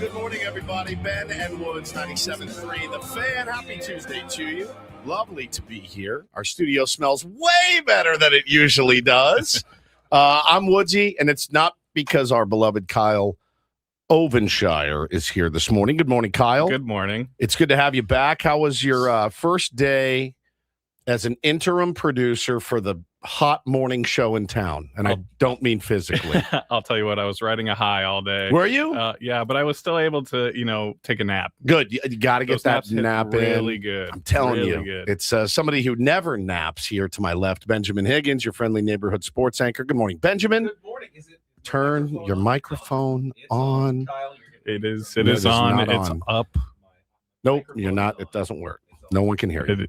Good morning, everybody. Ben and Woods, 97.3 The Fan. Happy Tuesday to you. Lovely to be here. Our studio smells way better than it usually does. I'm Woodsy, and it's not because our beloved Kyle Ovenshire is here this morning. Good morning, Kyle. Good morning. It's good to have you back. How was your first day as an interim producer for the hot morning show in town? And I don't mean physically. I'll tell you what, I was riding a high all day. Were you? Yeah, but I was still able to, take a nap. Good. You got to get that nap in. Really good. I'm telling really you. Good. It's somebody who never naps here to my left, Benjamin Higgins, your friendly neighborhood sports anchor. Good morning, Benjamin. Good morning. Is it Turn your microphone on. It is on. It's on. up. Nope, you're not. It doesn't work. No one can hear you.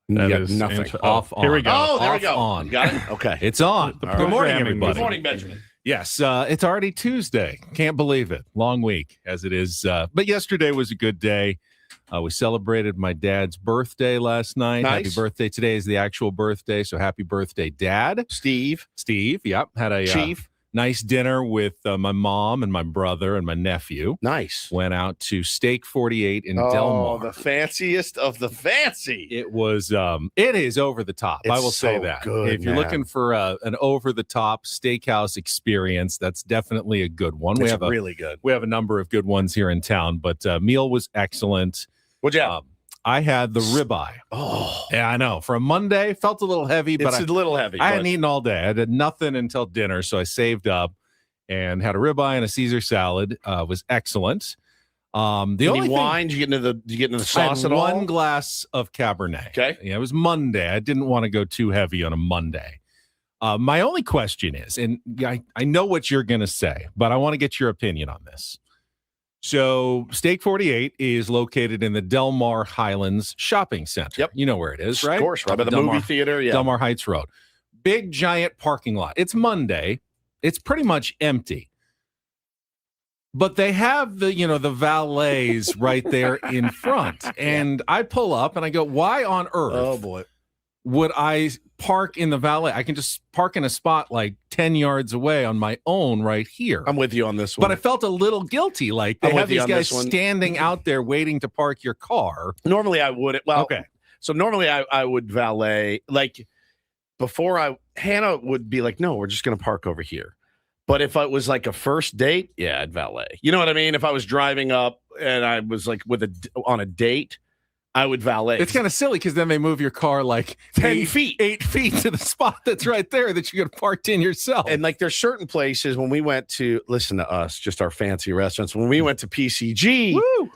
You That got is nothing. off on? Here we go. Oh, there we Off go. on. You got it? Okay. It's on. The Good morning, programming everybody. Good morning, Benjamin. Yes, it's already Tuesday. Can't believe it. Long week as it is. But yesterday was a good day. We celebrated my dad's birthday last night. Nice. Happy birthday. Today is the actual birthday, so happy birthday, Dad. Steve, Yep. Had a Chief. nice dinner with my mom and my brother and my nephew. Nice. Went out to Steak 48 in Del Oh, Mar. the fanciest of the fancy. It was it is over the top. I It's will say so that. good, if you're man. looking for an over the top steakhouse experience, that's definitely a good one. It's really good. We have a number of good ones here in town, but meal was excellent. What'd you have? I had the ribeye. Oh, Yeah, I know. For a Monday, felt a little heavy, but it's a little heavy. I but hadn't eaten all day. I did nothing until dinner, so I saved up and had a ribeye and a Caesar salad. Was excellent. The Any only wine? Did you get into the I sauce had at all? one glass of Cabernet. Okay. Yeah, it was Monday. I didn't want to go too heavy on a Monday. My only question is, and I know what you're going to say, but I want to get your opinion on this. So Steak 48 is located in the Del Mar Highlands Shopping Center. Yep. You know where it is, right? Of course, right by the Del movie Mar- theater. Yeah. Del Mar Heights Road. Big, giant parking lot. It's Monday. It's pretty much empty. But they have the valets right there in front. And I pull up and I go, why on earth Oh boy. would I park in the valet? I can just park in a spot like 10 yards away on my own right here. I'm with you on this one. But I felt a little guilty. Like they I'm with have you these on guys this one. standing out there waiting to park your car. Normally I would. Well, Okay. So normally I would valet. Like before Hannah would be like, no, we're just going to park over here. But if it was like a first date, yeah, I'd valet. You know what I mean? If I was driving up and I was like on a date, I would valet. It's kind of silly because then they move your car like 10 feet. 8 feet to the spot that's right there that you could have parked in yourself. And like there's certain places when we went to, listen to us, just our fancy restaurants. When we went to PCG, Woo!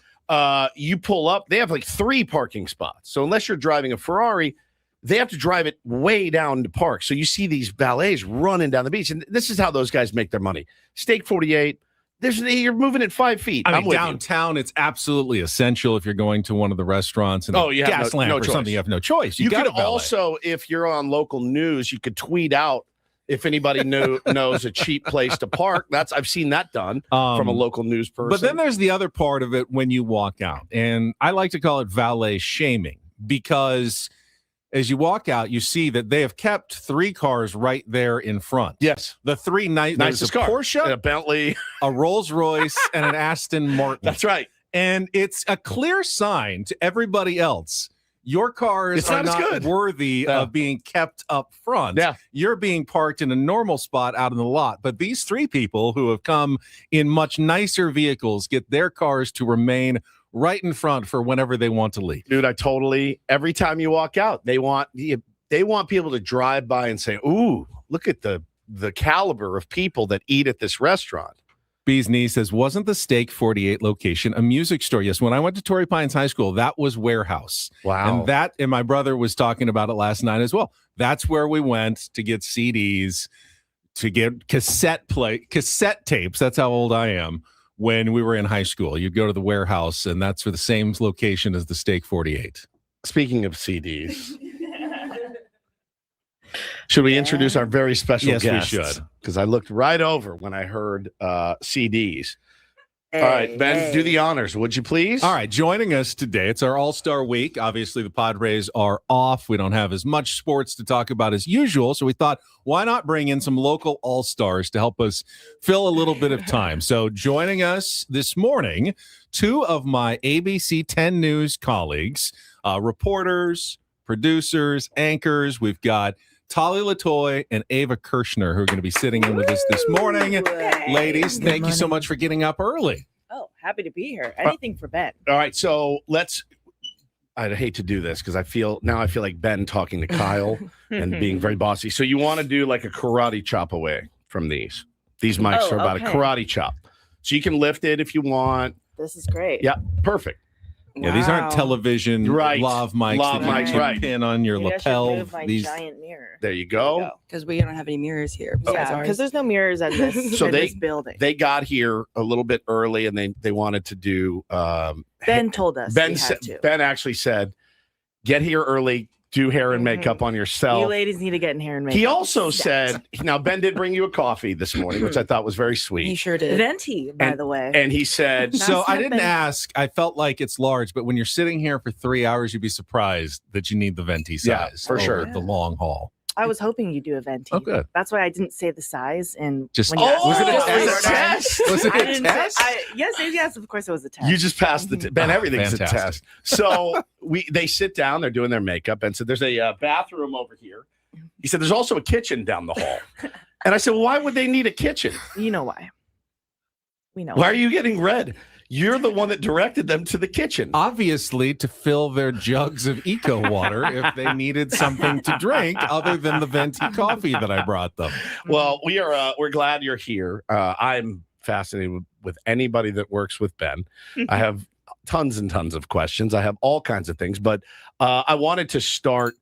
You pull up, they have like 3 parking spots. So unless you're driving a Ferrari, they have to drive it way down to park. So you see these valets running down the beach. And this is how those guys make their money. Steak 48, you're moving at 5 feet. I I'm mean, with downtown, it's absolutely essential if you're going to one of the restaurants and Oh, you have gas no lamp or choice. something. You have no choice. You got could also, if you're on local news, you could tweet out if anybody knows a cheap place to park. I've seen that done from a local news person. But then there's the other part of it when you walk out. And I like to call it valet shaming because as you walk out, you see that they have kept 3 cars right there in front. yes, The 3 nicest there's a car. Porsche, And a Bentley. a Rolls Royce, and an Aston Martin. That's right. And it's a clear sign to everybody else. Your cars It's are not as not good. worthy Yeah. of being kept up front. Yeah. You're being parked in a normal spot out in the lot. But these 3 people who have come in much nicer vehicles get their cars to remain right in front for whenever they want to leave. Dude, every time you walk out, they want people to drive by and say, ooh, look at the caliber of people that eat at this restaurant. Bee's niece says, wasn't the Steak 48 location a music store? Yes, when I went to Torrey Pines High School, that was Warehouse. Wow. And my brother was talking about it last night as well. That's where we went to get CDs, to get cassette tapes. That's how old I am. When we were in high school, you'd go to the Warehouse, and that's for the same location as the Steak 48. Speaking of CDs, should we introduce our very special Yes, we guest? should. Because I looked right over when I heard CDs. All right, Ben, do the honors, would you please? All right, joining us today, it's our All-Star Week. Obviously, the Padres are off. We don't have as much sports to talk about as usual, so we thought, why not bring in some local All-Stars to help us fill a little bit of time? So joining us this morning, two of my ABC 10 News colleagues, reporters, producers, anchors. We've got Tali Letoi and Ava Kershner, who are going to be sitting in with us this morning. Hey. Ladies, thank you so much for getting up early. Oh, happy to be here. Anything for Ben. All right, so I'd hate to do this because I feel like Ben talking to Kyle and being very bossy. So you want to do like a karate chop away from these. These mics are about a karate chop. So you can lift it if you want. This is great. Yeah, perfect. Yeah, these aren't television lav mics Lav that you can pin on your Maybe lapel. I should move my giant mirror. There you go. Because we don't have any mirrors here. Yeah, because there's no mirrors in this, this building. They got here a little bit early, and they wanted to do. Ben told us. Ben actually said, "Get here early, do hair and makeup on yourself." You ladies need to get in hair and makeup. He also said, "Now Ben did bring you a coffee this morning, which I thought was very sweet." He sure did. Venti, by the way. And he said, "So I didn't ask. I felt like it's large, but when you're sitting here for 3 hours, you'd be surprised that you need the venti size for sure, the long haul." I was hoping you'd do a venti. Oh, good. That's why I didn't say the size. And just was it a test? Was it a test? Yes, of course it was a test. You just passed the Ben. Everything's fantastic. a test. So they sit down. They're doing their makeup, and said, "There's a bathroom over here." He said, "There's also a kitchen down the hall." And I said, "Well, why would they need a kitchen?" You know why? We know. Why are you getting red? You're the one that directed them to the kitchen. Obviously, to fill their jugs of eco water if they needed something to drink other than the venti coffee that I brought them. Well, we're glad you're here. I'm fascinated with anybody that works with Ben. I have tons and tons of questions. I have all kinds of things, but I wanted to start.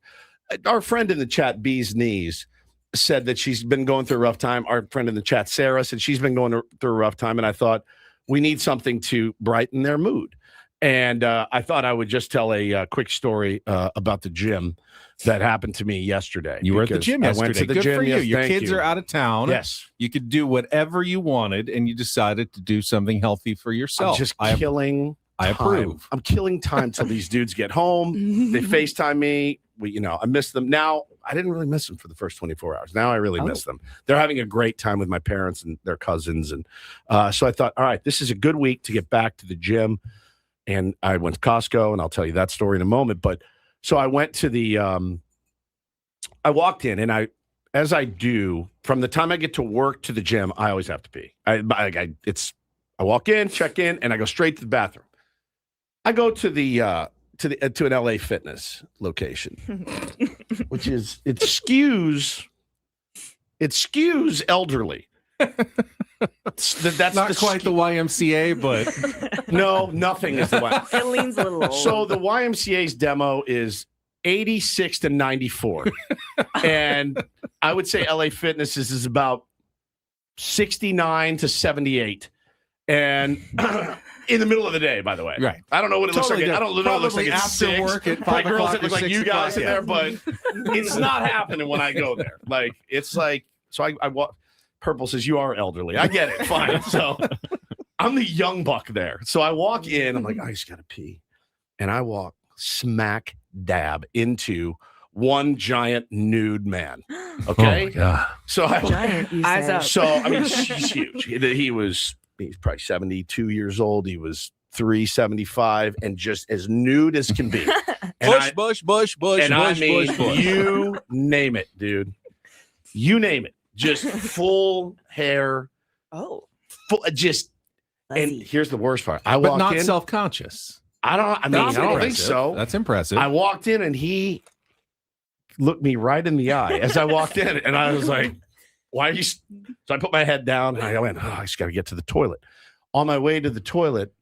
Our friend in the chat, Bee's Knees, said that she's been going through a rough time. Our friend in the chat, Sarah, said she's been going through a rough time, and I thought, we need something to brighten their mood. And I thought I would just tell a quick story about the gym that happened to me yesterday. You were at the gym yesterday. I went to the Good gym. for you. Yes, Your thank kids you. are out of town. Yes. You could do whatever you wanted, and you decided to do something healthy for yourself. I'm just killing I approve. I'm killing time till these dudes get home. They FaceTime me. I miss them. Now, I didn't really miss them for the first 24 hours. Now I really miss them. They're having a great time with my parents and their cousins. And so I thought, all right, this is a good week to get back to the gym. And I went to Costco, and I'll tell you that story in a moment. But so I went to the I walked in, and as I do, from the time I get to work to the gym, I always have to pee. I walk in, check in, and I go straight to the bathroom. I go to an LA Fitness location, which is it skews elderly. That's not quite the YMCA, but no, nothing is the YMCA. It leans a little old. So the YMCA's demo is 86 to 94, and I would say LA Fitness is about 69 to 78, and. In the middle of the day, by the way. Right. I don't know what it looks like. I don't know what it looks like. It's after 6. work at 5 My girls, o'clock it looks or like 6 you guys o'clock, in there, but it's not happening when I go there. Like, it's like, so I walk. Purple says, you are elderly. I get it. Fine. So I'm the young buck there. So I walk in. I'm like, I just got to pee. And I walk smack dab into one giant nude man. Okay. Oh my God. So Giant, you Eyes said. up. So, I mean, he's huge. He's probably 72 years old. He was 375 and just as nude as can be. And Bush. And I mean, you name it, dude. You name it. Just full hair. Oh. Just, and Fuzzy. here's the worst part. I But walked not in. self-conscious. I don't think so. That's impressive. I walked in and he looked me right in the eye as I walked in, and I was like, why are you? So I put my head down and I went, I just got to get to the toilet. On my way to the toilet,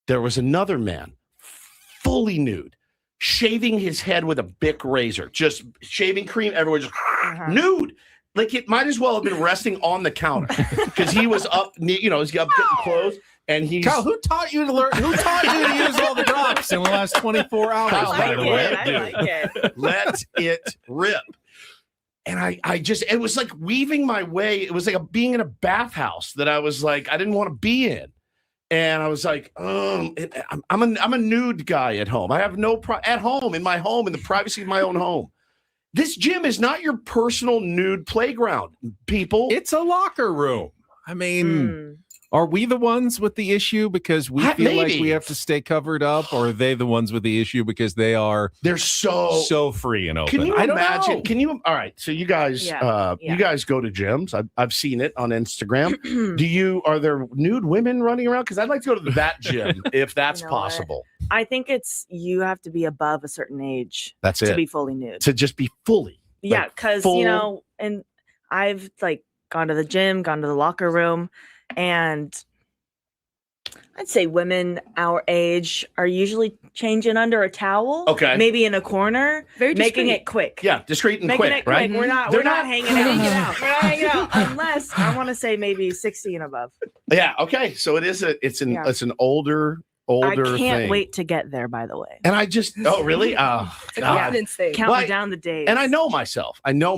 there was another man, fully nude, shaving his head with a Bic razor, just shaving cream everywhere, just nude. Like it might as well have been resting on the counter because he was up, he's up getting clothes. And he's Kyle, who taught you to learn? Who taught you to use all the drops in the last 24 hours? Kyle, By the way, I like it. let it rip. And it was like weaving my way. It was like being in a bathhouse that I was like, I didn't want to be in. And I was like, I'm a nude guy at home. I have no at home, in the privacy of my own home. This gym is not your personal nude playground, people. It's a locker room. I mean, are we the ones with the issue because we feel like we have to stay covered up, or are they the ones with the issue because they're so free and open? Can you I don't imagine? know. Can you? All right. So you guys, you guys go to gyms. I've seen it on Instagram. Are there nude women running around? Because I'd like to go to that gym if that's possible. I think you have to be above a certain age. That's to be fully nude. To just be fully. Yeah, because and I've gone to the gym, gone to the locker room, and I'd say women our age are usually changing under a towel. Okay. Maybe in a corner. Very discreet. making it quick. Yeah, discreet and making quick, it right? Quick. We're not hanging out. We're not hanging out unless I want to say maybe 60 and above. Yeah. Okay. So it's an older I can't thing. wait to get there, by the way. And I just really? Oh, It's a confidence thing. Counting down the days. And I know myself. I know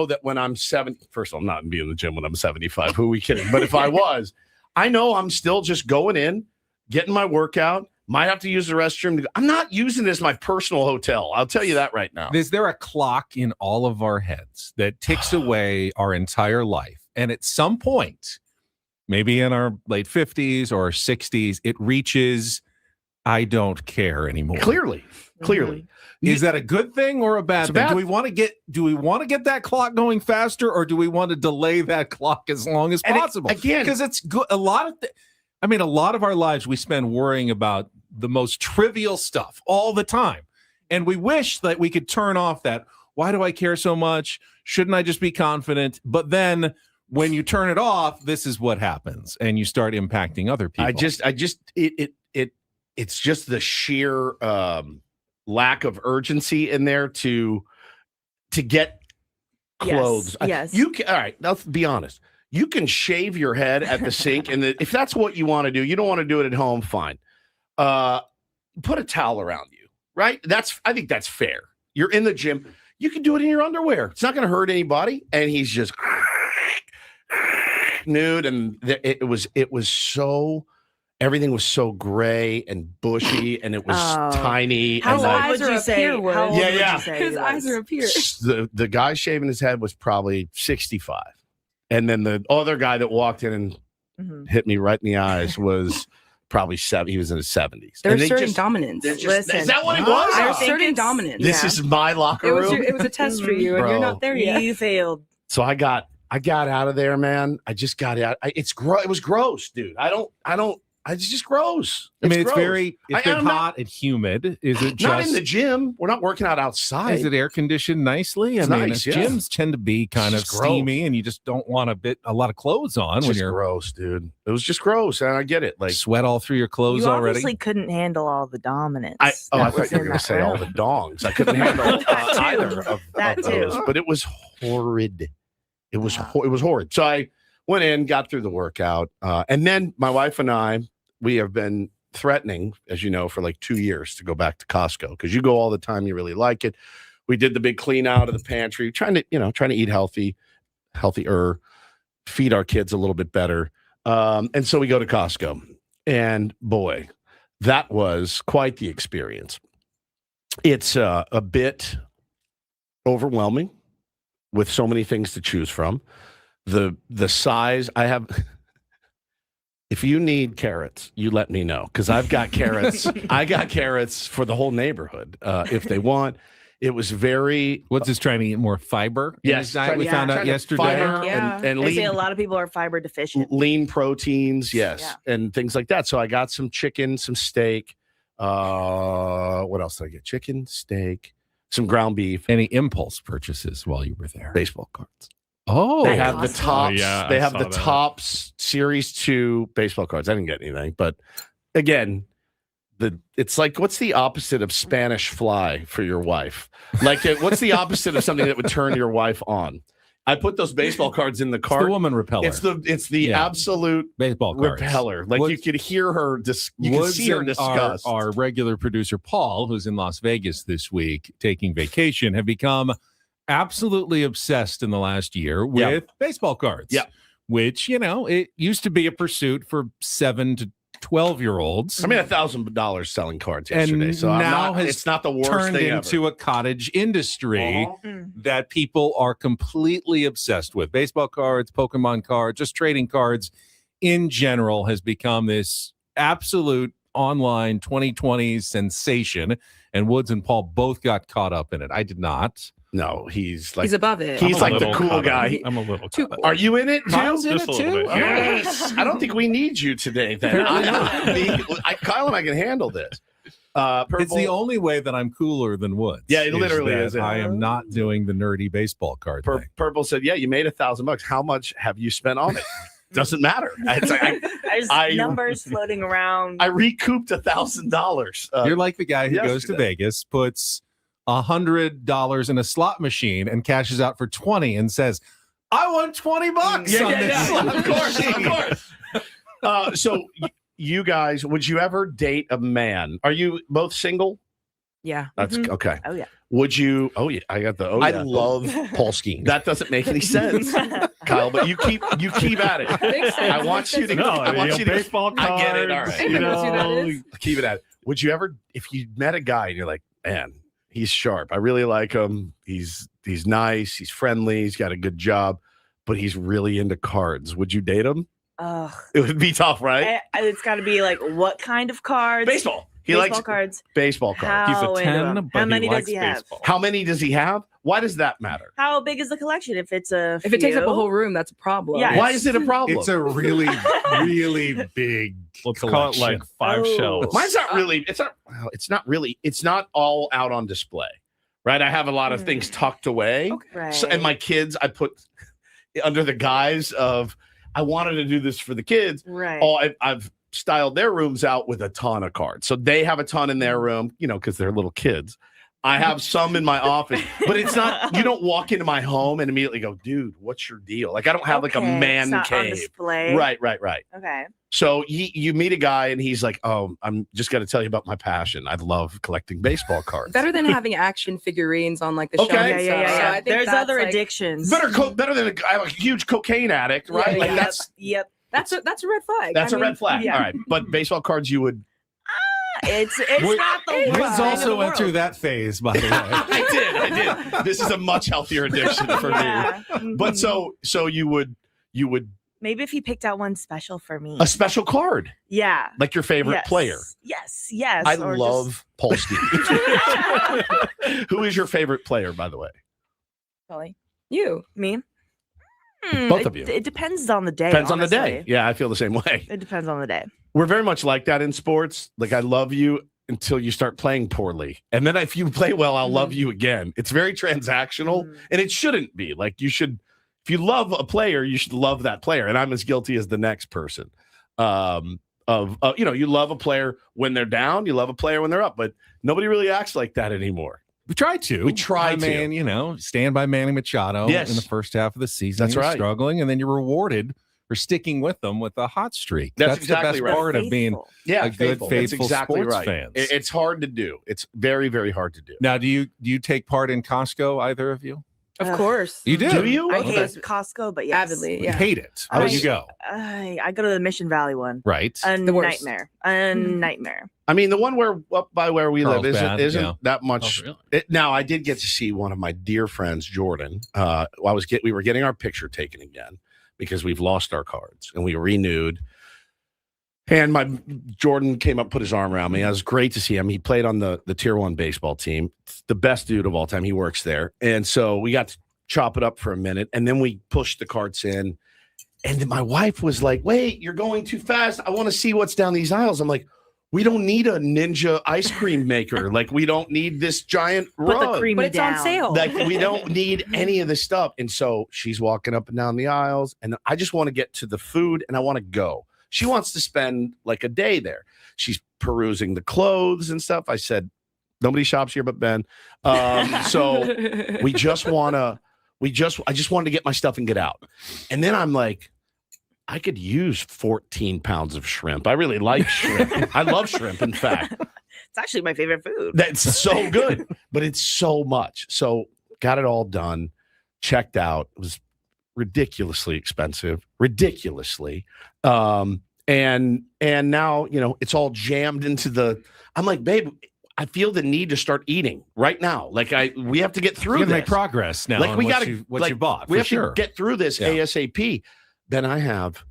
that when I'm 70, first of all, I'm not going to be in the gym when I'm 75. Who are we kidding? But if I was, I know I'm still just going in, getting my workout. Might have to use the restroom. I'm not using this as my personal hotel. I'll tell you that right now. Is there a clock in all of our heads that ticks away our entire life? And at some point, maybe in our late 50s or 60s, it reaches, I don't care anymore. Clearly. Is that a good thing or a bad thing? Do we want to get that clock going faster, or do we want to delay that clock as long as possible? Again, because it's good. A lot of our lives we spend worrying about the most trivial stuff all the time. And we wish that we could turn off that, why do I care so much? Shouldn't I just be confident? But then when you turn it off, this is what happens, and you start impacting other people. It's just the sheer lack of urgency in there to get clothes. Yes. All right, let's be honest. You can shave your head at the sink, and if that's what you want to do, you don't want to do it at home, fine. Put a towel around you, right? I think that's fair. You're in the gym. You can do it in your underwear. It's not going to hurt anybody. And he's just nude, and it was so. Everything was so gray and bushy, and it was tiny. How and old would you say? How old would you say His eyes are up here. The guy shaving his head was probably 65. And then the other guy that walked in and hit me right in the eyes was probably 7. He was in his 70s. They're asserting dominance. Is that what it was? They're asserting dominance. This is my locker room. It was a test for you, and you're not there yet. You failed. So I got out of there, man. I just got out. It was gross, dude. It's just gross. It's gross. very, if it's hot and humid, is it just... Not in the gym. We're not working out outside. Is it air conditioned nicely? It's nice, gyms tend to be kind of steamy, and you just don't want a lot lot of clothes on when you're... gross, dude. It was just gross, and I get it. Like, sweat all through your clothes you already. Obviously couldn't handle all the dominance. I thought you were going to say all the dongs. I couldn't handle either of those. But it was horrid. It was horrid. So I went in, got through the workout, and then my wife and I, we have been threatening, as you know, for like 2 years to go back to Costco, because you go all the time. You really like it. We did the big clean out of the pantry, trying to eat healthier, feed our kids a little bit better. And so we go to Costco, and boy, that was quite the experience. It's a bit overwhelming with so many things to choose from. The size I have. If you need carrots, you let me know, because I've got carrots. I got carrots for the whole neighborhood if they want. It was very. What's this trying to eat more fiber? Yes, we found out yesterday. Fiber and lean. They say a lot of people are fiber deficient. Lean proteins, yes, and things like that. So I got some chicken, some steak. What else did I get? Chicken, steak, some ground beef. Any impulse purchases while you were there? Baseball cards. Oh, they have the tops. They have the that. Topps Series 2 baseball cards. I didn't get anything, but again, it's like, what's the opposite of Spanish fly for your wife? Like, what's the opposite of something that would turn your wife on? I put those baseball cards in the cart. It's the woman repeller. It's the absolute baseball cards. Repeller. Like, you could hear her. You could see her disgust. Our regular producer Paul, who's in Las Vegas this week taking vacation, have become absolutely obsessed in the last year with baseball cards. Yeah. Which, it used to be a pursuit for 7 to 12-year-olds. I made $1,000 selling cards yesterday, And so I'm now not, has it's not the worst turned thing into a cottage industry ever. that people are completely obsessed with. Baseball cards, Pokemon cards, just trading cards in general has become this absolute online 2020 sensation. And Woods and Paul both got caught up in it. I did not. No, he's like He's above it. He's I'm a like the little cool caught up. guy. I'm a little Too caught up. cool. Are you in it too? Kyle's in Just it a little too? bit, yeah. Yes. I don't think we need you today. Then Kyle and I can handle this. Purple, It's the only way that I'm cooler than Woods. Yeah, it literally that is it. I am not doing the nerdy baseball card thing. Purple said, "Yeah, you made $1,000. How much have you spent on it? Doesn't matter. There's numbers floating around. I recouped $1,000. You're like the guy who goes to yesterday. Vegas, puts $100 in a slot machine and cashes out for 20 and says, I won $20 on this slot Of course, machine." of course. So you guys, would you ever date a man? Are you both single? Yeah. That's okay. Oh, yeah. Would you? Oh yeah, I got the. Oh, I yeah. love Paul Skeens. That doesn't make any sense, Kyle. But you keep at it. Makes sense. I want you to. No, I want you to. baseball cards. I get it. All right. You Everyone knows who that know, is. Keep it at it. Would you ever, if you met a guy and you're like, man, he's sharp. I really like him. He's nice. He's friendly. He's got a good job, but he's really into cards. Would you date him? Ugh. It would be tough, right? It's got to be like what kind of cards? Baseball. He Baseball likes cards. baseball cards. How He's a into 10, them? but How many he likes does he have? baseball. How many does he have? Why does that matter? How big is the collection? If it's a If it takes up a few? whole room, that's a problem. Yeah. Why is it a problem? It's a really, really big Let's call it like 5 Oh. shelves. Mine's not really. It's not. Well, it's not really. It's not all out on display, right? I have a lot of things tucked away, Right. so, and my kids I put under the guise of I wanted to do this for the kids. Right. I've styled their rooms out with a ton of cards, so they have a ton in their room, because they're little kids. I have some in my office, but it's not. You don't walk into my home and immediately go, "Dude, what's your deal?" Like I don't have like a Okay, man it's not on cave. display. Right. Okay. So you meet a guy and he's like, "Oh, I'm just got to tell you about my passion. I love collecting baseball cards." Better than having action figurines on like the Okay. shelf. Yeah, and Yeah. stuff. So I think There's that's, other like, addictions. better than I'm a huge cocaine addict, right? Yeah, like yeah. that's That's a red flag. that's I a mean, red flag. yeah. All right, but baseball cards you would. It's Wood- not the Woods worst Woods thing in also the went through world. that phase, by the way. I did. This is a much healthier addiction for me. Yeah. But Mhm. so you would maybe if he picked out one special for me. a special card Yeah. like your favorite Yes. player. Yes. I or love Paul Skeens. Who is your favorite player, by the way? Probably You. me. Both of you. It depends on the day. Depends on the day. honestly. Yeah, I feel the same way. It depends on the day. We're very much like that in sports. Like I love you until you start playing poorly. And then if you play well, I'll love you again. It's very transactional Mhm. and it shouldn't be. Like you should, if you love a player, you should love that player. And I'm as guilty as the next person. You love a player when they're down, you love a player when they're up, but nobody really acts like that anymore. We tried to. We tried to. Man, stand by Manny Machado Yes. in the first half of the season. That's He was right. struggling, and then you're rewarded for sticking with them with a hot streak. That's the exactly best right. part of being Faithful. Yeah, a good, That's faithful exactly sports right. fans. It's hard to do. It's very, very hard to do. Now, do you take part in Costco, either of you? Of Ugh. course. You do? Do you? I Okay. hate Costco, but yes. Avidly. You Yeah. hate it. I- Where do you go? I go to the Mission Valley one. Right. A The worst. nightmare. A nightmare. I mean, the one where up by where we live Carlsbad, isn't yeah. that much. Oh, really? Now, I did get to see one of my dear friends, Jordan. We were getting our picture taken again because we've lost our cards and we renewed. And my Jordan came up, put his arm around me. It was great to see him. He played on the Tier 1 baseball team. The best dude of all time. He works there. And so we got to chop it up for a minute. And then we pushed the carts in. And then my wife was like, wait, you're going too fast. I want to see what's down these aisles. I'm like, we don't need a ninja ice cream maker. Like, we don't need this giant Put rug. the creamy But it's down. on sale. Like, we don't need any of this stuff. And so she's walking up and down the aisles. And I just want to get to the food and I want to go. She wants to spend like a day there. She's perusing the clothes and stuff. I said, nobody shops here but Ben. So I just wanted to get my stuff and get out. And then I'm like, I could use 14 pounds of shrimp. I really like shrimp. I love shrimp, in fact. It's actually my favorite food. That's so good, but it's so much. So got it all done, checked out. It was ridiculously expensive, ridiculously. And now, it's all jammed into the. I'm like, babe, I feel the need to start eating right now. Like we have to get through You this. make progress now. Like on we what got to you bought. We for have sure. to get through this ASAP. Then I have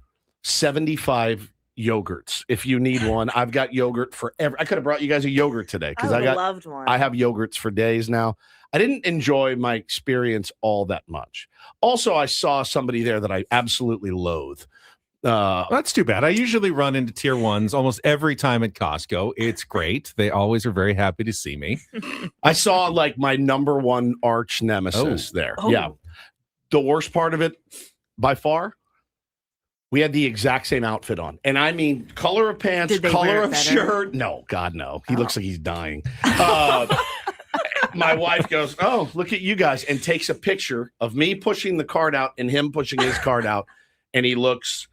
75 yogurts. If you need one, I've got yogurt forever. I could have brought you guys a yogurt today because I loved one. I have yogurts for days now. I didn't enjoy my experience all that much. Also, I saw somebody there that I absolutely loathe. That's too bad. I usually run into tier 1s almost every time at Costco. It's great. They always are very happy to see me. I saw like my number one arch nemesis there. Oh. Yeah. The worst part of it by far, we had the exact same outfit on. And I mean, color of pants, Did they color wear it of better? shirt. No, God, no. He looks like he's dying. My wife goes, "Oh, look at you guys," and takes a picture of me pushing the cart out and him pushing his cart out. And he looks,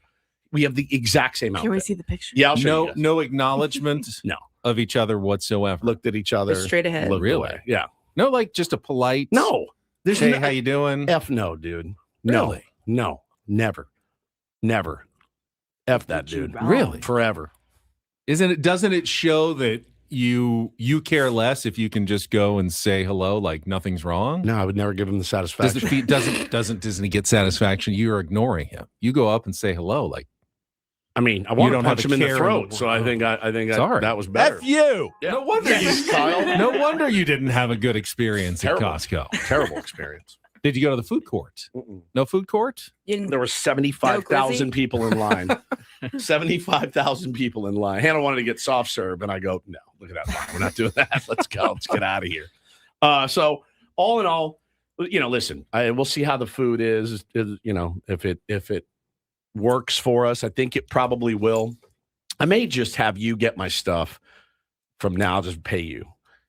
we have the exact same outfit. Can we see the picture? Yeah, I'll show you guys. No acknowledgement No. of each other whatsoever. Looked at each other. Just straight ahead. Looked Really? away. Yeah. No, like just a polite. No. There's Hey, no, how you doing? F no, dude. No. Really? No. Never. Never. F that dude. Really? Forever. Doesn't it show that you care less if you can just go and say hello like nothing's wrong? No, I would never give him the satisfaction. Doesn't he get satisfaction? You're ignoring him. You go up and say hello like I mean, I want to don't have punch a him in the care in throat, the so I think Sorry. that was better. F you. Yeah. No wonder you Kyle. No wonder you didn't have a good experience Terrible. at Costco. Terrible experience. Did you go to the food court? No food court? You didn't- There were 75,000 No, people in line. 75,000 people in line. Hannah wanted to get soft serve, and I go, no, look at that line. We're not doing that. Let's go. Let's get out of here. So all in all, listen, we'll see how the food is. If it works for us. I think it probably will. I may just have you get my stuff from now. I'll just pay you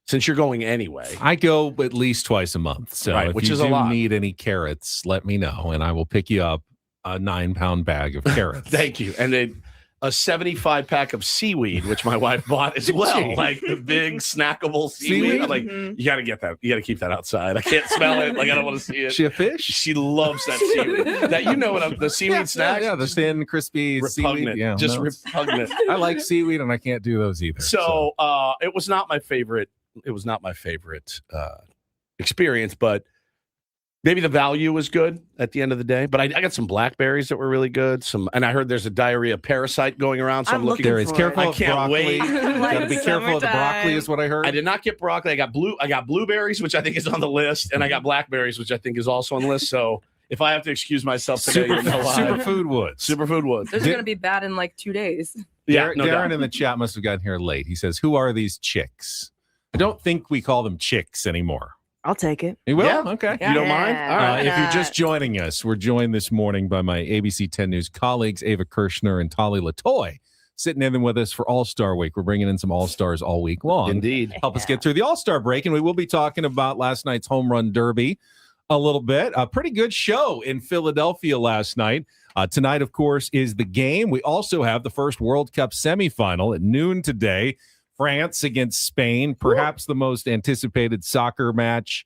since you're going anyway. I go at least twice a month. So Right, if which you is a do lot. need any carrots, let me know, and I will pick you up a 9-pound bag of carrots. Thank you. And then a 75 pack of seaweed, which my wife bought as well, like the big snackable seaweed. I'm like, you got to get that. You got to keep that outside. I can't smell it. Like, I don't want to see it. She a fish? She loves that seaweed. the seaweed snacks. Yeah, the thin, crispy Repugnant. seaweed. Yeah, Just no, repugnant. I like seaweed, and I can't do those either. So it was not my favorite. It was not my favorite experience, but maybe the value was good at the end of the day. But I got some blackberries that were really good. And I heard there's a diarrhea parasite going around. So I'm looking. there is for careful I of can't broccoli. wait. Got to be careful of the broccoli, is what I heard. I did not get broccoli. I got blueberries, which I think is on the list, and I got blackberries, which I think is also on the list. So if I have to excuse myself today, you know why. Superfood Woods. Superfood Woods. Those are going to be bad in like 2 days. Yeah, no Darren doubt. in the chat must have gotten here late. He says, "Who are these chicks?" I don't think we call them chicks anymore. I'll take it. You will? Yeah. Okay. Yeah. You don't mind? All right. If you're just joining us, we're joined this morning by my ABC 10 News colleagues, Ava Kershner and Tali Letoi, sitting in with us for All-Star Week. We're bringing in some All-Stars all week long. Indeed. Help us get through the All-Star break, and we will be talking about last night's home run derby a little bit. A pretty good show in Philadelphia last night. Tonight, of course, is the game. We also have the first World Cup semifinal at noon today. France against Spain, perhaps the most anticipated soccer match,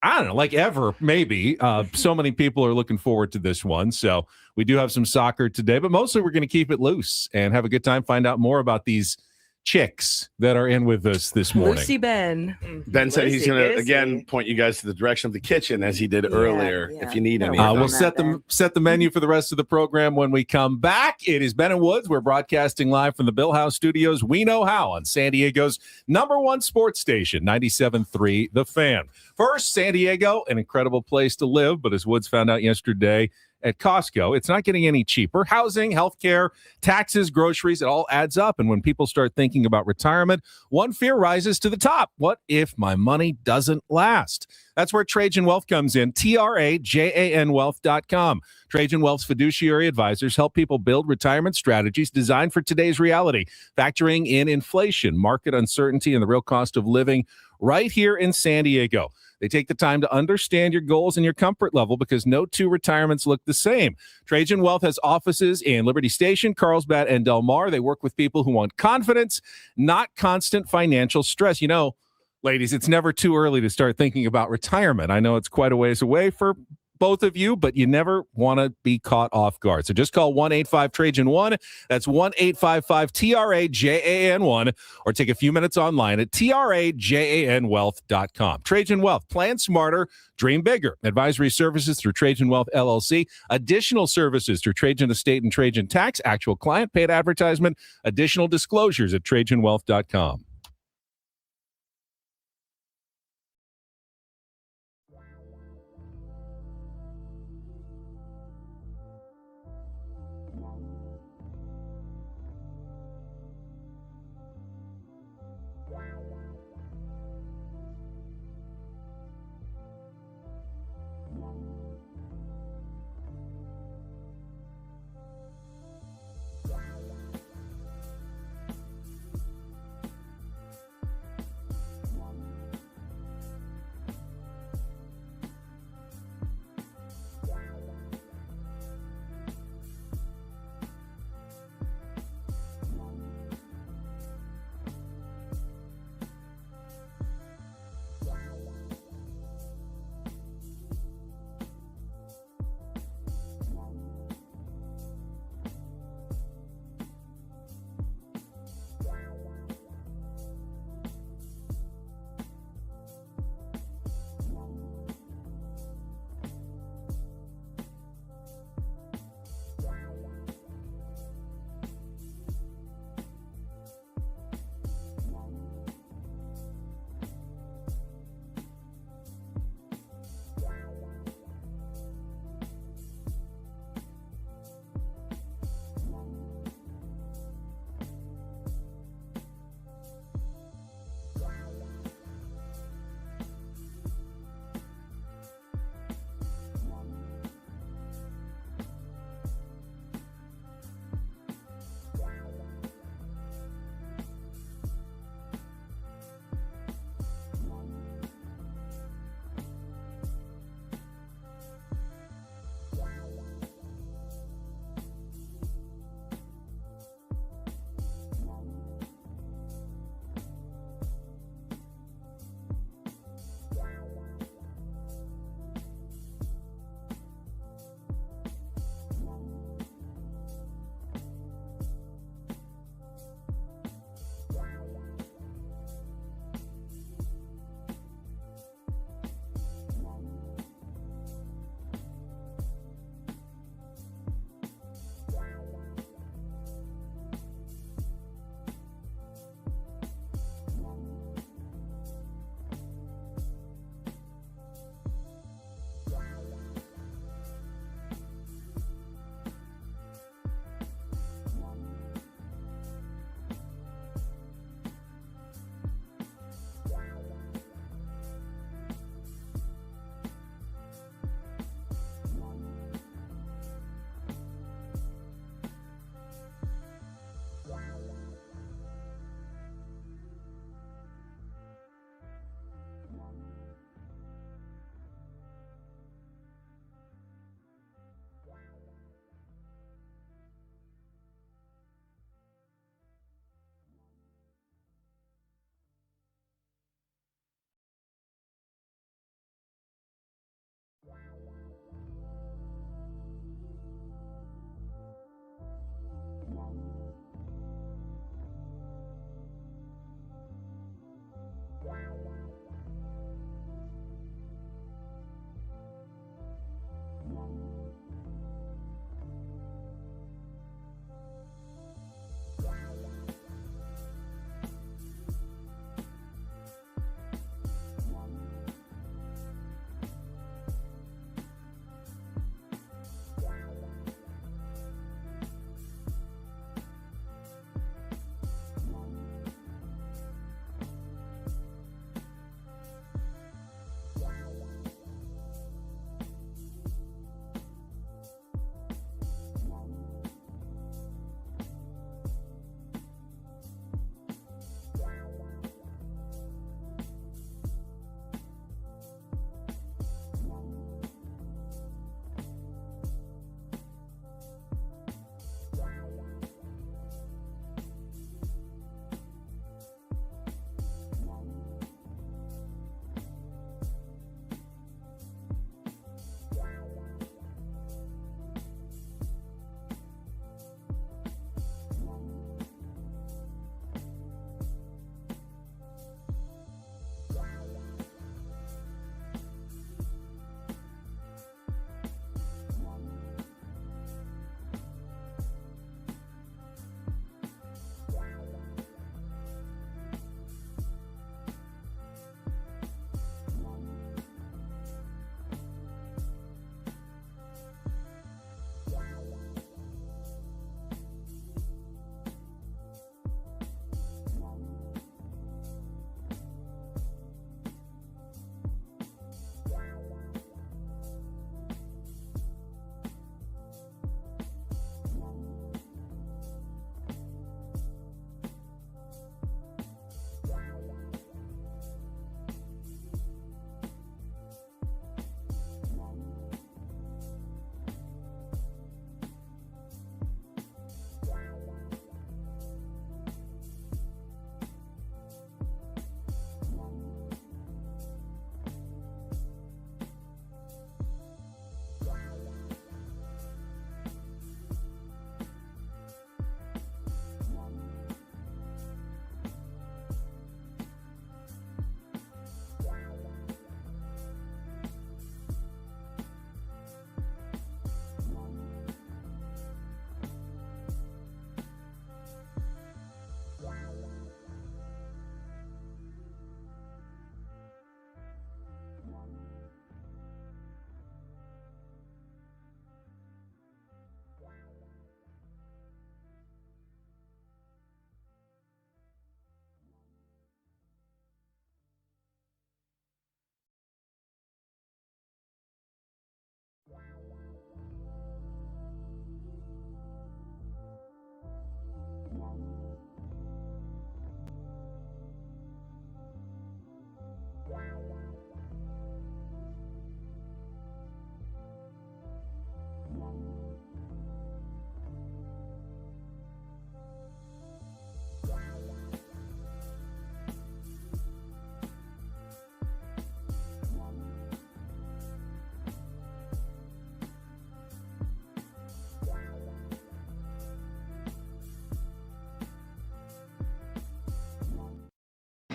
I don't know, like ever, maybe. So many people are looking forward to this one. So we do have some soccer today, but mostly we're going to keep it loose and have a good time, find out more about these chicks that are in with us this morning. Lucy Ben. Ben said he's going to, Lucy. again, point you guys to the direction of the kitchen as he did earlier, yeah. if you need any. No, of We'll them. set the menu for the rest of the program when we come back. It is Ben and Woods. We're broadcasting live from the Bill House Studios. We know how on San Diego's #1 sports station, 97.3 The Fan. First, San Diego, an incredible place to live, but as Woods found out yesterday at Costco, it's not getting any cheaper. Housing, healthcare, taxes, groceries, it all adds up. And when people start thinking about retirement, one fear rises to the top. What if my money doesn't last? That's where Trajan Wealth comes in. TRAJAN Wealth.com. Trajan Wealth's fiduciary advisors help people build retirement strategies designed for today's reality, factoring in inflation, market uncertainty, and the real cost of living right here in San Diego. They take the time to understand your goals and your comfort level because no two retirements look the same. Trajan Wealth has offices in Liberty Station, Carlsbad, and Del Mar. They work with people who want confidence, not constant financial stress. You know, ladies, it's never too early to start thinking about retirement. I know it's quite a ways away for both of you, but you never want to be caught off guard. So just call 1-855-TRAJAN1. That's 1-855-TRAJAN1, or take a few minutes online at trajanwealth.com. Trajan Wealth. Plan smarter, dream bigger. Advisory services through Trajan Wealth LLC. Additional services through Trajan Estate and Trajan Tax. Actual client paid advertisement. Additional disclosures at trajanwealth.com.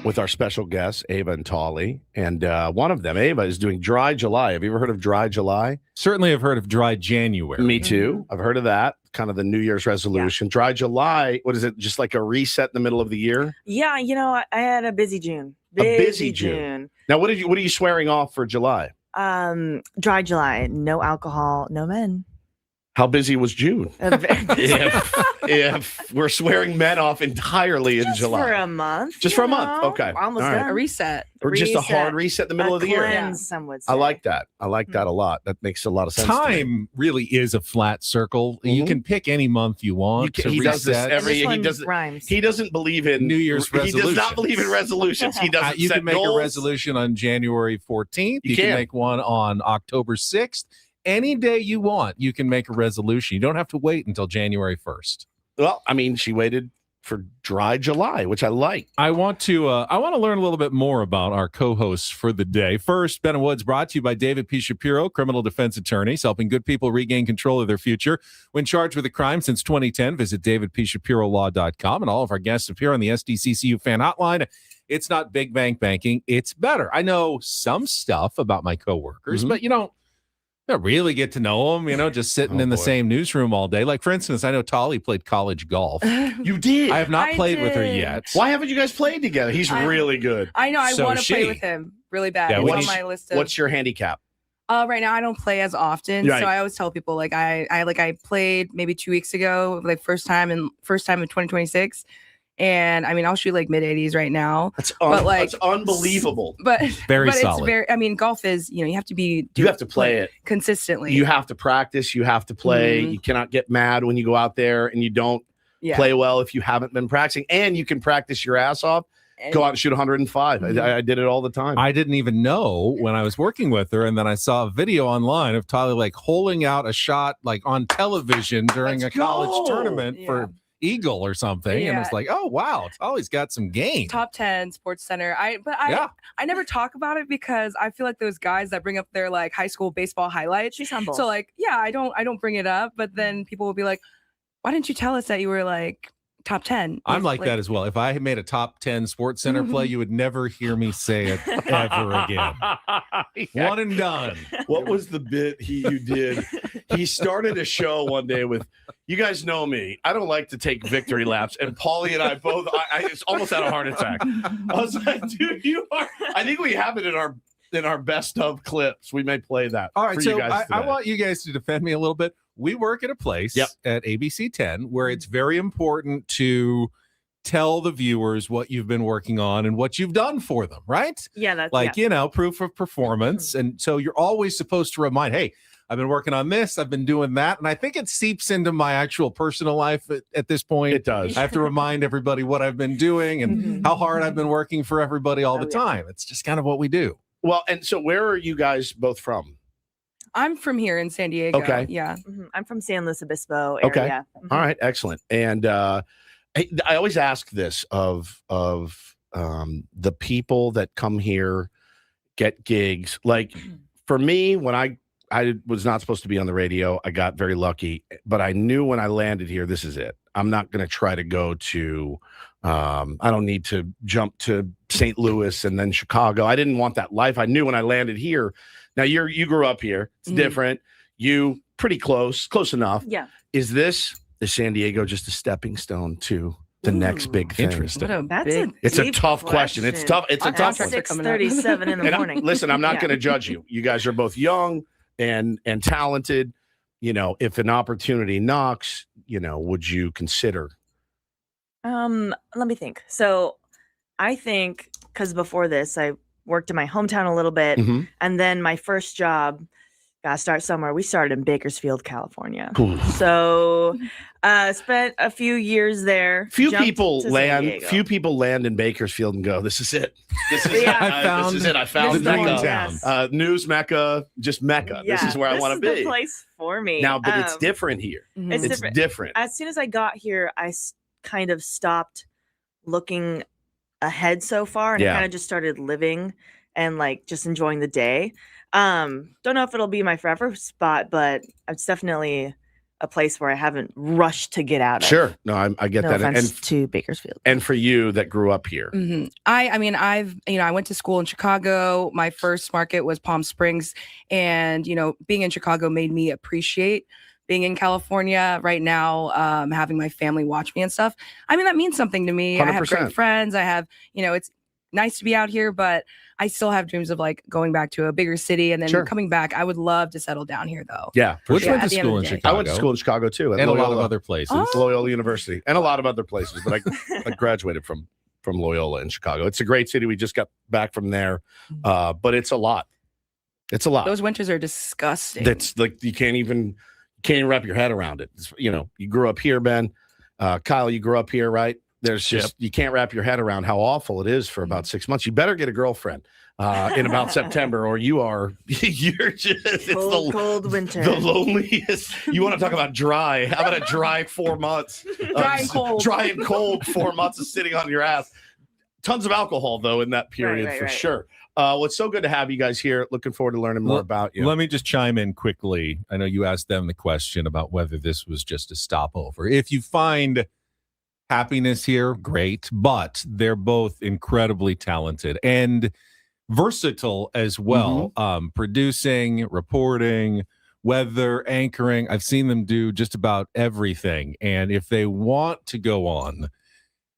with our special guests, Ava and Tali. And one of them, Ava, is doing Dry July. Have you ever heard of Dry July? Certainly have heard of Dry January. Me too. I've heard of that. Kind of the New Year's resolution. Dry July, what is it? Just like a reset in the middle of the year? Yeah, I had a busy June. A busy June. Now, what are you swearing off for July? Dry July, no alcohol, no men. How busy was June? if we're swearing men off entirely in July. For a month. Just for a month. Okay. Almost All right. done. A reset. Or just a hard reset in the middle of the year. Cleanse, some would say. I like that. I like that a lot. That makes a lot of sense. Time really is a flat circle. You can pick any month you want to he reset. does this every This year. one rhymes. He doesn't believe in New Year's He does not resolutions. believe in resolutions. He doesn't You set can make goals. a resolution on January 14th. You You can can. make one on October 6th. Any day you want, you can make a resolution. You don't have to wait until January 1st. Well, I mean, she waited for Dry July, which I like. I want to learn a little bit more about our co-hosts for the day. First, Ben and Woods brought to you by David P. Shapiro, criminal defense attorneys, helping good people regain control of their future. When charged with a crime since 2010, visit davidpshapirolaw.com. And all of our guests appear on the SDCCU fan hotline. It's not big bank banking. It's better. I know some stuff about my coworkers, but you don't really get to know them, just sitting in the same newsroom all day. Like, for instance, I know Tali played college golf. You did? I have not I played with her did. yet. Why haven't you guys played together? He's really good. I know. I So want to play she- with him really bad. Yeah, He's what on is- my list of. What's your handicap? Right now, I don't play as often, Right. so I always tell people like I played maybe 2 weeks ago, like first time in 2026, and I mean I'll shoot like mid 80s right now, That's like- that's unbelievable. but Very but solid. It's very. I mean, golf is you have to be You have to play it. consistently. You have to practice. You have to play. Mhm. You cannot get mad when you go out there and you don't yeah. play well if you haven't been practicing. And you can practice your ass off. And- Go out and shoot 105. I did it all the time. I didn't even know when I was working with her, and then I saw a video online of Tali like holding out a shot like on television during Let's a college go. tournament for Eagle or something, and it's Yeah. like, oh wow, Tali's got some game. Top 10 Sports Center. I never talk about it because I feel like those guys that bring up their like high school baseball highlights. She's humble. So like, yeah, I don't bring it up, but then people will be like, why didn't you tell us that you were like top 10? I'm like that as well. If I had made a top 10 Sports Center play, you would never hear me say it ever again. Yeah. One and done. What was the bit you did? He started a show one day with, you guys know me. I don't like to take victory laps. And Paulie and I both, I almost had a heart attack. I was like, dude, you are. I think we have it in our best of clips. We may play that. All right, for so you guys I today. want you guys to defend me a little bit. We work at a place Yep. at ABC 10 where it's very important to tell the viewers what you've been working on and what you've done for them, right? Yeah, that's Like, proof of performance. And so you're always supposed to remind, hey, I've been working on this, I've been doing that. And I think it seeps into my actual personal life at this point. It does. I have to remind everybody what I've been doing and how hard I've been working for everybody all the Oh, yeah. time. It's just kind of what we do. Well, and so where are you guys both from? I'm from here in San Diego. Okay. Yeah. Mhm. I'm from San Luis Obispo area. Okay. Mhm. All right, excellent. And I always ask this of the people that come here, get gigs. Like for me, when I was not supposed to be on the radio, I got very lucky, but I knew when I landed here, this is it. I'm not going to try to go to. I don't need to jump to St. Louis and then Chicago. I didn't want that life. I knew when I landed here. Now you grew up here. It's Mhm. different. You pretty close enough. Yeah. Is San Diego just a stepping stone to the next big thing? Interesting. What a That's big. It's a deep tough question. It's tough. It's a Our tough one. contracts are coming up. 6:37 in the And morning. listen, I'm not Yeah. going to judge you. You guys are both young and talented. If an opportunity knocks, would you consider? Let me think. So I think because before this, I worked in my hometown a little bit, Mhm. and then my first job, gotta start somewhere. We started in Bakersfield, California. Ooh. So spent a few years there. Few jumped people to San land. Diego. Few people land in Bakersfield and go, "This is it. This is Yeah. it. This is it. I the found dream Mecca. town." News Mecca, just Mecca. This is where I want to This is be." the place for me. Now, but it's different here. Mhm. It's It's different. different. As soon as I got here, I kind of stopped looking ahead so far, and I Yeah. kind of just started living and like just enjoying the day. Don't know if it'll be my forever spot, but it's definitely a place where I haven't rushed to get out of. Sure. No, I get No that. offense to Bakersfield. And for you that grew up here. I mean, I went to school in Chicago. My first market was Palm Springs. And, being in Chicago made me appreciate being in California right now, having my family watch me and stuff. I mean, that means something to me. 100%. I have great friends. I have, it's nice to be out here, but I still have dreams of like going back to a bigger city and then coming back. I would love to settle down here though. Yeah. Which sure. went to At the end school of in the day. Chicago. I went to school in Chicago too. At and Loyola, a lot of other places. Loyola University and a lot of other places, but I graduated from Loyola in Chicago. It's a great city. We just got back from there. But it's a lot. It's a lot. Those winters are disgusting. That's like you can't even wrap your head around it. You grew up here, Ben. Kyle, you grew up here, right? There's just you can't wrap your head around how awful it is for about 6 months. You better get a girlfriend in about September, or you're just cold winter. The loneliest. You want to talk about dry? How about a dry 4 months? Dry and cold. Dry and cold 4 months of sitting on your ass. Tons of alcohol though in that period for sure. Well, it's so good to have you guys here. Looking forward to learning more about you. Let me just chime in quickly. I know you asked them the question about whether this was just a stopover. If you find happiness here, great, but they're both incredibly talented and versatile as well. Producing, reporting, weather, anchoring. I've seen them do just about everything. And if they want to go on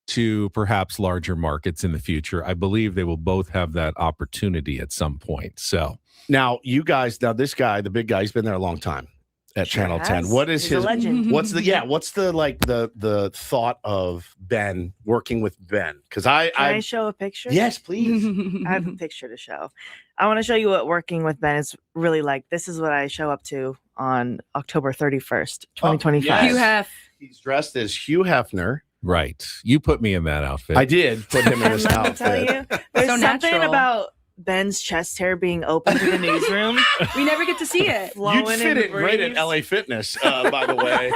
to perhaps larger markets in the future, I believe they will both have that opportunity at some point. So now you guys, this guy, the big guy, he's been there a long time at Channel 10. What is He's a legend. what's the thought of Ben working with Ben? Because Can I show a picture? Yes, please. I have a picture to show. I want to show you what working with Ben is really like. This is what I show up to on October 31st, 2025. yes. Hugh Hef. He's dressed as Hugh Hefner. right. You put me in that outfit. I did put him in And this let me tell outfit. you, there's So something natural. about Ben's chest hair being open to the newsroom. We never get to see it. You'd Flowing fit in it great at breeze. LA Fitness, by the way,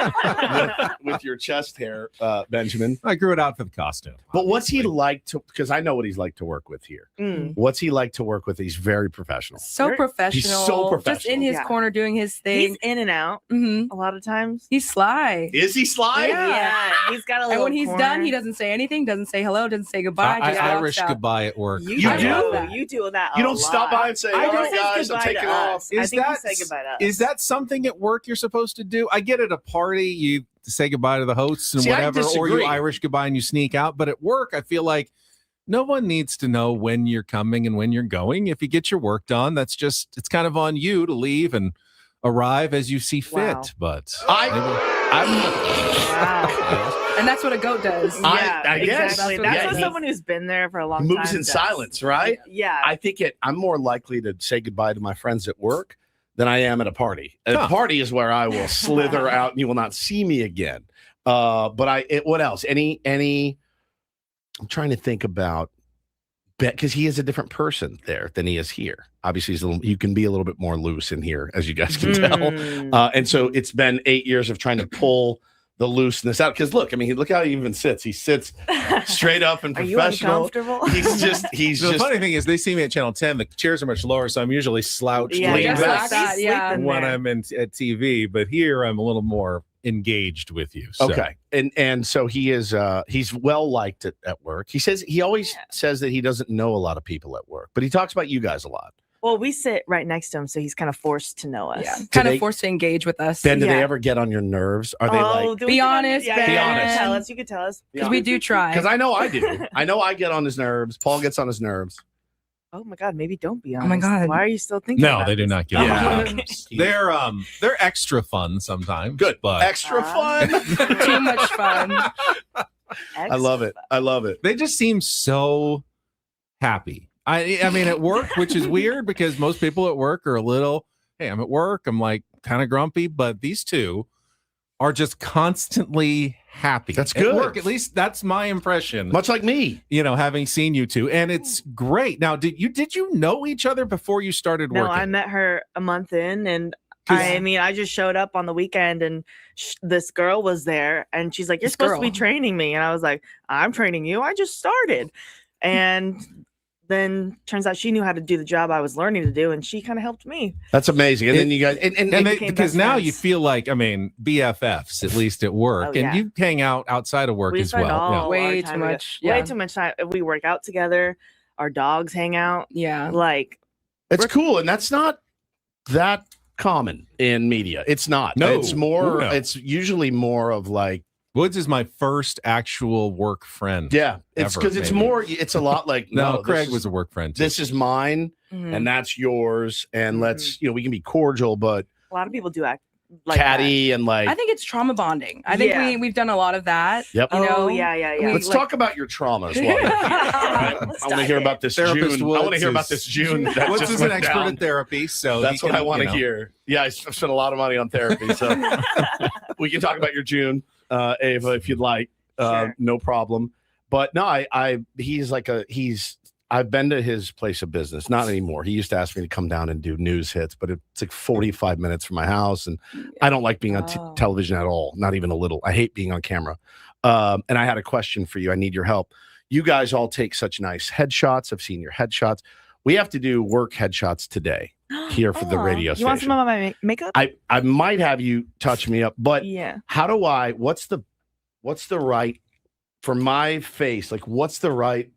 with your chest hair, Benjamin. I grew it out for the costume. But what's he obviously. like to? Because I know what he's like to work with here. Mm. What's he like to work with? He's very professional. So He's professional. so Just professional. in his Yeah. corner doing his He's thing. in and out hmm a lot of times. He's sly. Is he sly? Yeah, he's got a little. And when he's corner. done, he doesn't say anything, doesn't say hello, doesn't say goodbye. I just walks Irish out. goodbye at work. You I do. love that. You do that. You a don't stop lot. by and say, I "All right, think he guys, says I'm goodbye taking to off." us. I think he said goodbye to us. Is that something at work you're supposed to do? I get at a party, you say goodbye to the hosts and See, I whatever, or disagree. you Irish goodbye and you sneak out. But at work, I feel like no one needs to know when you're coming and when you're going. If you get your work done, it's kind of on you to leave and arrive as you see fit. Wow. But Wow. And that's what a goat does. I guess. exactly. That's That's Yeah, what he someone who's been there for a long time moves in does. silence, right? Yeah. I think I'm more likely to say goodbye to my friends at work than I am at a party. At Huh. a party is where I will slither out and you will not see me again. But what else? Any? I'm trying to think about because he is a different person there than he is here. Obviously, you can be a little bit more loose in here, as you guys can tell. Mm. And so it's been 8 years of trying to pull the looseness out. Because look how he even sits. He sits straight up and Are you professional. uncomfortable? He's the just funny thing is, they see me at Channel 10. The chairs are much lower, so I'm usually slouched Yeah, lean leaned just back. like that, yeah. Sleeping when there. I'm at TV. But here, I'm a little more engaged with you. So. Okay. And so he is he's well liked at work. He always says that he doesn't know a lot of people at work, but he talks about you guys a lot. Well, we sit right next to him, so he's kind of forced to know us. Yeah. Do Kind they- of forced to engage with us. Ben, do they Yeah. ever get on your nerves? Are they like do Be we get on- honest, Yeah, Ben. Be you honest. can tell us. You can tell us. Because we do try. because I know I do. I know I get on his nerves. Paul gets on his nerves. Oh my God, maybe don't be Oh honest. my God. Why are you still thinking No, about they do this? not get Yeah. on. They're extra fun sometimes. Good. but Extra fun. Too much fun. I love it. I love it. they just seem so happy. I mean, at work, which is weird because most people at work are a little, hey, I'm at work. I'm like kind of grumpy, but these two are just constantly happy. That's At good. work, at least that's my impression. Much like me. Having seen you two, and it's great. Now, did you know each other before you started No, working? I met her a month in, and 'Cause- I just showed up on the weekend, and this girl was there, and she's like, "You're This supposed to be girl. training me," and I was like, "I'm training you. I just started," and then turns out she knew how to do the job I was learning to do, and she kind of helped me. That's amazing. And then you guys, because now friends. you feel like, BFFs, at least at work, Oh, yeah. and you hang out outside of work We as spend well. all Yeah. our Way time too together. much. Way Yeah. too much time. We work out together. Our dogs hang out. Yeah. Like, it's cool, and that's not that common in media. It's not. No. It's more. No. It's usually more of like, Woods is my first actual work friend. yeah. It's Ever, because it's maybe. more. It's a lot like No, this Craig is- was a work friend too. This is mine, mhm. and that's yours, and Mhm. let's we can be cordial, but A lot of people do act like catty and like. I think it's trauma bonding. I think Yeah. we've done a lot of that. Yep. that. You know, Oh, yeah. we- Let's like- talk about your trauma as well. I want to dive hear in. about this Therapist June. I want to Woods hear about is- this June. That Woods just is an went expert down. in therapy, so That's he what can, I want to you know. hear. Yeah, I've spent a lot of money on therapy, so we can talk about your June, Ava, if you'd like. Sure. No problem. But no, I've been to his place of business. Not anymore. He used to ask me to come down and do news hits, but it's like 45 minutes from my house, and I don't like being on Oh. television at all. Not even a little. I hate being on camera. And I had a question for you. I need your help. You guys all take such nice headshots. I've seen your headshots. We have to do work headshots today here for the Aw. radio You want station. some of my makeup? I might have you touch me up, but Yeah. how do I? What's the right for my face? Like, what's the right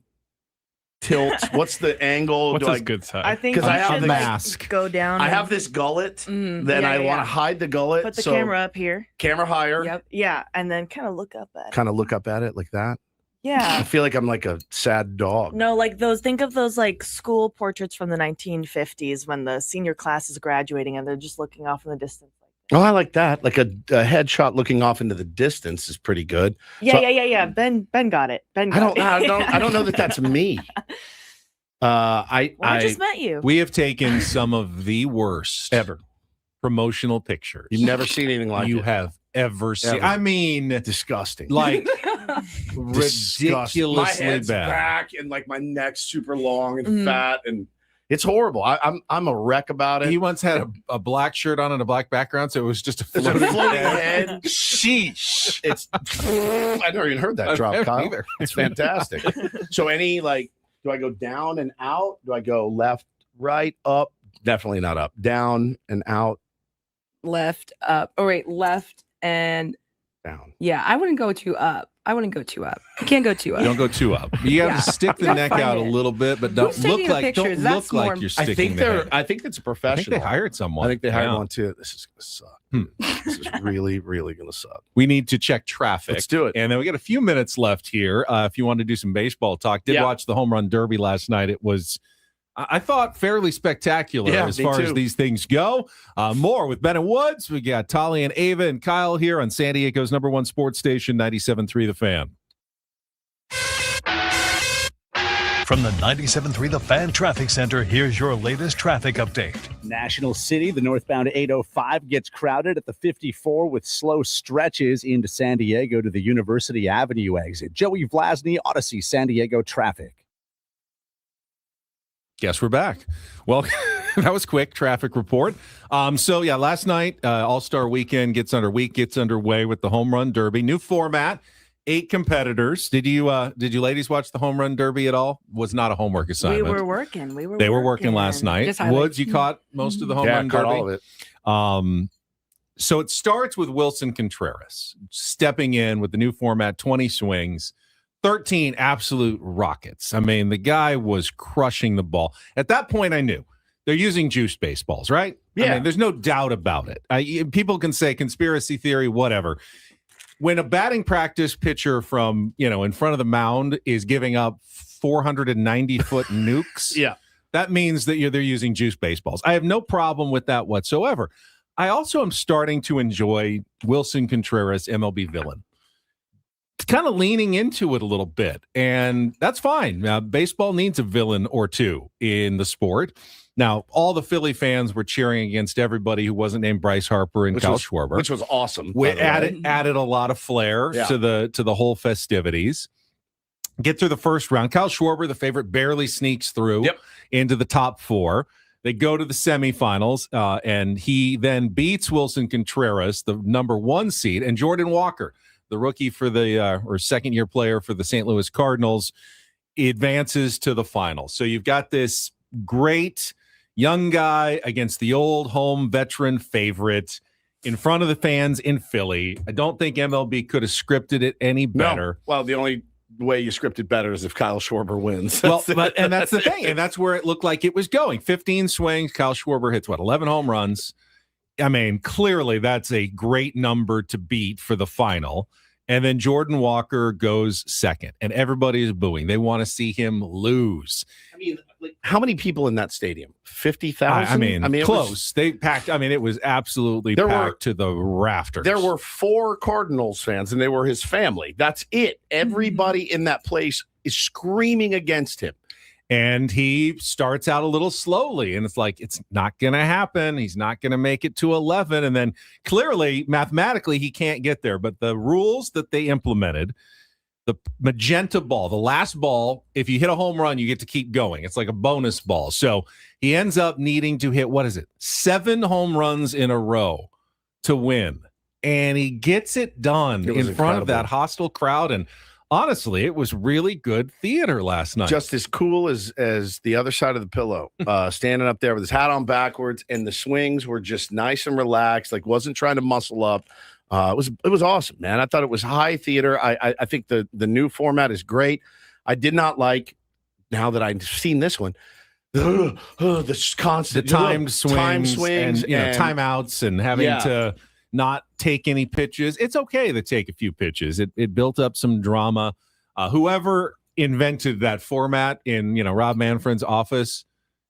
tilt? What's the angle? What's Do his I, good side? I think 'Cause you I have should the mask. go down. I and have this gullet. Mm. Then Yeah, I yeah, want yeah. to hide the gullet. Put the so camera up here. camera higher. Yep. Yeah, and then kind of look up at it. Kind of look up at it like that. I Yeah. feel like I'm like a sad dog. No, like those. Think of those like school portraits from the 1950s when the senior class is graduating and they're just looking off in the distance. Oh, I like that. Like a headshot looking off into the distance is pretty good. Yeah, So- yeah. Ben got it. Ben I got I don't know that that's me. I Well, I just met you. We have taken some of the worst ever. promotional pictures You've never seen anything like you it. have ever seen. Ever. I mean, Disgusting. like Disgusting. My ridiculously head's bad. back and like my neck's super long and Mhm. fat and it's horrible. I'm a wreck about it. He once had a black shirt on and a black background, so it was just a It's a floating, floating head. head. Sheesh. It's I never even heard that drop, I haven't Kyle. either. It's fantastic. So any like, do I go down and out? Do I go left, right, up? Definitely not up. Down and out. Left, up. Oh, wait, left and Down. yeah. I wouldn't go too up. I wouldn't go too up. You can't go too up. Don't go too up. You have Yeah. to stick the Gotta neck find out a it. little bit, but don't Who's look taking the like don't pictures? look That's like more- you're I sticking think the they're. head. I think it's a I professional. think they hired someone. I think they hired Yeah. one too. This is gonna suck. Hmm. This is really, really gonna suck. We need to check traffic. Let's do it. And then we got a few minutes left here. If you want to do some baseball talk, did Yeah. watch the home run derby last night. It was, I thought, fairly spectacular Yeah, as me far too. as these things go. More with Ben and Woods. We got Tali and Ava and Kyle here on San Diego's #1 sports station, 97.3 The Fan. From the 97.3 The Fan Traffic Center, here's your latest traffic update. National City, the northbound 805 gets crowded at the 54 with slow stretches into San Diego to the University Avenue exit. Joey Vlasny, Odyssey, San Diego traffic. Guess we're back. Well, that was quick traffic report. So yeah, last night, All-Star Weekend gets underway with the home run derby. New format, 8 competitors. Did you ladies watch the home run derby at all? Was not a homework We assignment. were working. They were working last night. Just highlights. Woods, you caught most of the home Yeah, run caught derby. all of it. So it starts with Wilson Contreras stepping in with the new format, 20 swings, 13 absolute rockets. I mean, the guy was crushing the ball. At that point, I knew they're using juice baseballs, right? I Yeah. mean, there's no doubt about it. People can say conspiracy theory, whatever. When a batting practice pitcher from, in front of the mound is giving up 490-foot nukes, Yeah. that means that they're using juice baseballs. I have no problem with that whatsoever. I also am starting to enjoy Wilson Contreras, MLB villain. Kind of leaning into it a little bit, and that's fine. Baseball needs a villain or two in the sport. Now, all the Philly fans were cheering against everybody who wasn't named Bryce Harper and Kyle Schwarber, Which was awesome. we by the way. added a lot of flair Yeah. to the whole festivities. Get through the first round. Kyle Schwarber, the favorite, barely sneaks through Yep. into the top 4. They go to the semifinals, and he then beats Wilson Contreras, the #1 seed, and Jordan Walker, the rookie for the or second-year player for the St. Louis Cardinals. advances to the final. So you've got this great young guy against the old home veteran favorite in front of the fans in Philly. I don't think MLB could have scripted it any better. No. Well, the only way you script it better is if Kyle Schwarber wins. Well, and that's the thing. And that's where it looked like it was going. 15 swings. Kyle Schwarber hits, 11 home runs. I mean, clearly that's a great number to beat for the final. And then Jordan Walker goes second, and everybody is booing. They want to see him lose. I mean, how many people in that stadium? 50,000? I mean, close. They packed. I mean, it was absolutely packed to the rafters. There were 4 Cardinals fans, and they were his family. That's it. Everybody in that place is screaming against him. And he starts out a little slowly, and it's like, it's not going to happen. He's not going to make it to 11. And then clearly, mathematically, he can't get there. But the rules that they implemented, the magenta ball, the last ball, if you hit a home run, you get to keep going. It's like a bonus ball. So he ends up needing to hit, 7 home runs in a row to win. And he gets it done in front of that hostile crowd. And honestly, it was really good theater last night. Just as cool as the other side of the pillow, standing up there with his hat on backwards, and the swings were just nice and relaxed, like wasn't trying to muscle up. It was awesome, man. I thought it was high theater. I think the new format is great. I did not like, now that I've seen this one, the constant timed swings and timeouts and having to not take any pitches. It's okay to take a few pitches. It built up some drama. Whoever invented that format in Rob Manfred's office,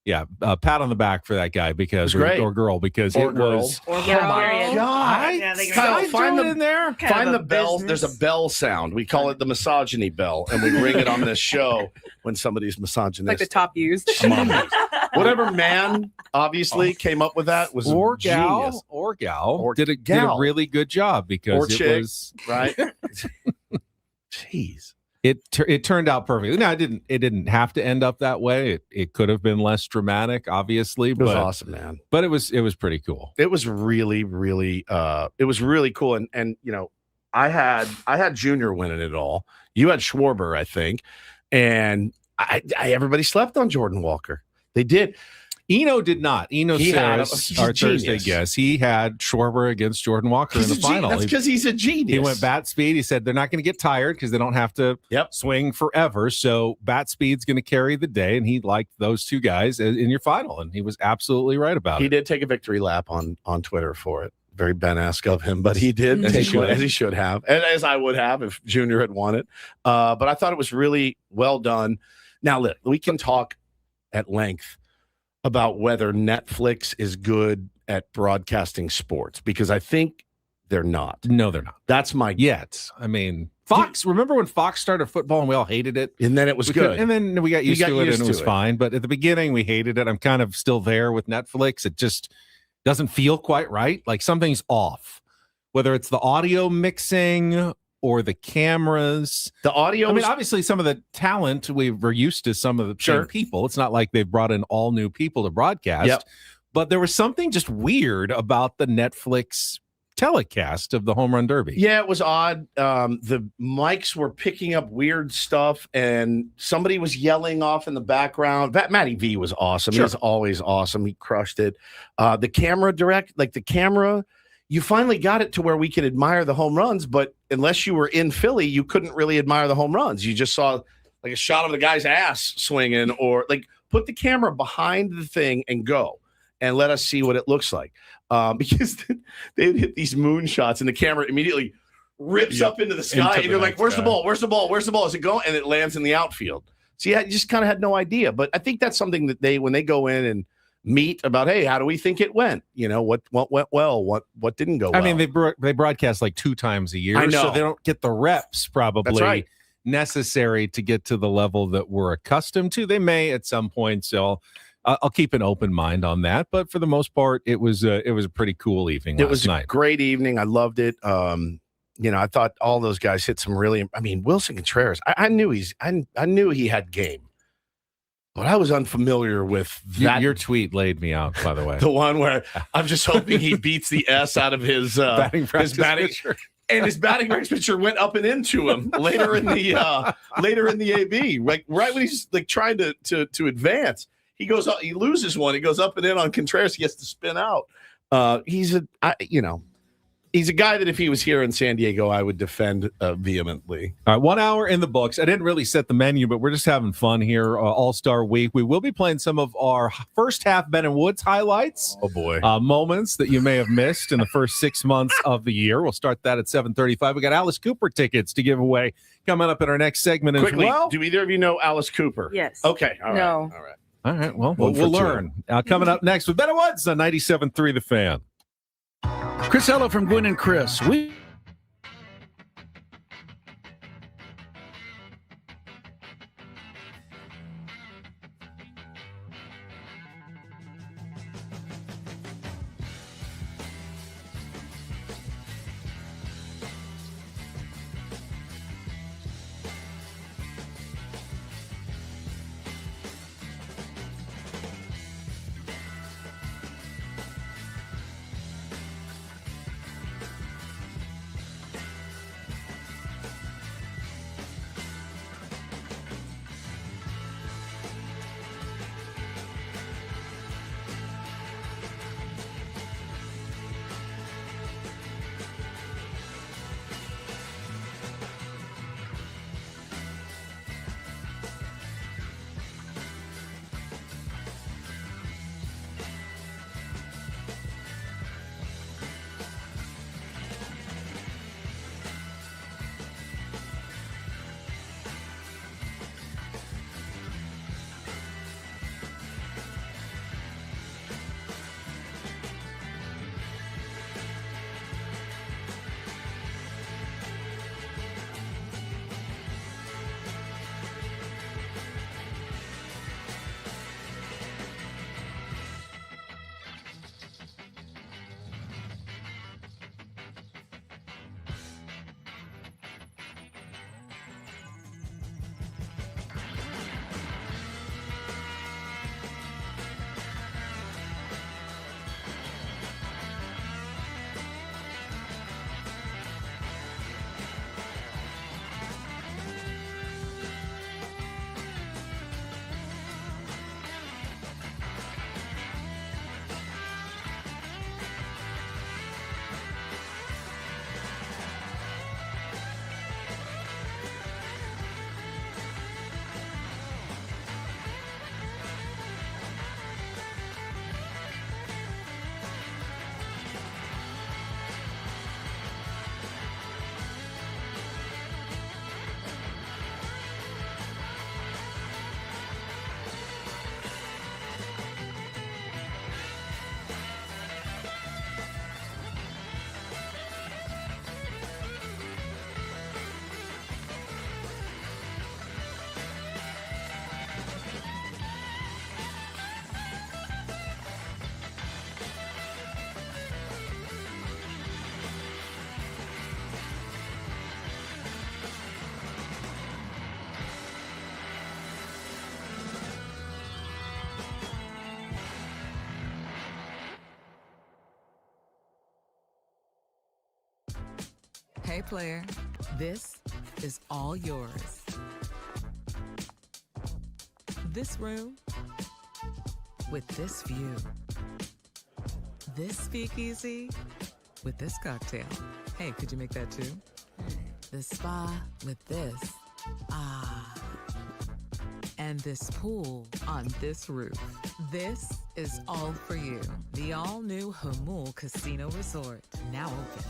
pat on the back for that guy because or girl because it was. Or God. Find in there. Find the bell. There's a bell sound. We call it the misogyny bell, and we ring it on this show when somebody's misogynist. Like the top used. Whatever man obviously came up with that was or genius. gal did a really good job because it was right. Jeez. It turned out perfectly. Now it didn't have to end up that way. It could have been less dramatic, obviously. It was awesome, man. But it was pretty cool. It was really, really it was really cool. And I had Junior winning it all. You had Schwarber, I think, and everybody slept on Jordan Walker. They did. Eno did not. Eno Saris, our Thursday guest, he had Schwarber against Jordan Walker in the final. That's because he's a genius. He went bat speed. He said they're not going to get tired because they don't have to swing forever. So bat speed's going to carry the day, and he liked those two guys in your final, and he was absolutely right about it. He did take a victory lap on Twitter for it. Very Ben-esque of him, but he did, as he should have, and as I would have if Junior had won it. But I thought it was really well done. Now, look, we can talk at length about whether Netflix is good at broadcasting sports, because I think they're not. No, they're not. That's my yet. I mean, Fox. Remember when Fox started football and we all hated it, and then it was good, and then we got used to it and it was fine. But at the beginning, we hated it. I'm kind of still there with Netflix. It just doesn't feel quite right. Like something's off, whether it's the audio mixing or the cameras. The audio. I mean, obviously, some of the talent we're used to. Some of the same people. It's not like they've brought in all new people to broadcast. But there was something just weird about the Netflix telecast of the Home Run Derby. Yeah, it was odd. The mics were picking up weird stuff, and somebody was yelling off in the background. Matty V was awesome. He was always awesome. He crushed it. The camera. You finally got it to where we could admire the home runs, but unless you were in Philly, you couldn't really admire the home runs. You just saw like a shot of the guy's ass swinging, or like put the camera behind the thing and go and let us see what it looks like. Because they would hit these moon shots and the camera immediately rips up into the sky, and you're like, where's the ball? Where's the ball? Where's the ball? Is it going? And it lands in the outfield. So you just kind of had no idea. But I think that's something that when they go in and meet about, hey, how do we think it went? What went well? What didn't go well? I mean, they broadcast like 2 times a year, so they don't get the reps probably necessary to get to the level that we're accustomed to. They may at some point, so I'll keep an open mind on that. But for the most part, it was a pretty cool evening. It was a great evening. I loved it. I thought all those guys hit some really. I mean, Wilson Contreras. I knew he had game. But I was unfamiliar with that. Your tweet laid me out, by the way. The one where I'm just hoping he beats the S out of his batting practice. and his batting average pitcher went up and into him later in the AB, right when he's like trying to advance. He goes up, he loses one. He goes up and in on Contreras. He gets to spin out. He's a guy that if he was here in San Diego, I would defend vehemently. All right, 1 hour in the books. I didn't really set the menu, but we're just having fun here. All-Star Week. We will be playing some of our first half Ben and Woods highlights. Oh boy, moments that you may have missed in the first 6 months of the year. We'll start that at 7:35. We got Alice Cooper tickets to give away coming up in our next segment quickly. as well. Do either of you know Alice Cooper? Yes. Okay. All right. No. All right. All right. Well, One we'll for two. learn. Coming up next with Ben and Woods on 97.3 The Fan. Chris Ello from Gwynn and Chris. Hey player, this is all yours. This room with this view. This speakeasy with this cocktail. Hey, could you make that too? The spa with this. Ah. And this pool on this roof. This is all for you. The all-new Hamul Casino Resort, now open.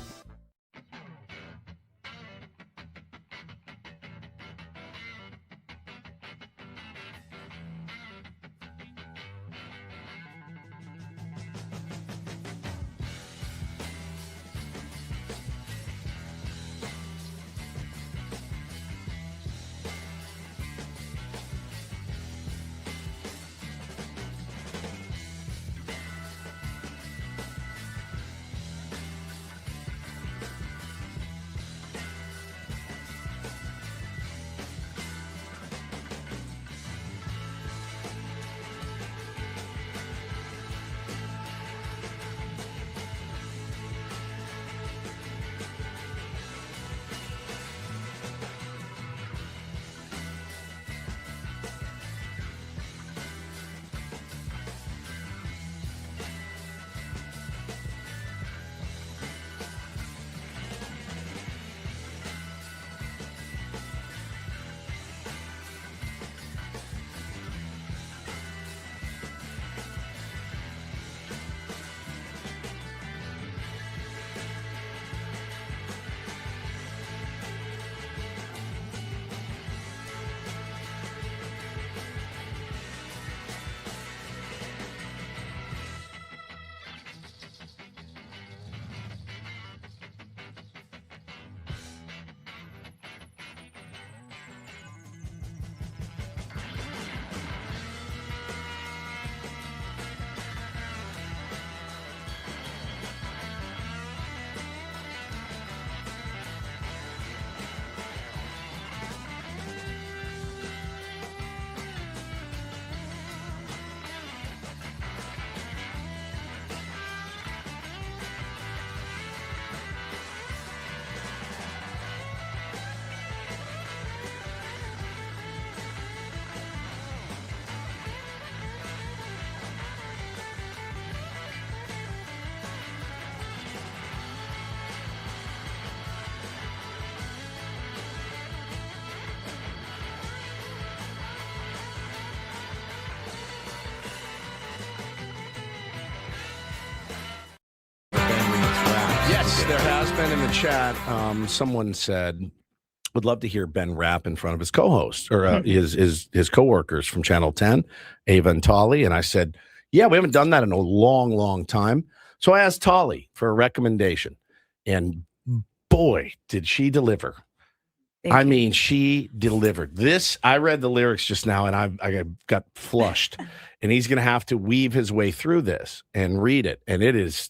there has been in the chat. Someone said, would love to hear Ben rap in front of his co-host or his co-workers from Channel 10, Ava and Tali. And I said, yeah, we haven't done that in a long, long time. So I asked Tali for a recommendation. And boy, did she deliver. I mean, she delivered this. I read the lyrics just now and I got flushed. And he's going to have to weave his way through this and read it. And it is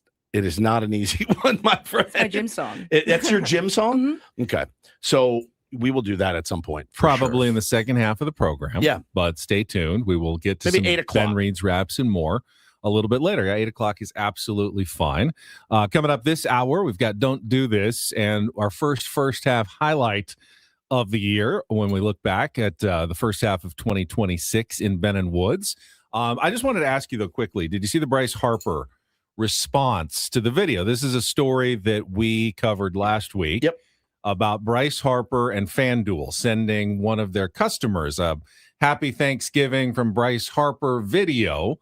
not an easy one, my friend. It's my gym song. That's your gym song? Okay. So we will do that at some point. Probably in the second half of the program. Yeah. But stay tuned. We will get to maybe some 8 o'clock. Ben Reed's raps and more a little bit later. 8 o'clock is absolutely fine. Coming up this hour, we've got Don't Do This and our first half highlight of the year when we look back at the first half of 2026 in Ben and Woods. I just wanted to ask you, though, quickly, did you see the Bryce Harper response to the video? This is a story that we covered last week about Bryce Harper and FanDuel sending one of their customers a Happy Thanksgiving from Bryce Harper video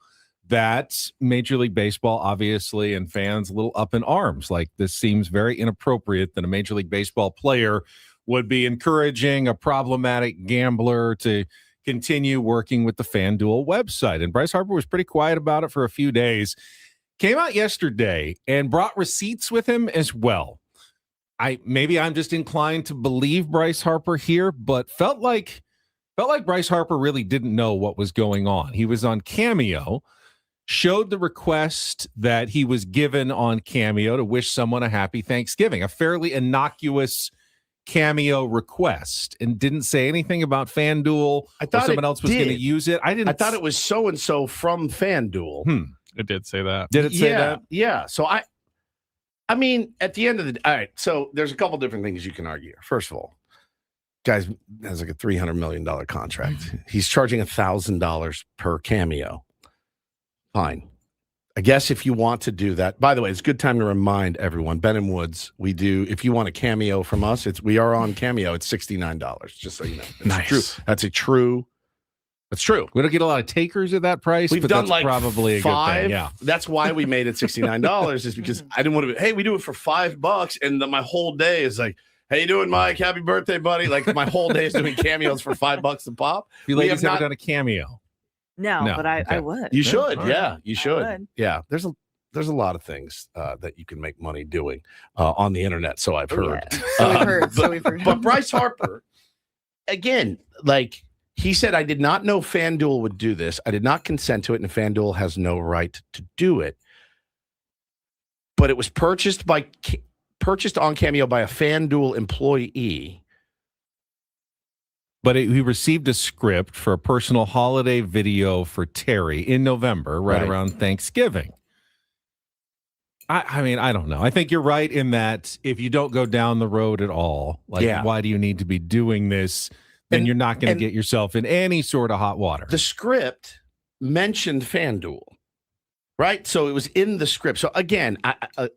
that Major League Baseball, obviously, and fans a little up in arms. Like, this seems very inappropriate that a Major League Baseball player would be encouraging a problematic gambler to continue working with the FanDuel website. And Bryce Harper was pretty quiet about it for a few days. Came out yesterday and brought receipts with him as well. Maybe I'm just inclined to believe Bryce Harper here, but felt like Bryce Harper really didn't know what was going on. He was on Cameo, showed the request that he was given on Cameo to wish someone a happy Thanksgiving, a fairly innocuous Cameo request, and didn't say anything about FanDuel. I thought someone else was going to use it. I thought it was so-and-so from FanDuel. It did say that. Did it say that? Yeah. So I mean, at the end of the all right, so there's a couple different things you can argue. First of all, guys has like a $300 million contract. He's charging $1,000 per Cameo. Fine. I guess if you want to do that, by the way, it's a good time to remind everyone, Ben and Woods, we do, if you want a Cameo from us, we are on Cameo. It's $69, just so you know. Nice. That's true. We don't get a lot of takers at that price. We've done like probably 5. A good thing. Yeah. That's why we made it $69 is because I didn't want to, hey, we do it for $5. And then my whole day is like, how you doing, Mike? Happy birthday, buddy. Like my whole day is doing cameos for $5 a pop. You ladies haven't done a cameo. No, but I would. You should. Yeah, you should. would. Yeah. There's a lot of things that you can make money doing on the internet. So I've heard. Yeah. We've heard. But Bryce Harper, again, like he said, I did not know FanDuel would do this. I did not consent to it, and FanDuel has no right to do it. But it was purchased on Cameo by a FanDuel employee. But he received a script for a personal holiday video for Terry in November, right around Thanksgiving. I mean, I don't know. I think you're right in that if you don't go down the road at all, why do you need to be doing this? Then you're not going to get yourself in any sort of hot water. The script mentioned FanDuel. Right. So it was in the script. So again,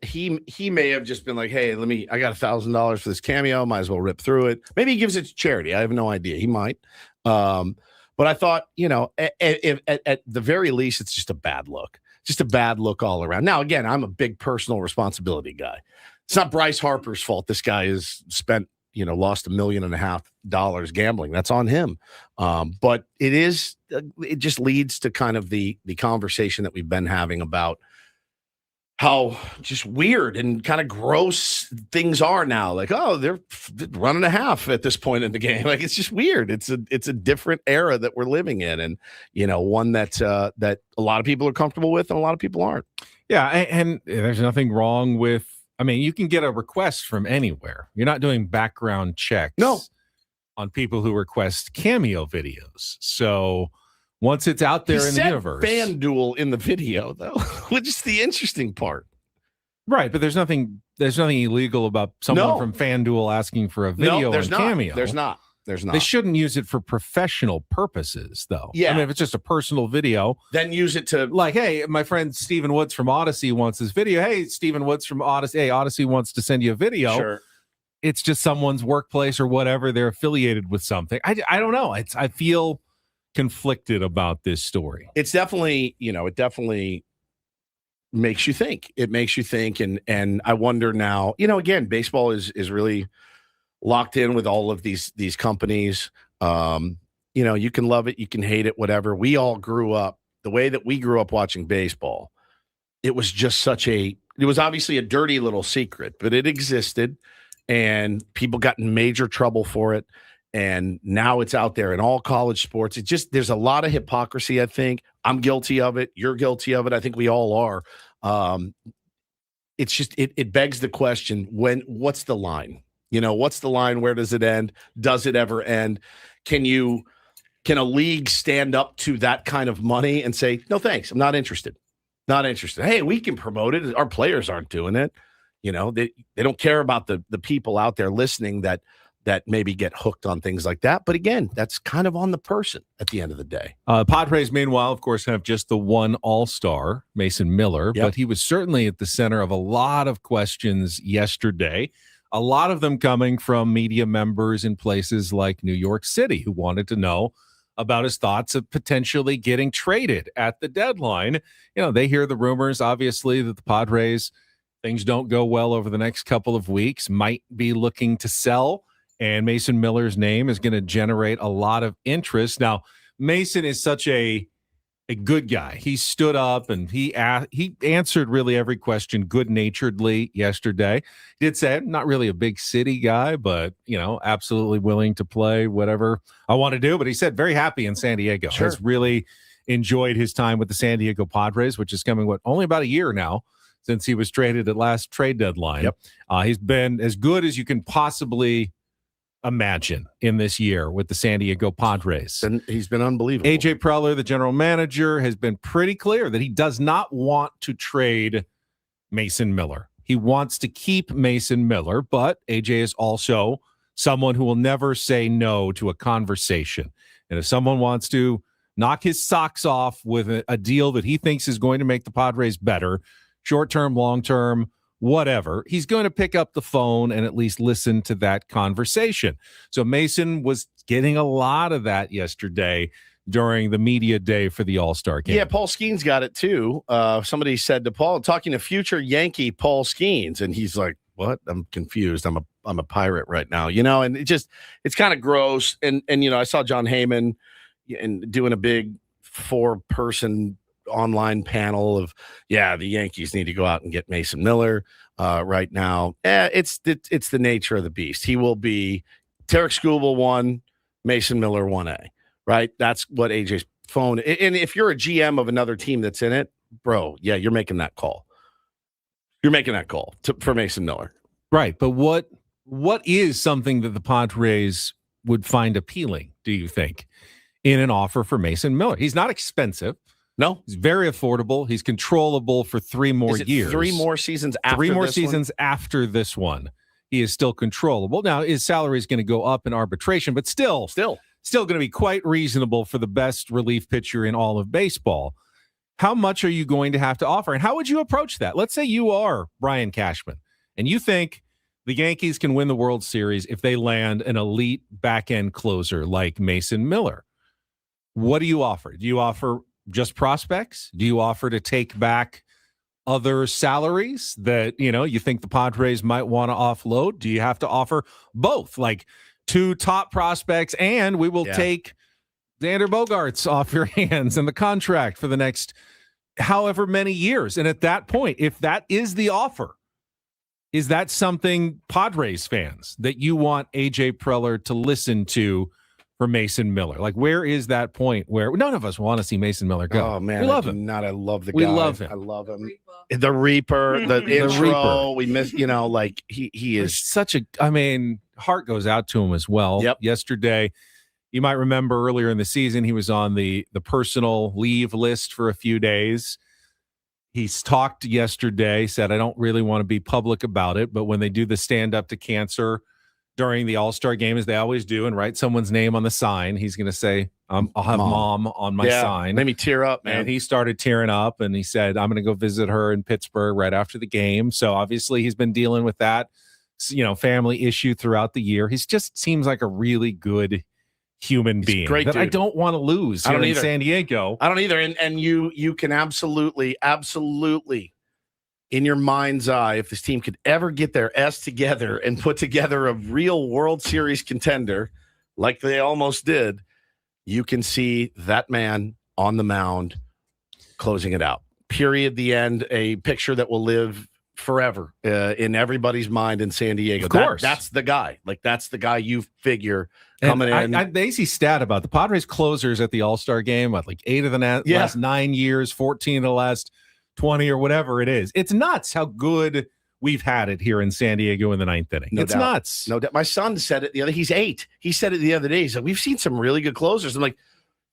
he may have just been like, hey, I got $1,000 for this Cameo. Might as well rip through it. Maybe he gives it to charity. I have no idea. He might. But I thought, at the very least, it's just a bad look. Just a bad look all around. Now, again, I'm a big personal responsibility guy. It's not Bryce Harper's fault. This guy has spent, lost $1.5 million gambling. That's on him. But it just leads to kind of the conversation that we've been having about how just weird and kind of gross things are now. Like, oh, they're running a half at this point in the game. Like, it's just weird. It's a different era that we're living in, and one that a lot of people are comfortable with and a lot of people aren't. Yeah, and there's nothing wrong with. I mean, you can get a request from anywhere. You're not doing background checks on people who request Cameo videos. So once it's out there in the universe. FanDuel in the video, though, which is the interesting part. Right, but there's nothing illegal about someone from FanDuel asking for a video on Cameo. There's not. They shouldn't use it for professional purposes, though. Yeah. I mean, if it's just a personal video, then use it to hey, my friend Stephen Woods from Odyssey wants this video. Hey, Stephen Woods from Odyssey. Hey, Odyssey wants to send you a video. Sure. It's just someone's workplace or whatever. They're affiliated with something. I don't know. I feel conflicted about this story. It's definitely, it definitely makes you think. It makes you think, and I wonder now. Again, baseball is really locked in with all of these companies. You can love it, you can hate it, whatever. We all grew up the way that we grew up watching baseball. It was just it was obviously a dirty little secret, but it existed, and people got in major trouble for it. And now it's out there in all college sports. There's a lot of hypocrisy, I think. I'm guilty of it. You're guilty of it. I think we all are. It begs the question, what's the line? What's the line? Where does it end? Does it ever end? Can a league stand up to that kind of money and say, no, thanks, I'm not interested. Not interested. Hey, we can promote it. Our players aren't doing it. They don't care about the people out there listening that maybe get hooked on things like that. But again, that's kind of on the person at the end of the day. Padres, meanwhile, of course, have just the one All-Star, Mason Miller, Yep. but he was certainly at the center of a lot of questions yesterday. A lot of them coming from media members in places like New York City who wanted to know about his thoughts of potentially getting traded at the deadline. They hear the rumors, obviously, that the Padres, things don't go well over the next couple of weeks, might be looking to sell, and Mason Miller's name is going to generate a lot of interest. Now, Mason is such a good guy. He stood up and he answered really every question good-naturedly yesterday. He did say, I'm not really a big city guy, but, absolutely willing to play whatever I want to do. But he said very happy in San Diego. Sure. Has really enjoyed his time with the San Diego Padres, which is coming, only about a year now since he was traded at last trade deadline. Yep. He's been as good as you can possibly imagine in this year with the San Diego Padres. And he's been unbelievable. AJ Preller, the general manager, has been pretty clear that he does not want to trade Mason Miller. He wants to keep Mason Miller, but AJ is also someone who will never say no to a conversation. And if someone wants to knock his socks off with a deal that he thinks is going to make the Padres better, short-term, long-term, whatever, he's going to pick up the phone and at least listen to that conversation. So Mason was getting a lot of that yesterday during the media day for the All-Star Game. Yeah, Paul Skeens got it too. Somebody said to Paul, talking to future Yankee Paul Skeens, and he's like, what? I'm confused. I'm a pirate right now, and it's kind of gross. And I saw John Heyman and doing a big 4-person online panel of, the Yankees need to go out and get Mason Miller right now. It's the nature of the beast. He will be Tarek Skubal 1, Mason Miller 1A, right? That's what AJ's phone. And if you're a GM of another team that's in it, bro, you're making that call. You're making that call for Mason Miller. Right. But what is something that the Padres would find appealing, do you think, in an offer for Mason Miller? He's not expensive. No, he's very affordable. He's controllable for 3 more years. 3 more seasons after 3 more this seasons after this one. He is still controllable. Now, his salary is going to go up in arbitration, but still going to be quite reasonable for the best relief pitcher in all of baseball. How much are you going to have to offer? And how would you approach that? Let's say you are Brian Cashman and you think the Yankees can win the World Series if they land an elite back-end closer like Mason Miller. What do you offer? Do you offer just prospects? Do you offer to take back other salaries that, you think the Padres might want to offload? Do you have to offer both, like 2 top prospects, and we will take Xander Bogaerts off your hands and the contract for the next however many years? And at that point, if that is the offer, is that something, Padres fans, that you want AJ Preller to listen to for Mason Miller? Like, where is that point where none of us want to see Mason Miller go? Oh man, we love him. I love the guy. We love him. I love him. The Reaper, the intro. We miss, like he is such a. I mean, heart goes out to him as well. Yep. Yesterday, you might remember earlier in the season, he was on the personal leave list for a few days. He's talked yesterday, said, I don't really want to be public about it, but when they do the stand up to cancer during the All-Star Game, as they always do, and write someone's name on the sign, he's going to say, I'll have mom on my sign. Made me tear up, man. And he started tearing up, and he said, I'm going to go visit her in Pittsburgh right after the game. So obviously he's been dealing with that, family issue throughout the year. He just seems like a really good human being great that dude. I don't want to lose here in San Diego. I don't either. And you can absolutely in your mind's eye, if this team could ever get their S together and put together a real World Series contender like they almost did, you can see that man on the mound closing it out. Period. The end. A picture that will live forever in everybody's mind in San Diego. Of course. That's the guy. Like, that's the guy you figure coming in. The easy stat about the Padres closers at the All-Star game, like 8 of the last 9 years, 14 of the last 20 or whatever it is. It's nuts how good we've had it here in San Diego in the 9th inning. No it's doubt. nuts. No doubt. My son said it the other. He's 8. He said it the other day. He's like, we've seen some really good closers. I'm like,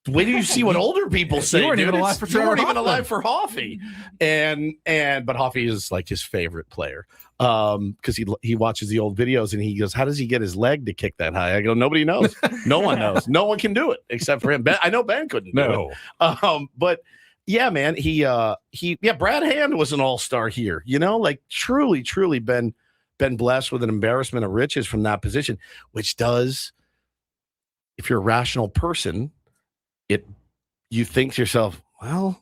wait till you see what older people say. You weren't even alive for Trevor even Hoffman. alive for Hoffy. But Hoffy is like his favorite player because he watches the old videos and he goes, how does he get his leg to kick that high? I go, nobody knows. No one knows. No one can do it except for him. I know Ben couldn't do it. But yeah, man, Brad Hand was an all-star here, like truly been blessed with an embarrassment of riches from that position, which does, if you're a rational person, you think to yourself, well,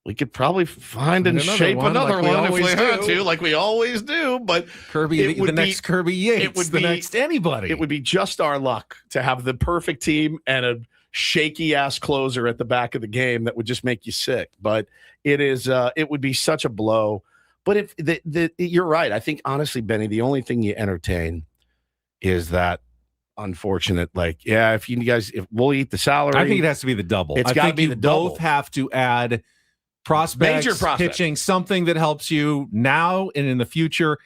we could probably find and shape another one if we had to, like we always do. But Kirby, the next Kirby Yates, it would be the next anybody. It would be just our luck to have the perfect team and a shaky ass closer at the back of the game that would just make you sick. But it would be such a blow. But if you're right, I think honestly, Benny, the only thing you entertain is that unfortunate, if we'll eat the salary. I think it has to be the double. It's got to be the double. Both have to add prospects, major prospect pitching, something that helps you now and in the future,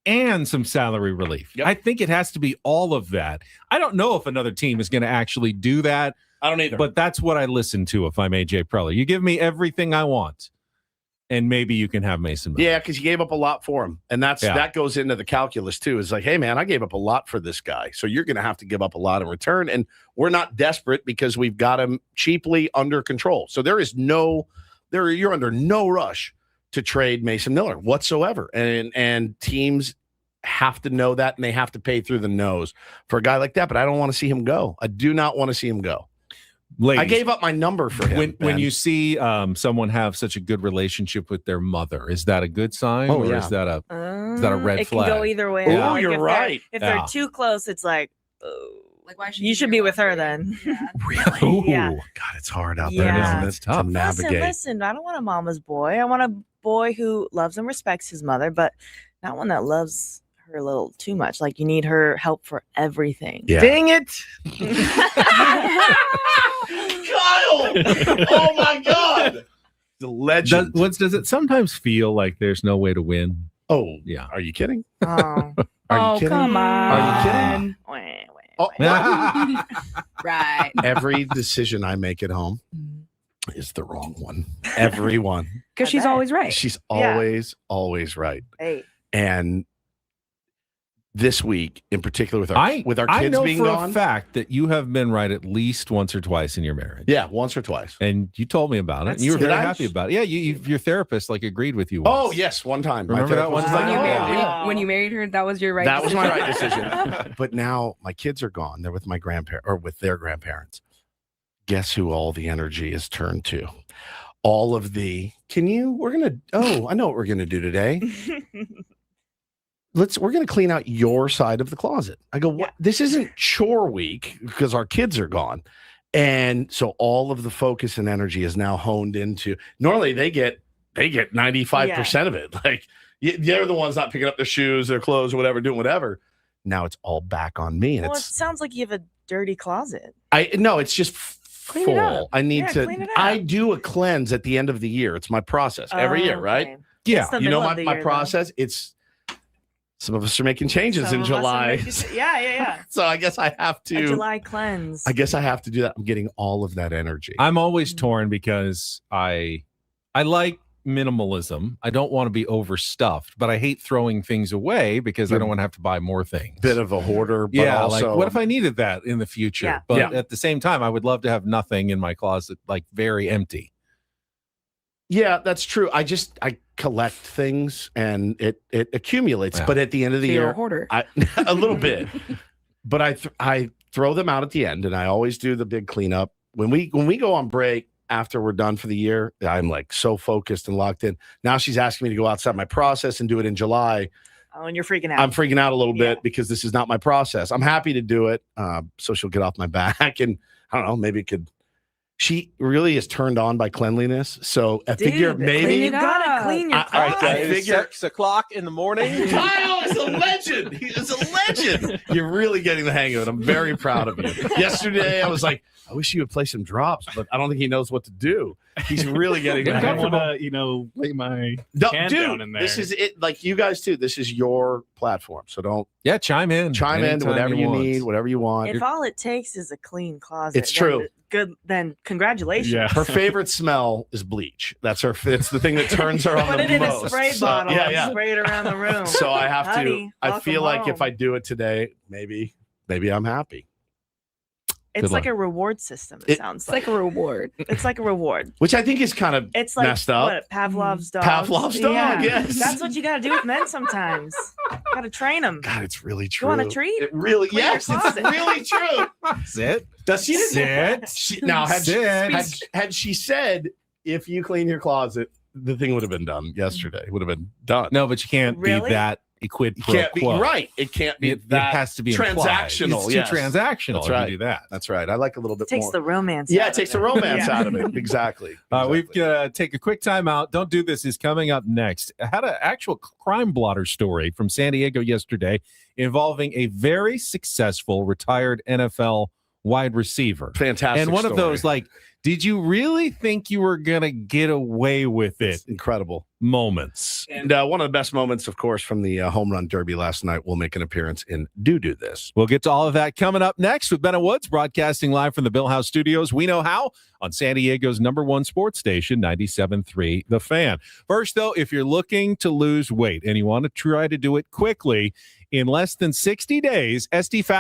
and some salary relief. Yep. I think it has to be all of that. I don't know if another team is going to actually do that. I don't either. But that's what I listen to if I'm AJ Preller. You give me everything I want, and maybe you can have Mason Miller. Yeah, because you gave up a lot for him. And that goes into the calculus, too. It's like, hey, man, I gave up a lot for this guy. So you're going to have to give up a lot in return. And we're not desperate because we've got him cheaply under control. So you're under no rush to trade Mason Miller whatsoever. And teams have to know that, and they have to pay through the nose for a guy like that. But I don't want to see him go. I do not want to see him go. Ladies, I gave up my number for him. When you see someone have such a good relationship with their mother, is that a good sign, or is that a red flag? It can go either way. Oh, you're right. If they're too close, it's like, why should you should be with her then. Yeah. Really? Yeah. God, it's hard out there, isn't it? It's tough to navigate. Listen, I don't want a mama's boy. I want a boy who loves and respects his mother, but not one that loves her a little too much. Like, you need her help for everything. Yeah. Dang it. Kyle! Oh my God! The legend. Does it sometimes feel like there's no way to win? Oh, yeah. Are you kidding? Oh, Are you kidding? Come on. Are you kidding? Oh, Right. every decision I make at home is the wrong one. Every one. Because she's always right. She's always right. Hey. And this week, in particular, with our kids I know being for gone, a fact that you have been right at least once or twice in your marriage. Yeah, once or twice. And you told me about it. And you were very happy about it. Yeah, your therapist agreed with you once. Oh, yes, one time. Remember that one time? When you married her, that was your right That was decision. my right decision. But now my kids are gone. They're with my with their grandparents. Guess who all the energy is turned to? All of the, I know what we're going to do today. We're going to clean out your side of the closet. I go, what? Yeah. This isn't chore week because our kids are gone. And so all of the focus and energy is now honed into, normally they get 95% of it. Like, they're the ones not picking up their shoes, their clothes, or whatever, doing whatever. Now it's all back on me. And it sounds like you have a dirty closet. No, it's just clean it up. I need to, clean it up. I do a cleanse at the end of the year. It's my process every year, right? Okay. Yeah. You know, my process, it's, some of us are making changes in July. Yeah. So I guess I have to. A July cleanse. I guess I have to do that. I'm getting all of that energy. I'm always torn because I like minimalism. I don't want to be overstuffed, but I hate throwing things away because I don't want to have to buy more things. Bit of a hoarder, but also, like, what if I needed that in the future? Yeah. But at the same time, I would love to have nothing in my closet, like very empty. Yeah, that's true. I collect things and it accumulates. Yeah. But at the end of the year, you're a hoarder. A little bit. But I throw them out at the end, and I always do the big cleanup. When we go on break, after we're done for the year. I'm like so focused and locked in. Now she's asking me to go outside my process and do it in July. Oh, and you're freaking out. I'm freaking out a little bit because this is not my process. I'm happy to do it. So she'll get off my back, and I don't know, maybe it could. She really is turned on by cleanliness. So I figure maybe you gotta clean your closet. I figure 6 o'clock in the morning. Kyle is a legend. He is a legend. You're really getting the hang of it. I'm very proud of you. Yesterday, I was like, I wish you would play some drops, but I don't think he knows what to do. He's really getting the hang of it. Lay my hand Dude, down in there. this is it. Like you guys too. This is your platform, so don't chime in. chime in Anytime whatever you want. need, whatever you want. If all it takes is a clean closet, It's true. Then congratulations. Yeah. Her favorite smell is bleach. That's her. It's the thing that turns her on Put the it in most. a spray So, bottle yeah, and yeah. spray it around the room. So I have Honey, to. I welcome feel like if home. I do it today, maybe I'm happy. It's Good like luck. a reward system. It- Sounds It's like a reward. It's like a reward. Which I think is kind of It's like messed up. what Pavlov's dog. Pavlov's dog, yes. That's what you got to do with men sometimes. Got to train them. God, it's really You true. want a treat? It really, Clean your yes, it's closet. really true. Sit. Does she Sit. now Sit. had she said if you clean your closet, the thing would have been done yesterday. It would have been done. No, but you can't be Really? that quid it pro can't be quo. right. It can't be It that. has to be transactional, Implied. It's yes. too transactional. That's if right. you do that. That's right. I like a little bit Takes more. the romance. Yeah, out it of takes the romance Yeah. out of it. Exactly. We've Exactly. got to take a quick time out. Don't do this is coming up next. I had an actual crime blotter story from San Diego yesterday involving a very successful retired NFL wide receiver. Fantastic. And one of story. those, like, did you really think you were going to get away with it It's incredible. moments? And one of the best moments, of course, from the home run derby last night will make an appearance in Do This. We'll get to all of that coming up next with Bennett Woods, broadcasting live from the Bill House Studios. We know how on San Diego's #1 sports station, 97.3 The Fan. First, though, if you're looking to lose weight and you want to try to do it quickly, in less than 60 days,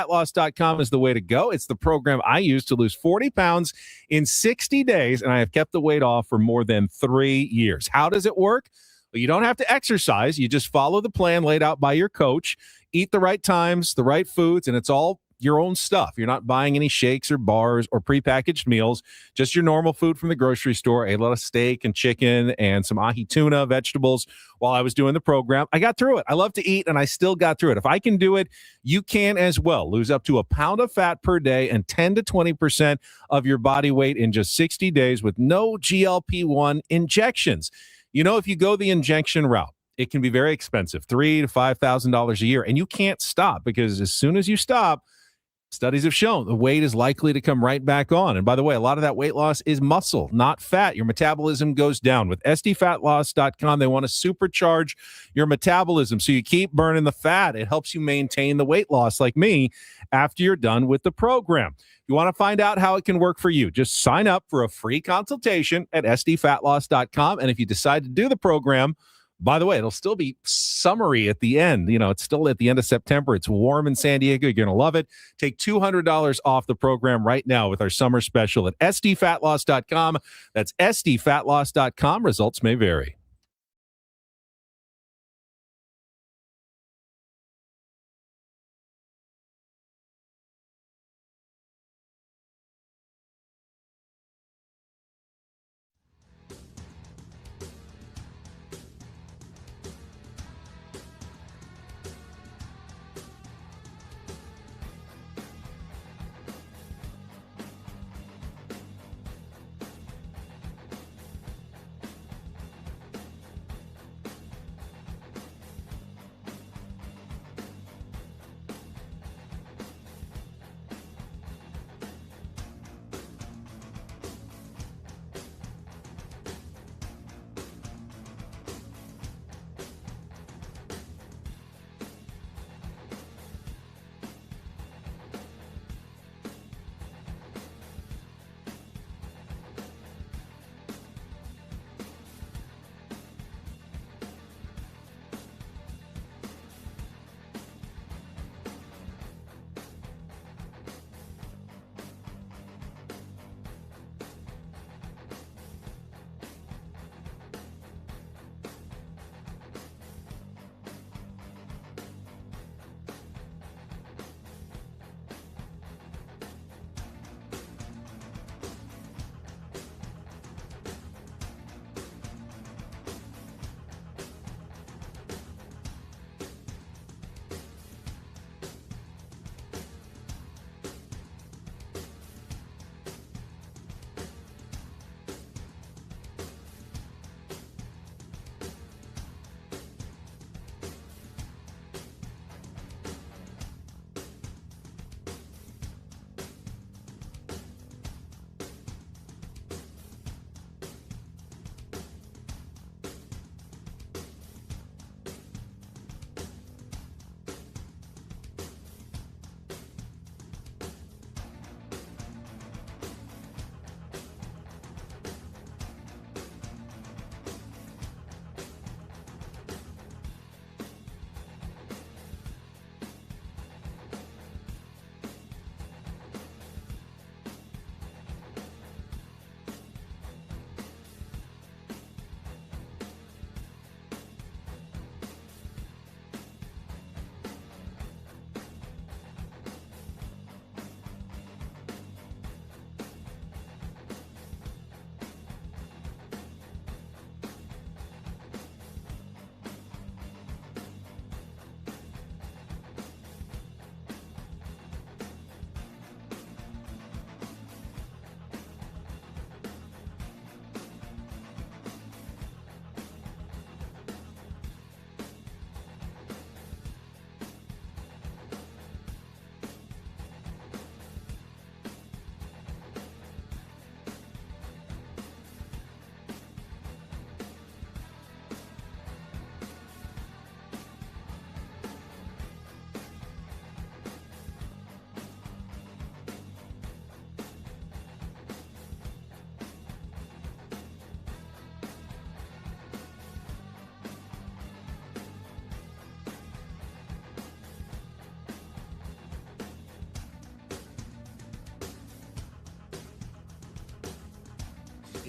SDFatLoss.com is the way to go. It's the program I use to lose 40 pounds in 60 days, and I have kept the weight off for more than 3 years. How does it work? Well, you don't have to exercise. You just follow the plan laid out by your coach, eat the right times, the right foods, and it's all your own stuff. You're not buying any shakes or bars or prepackaged meals, just your normal food from the grocery store. I ate a lot of steak and chicken and some ahi tuna, vegetables while I was doing the program. I got through it. I love to eat, and I still got through it. If I can do it, you can as well. Lose up to a pound of fat per day and 10 to 20% of your body weight in just 60 days with no GLP-1 injections. You know, if you go the injection route, it can be very expensive, $3,000 to $5,000 a year, and you can't stop because as soon as you stop, studies have shown the weight is likely to come right back on. And by the way, a lot of that weight loss is muscle, not fat. Your metabolism goes down. With SDFatLoss.com, they want to supercharge your metabolism so you keep burning the fat. It helps you maintain the weight loss like me after you're done with the program. You want to find out how it can work for you, just sign up for a free consultation at SDFatLoss.com. And if you decide to do the program, by the way, it'll still be summery at the end. You know, it's still at the end of September. It's warm in San Diego. You're going to love it. Take $200 off the program right now with our summer special at SDFatLoss.com. That's SDFatLoss.com. Results may vary.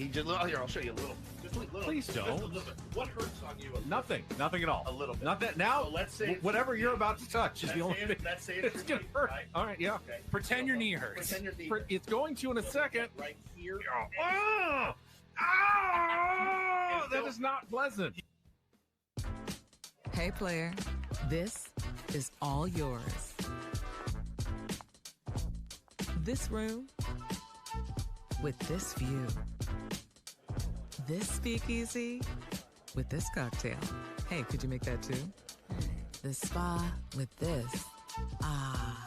He just here. I'll show you a little. Just a little. Please don't. Just a little bit. What hurts on you? Nothing at all. A little bit. Not that now. So let's say whatever you're about to touch is the only thing. Let's say It's gonna hurt. Right? All right, yeah. Okay. Pretend your knee hurts. Pretend your knee. It's going to in a second. Right here. Oh, that is not pleasant. Hey, player, this is all yours. This room with this view. This speakeasy with this cocktail. Hey, could you make that too? The spa with this. Ah.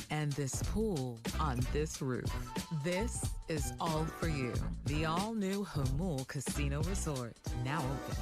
And this pool on this roof. This is all for you. The all-new Hamul Casino Resort, now open.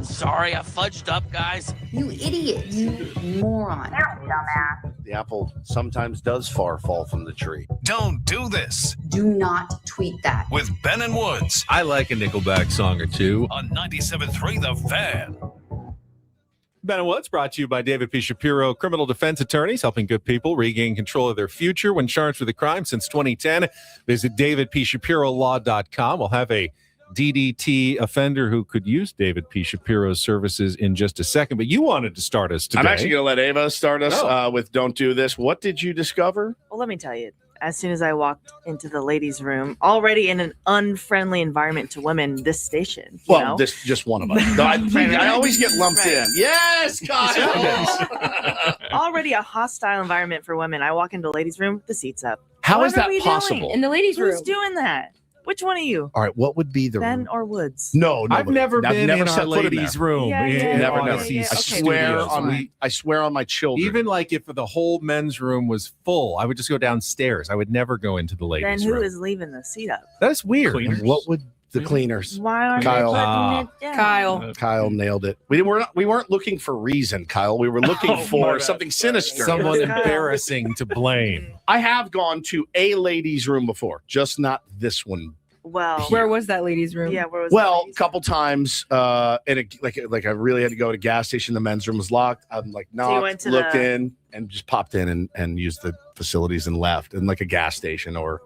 Sorry, I fudged up, guys. You idiot. You moron. The apple sometimes does fall from the tree. Don't do this Do not tweet that. with Ben and Woods I like a Nickelback song or two. on 97.3 The Fan. Ben and Woods brought to you by David P. Shapiro, criminal defense attorneys helping good people regain control of their future when charged with a crime since 2010. Visit davidpshapirolaw.com. We'll have a DDT offender who could use David P. Shapiro's services in just a second. But you wanted to start us today. I'm actually going to let Ava start us Oh. with Don't Do This. What did you discover? Well, let me tell you. As soon as I walked into the ladies' room, already in an unfriendly environment to women, this station. You Well, know? this just one of us. No, I always get lumped Right. in. Yes, Kyle. Already a hostile environment for women. I walk into the ladies' room, the seat's up. How What is are that we possible? doing? In the ladies' Who's room. doing that? Which one of you? All right, what would be the Ben or Woods? No, I've nobody. never been in set our foot in ladies' there. room. Yeah, yeah, in Never, yeah, never. Odyssey yeah. I Okay, swear Studios. on I swear on my children. Even like if the whole men's room was full, I would just go downstairs. I would never go into the Then ladies' who room. is leaving the seat up? That's weird. Cleaners? what would the cleaners? Why aren't Kyle. they Ah. putting it down? Kyle. Kyle nailed it. We weren't looking for reason, Kyle. We were looking Oh, for my something bad. sinister. Someone Kyle. embarrassing to blame. I have gone to a ladies' room before, just not this one. Well, Where was that ladies' room? yeah, where was the Well, a ladies' couple times, and like I really had to go to a gas station. The men's room was locked. I'm like, So you went knocked, to looked the- in, and just popped in and used the facilities and left. And like a gas station, or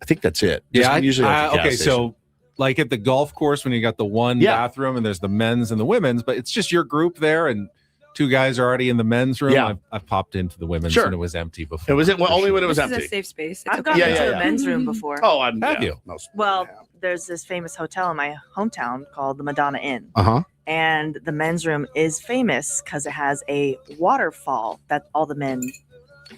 I think that's it. Just Yeah, usually like a gas okay. station. So, like at the golf course, when you got the one Yeah. bathroom and there's the men's and the women's, but it's just your group there, and two guys are already in the men's room. Yeah. I've popped into the women's Sure. and it was empty before. it was only when it was This is empty. a safe space. It's I've okay. gone Yeah, into yeah, the yeah. men's room before. Oh, I'm Have you? Well, there's this famous hotel in my hometown called the Madonna Inn. Uh-huh. And the men's room is famous because it has a waterfall that all the men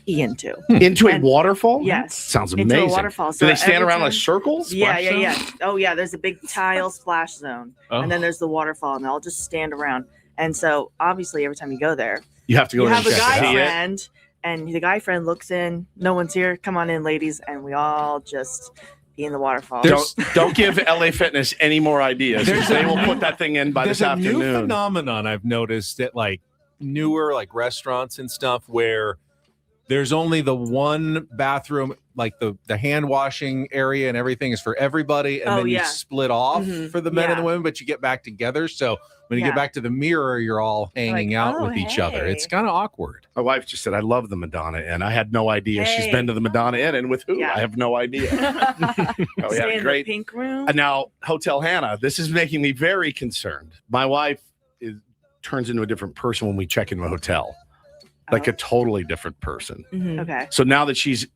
pee into. Into a And- waterfall? Yes. Sounds Into amazing. a waterfall. Do they stand every around time- like circles? Yeah, Splash yeah, zone? yeah. Oh, yeah. There's a big tile splash zone. Oh. And then there's the waterfall, and they all just stand around. And so, obviously, every time you go there, You have to go you in have a and check guy it out. friend, And the guy friend looks in, no one's here, come on in, ladies. And we all just pee in the waterfall. Don't give LA Fitness any more ideas. They will put that thing in by this afternoon. There's a new phenomenon I've noticed at like newer like restaurants and stuff where there's only the one bathroom, like the hand washing area and everything is for everybody. And then you split off for the men and the women, but you get back together. So when you get back to the mirror, you're all hanging out with each other. It's kind of awkward. My wife just said, I love the Madonna Inn. I had no idea she's been to the Madonna Inn. And with who? I have no idea. Stay in the pink room. And now, Hotel Hannah, this is making me very concerned. My wife turns into a different person when we check into a hotel. Like a totally different person. Okay. So now that she's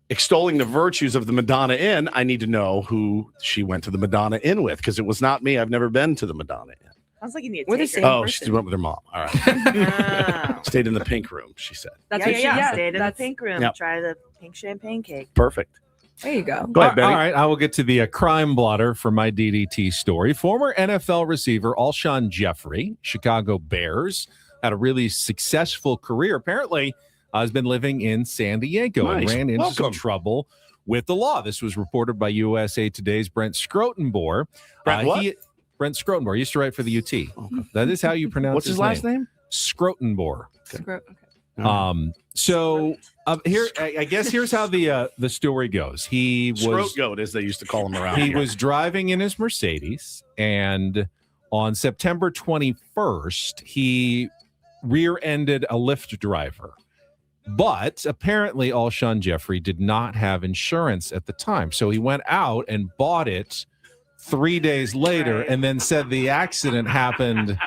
extolling the virtues of the Madonna Inn, I need to know who she went to the Madonna Inn with, because it was not me. I've never been to the Madonna Inn. Sounds like you need We're to the take same her. Oh, she went with her mom. All right. Stayed in the pink room, she said. That's Yeah, what she yeah. said. Stayed in the pink room. Yep. Try the pink champagne cake. Perfect. There you go. Go ahead, Betty. All right, I will get to the crime blotter for my DDT story. Former NFL receiver Alshon Jeffrey, Chicago Bears, had a really successful career. Apparently, has been living in San Diego and ran into some trouble with the law. This was reported by USA Today's Brent Scrotenbor. Brent what? Brent Scrotenbor used to write for the UT. That is how you pronounce What's his last name? Scrotenbor. Okay. So here, I guess here's how the story goes. He was Scrote goat, as they used to call him around he here. was driving in his Mercedes, and on September 21st, he rear-ended a Lyft driver. But apparently, Alshon Jeffrey did not have insurance at the time. So he went out and bought it 3 days later and then said the accident happened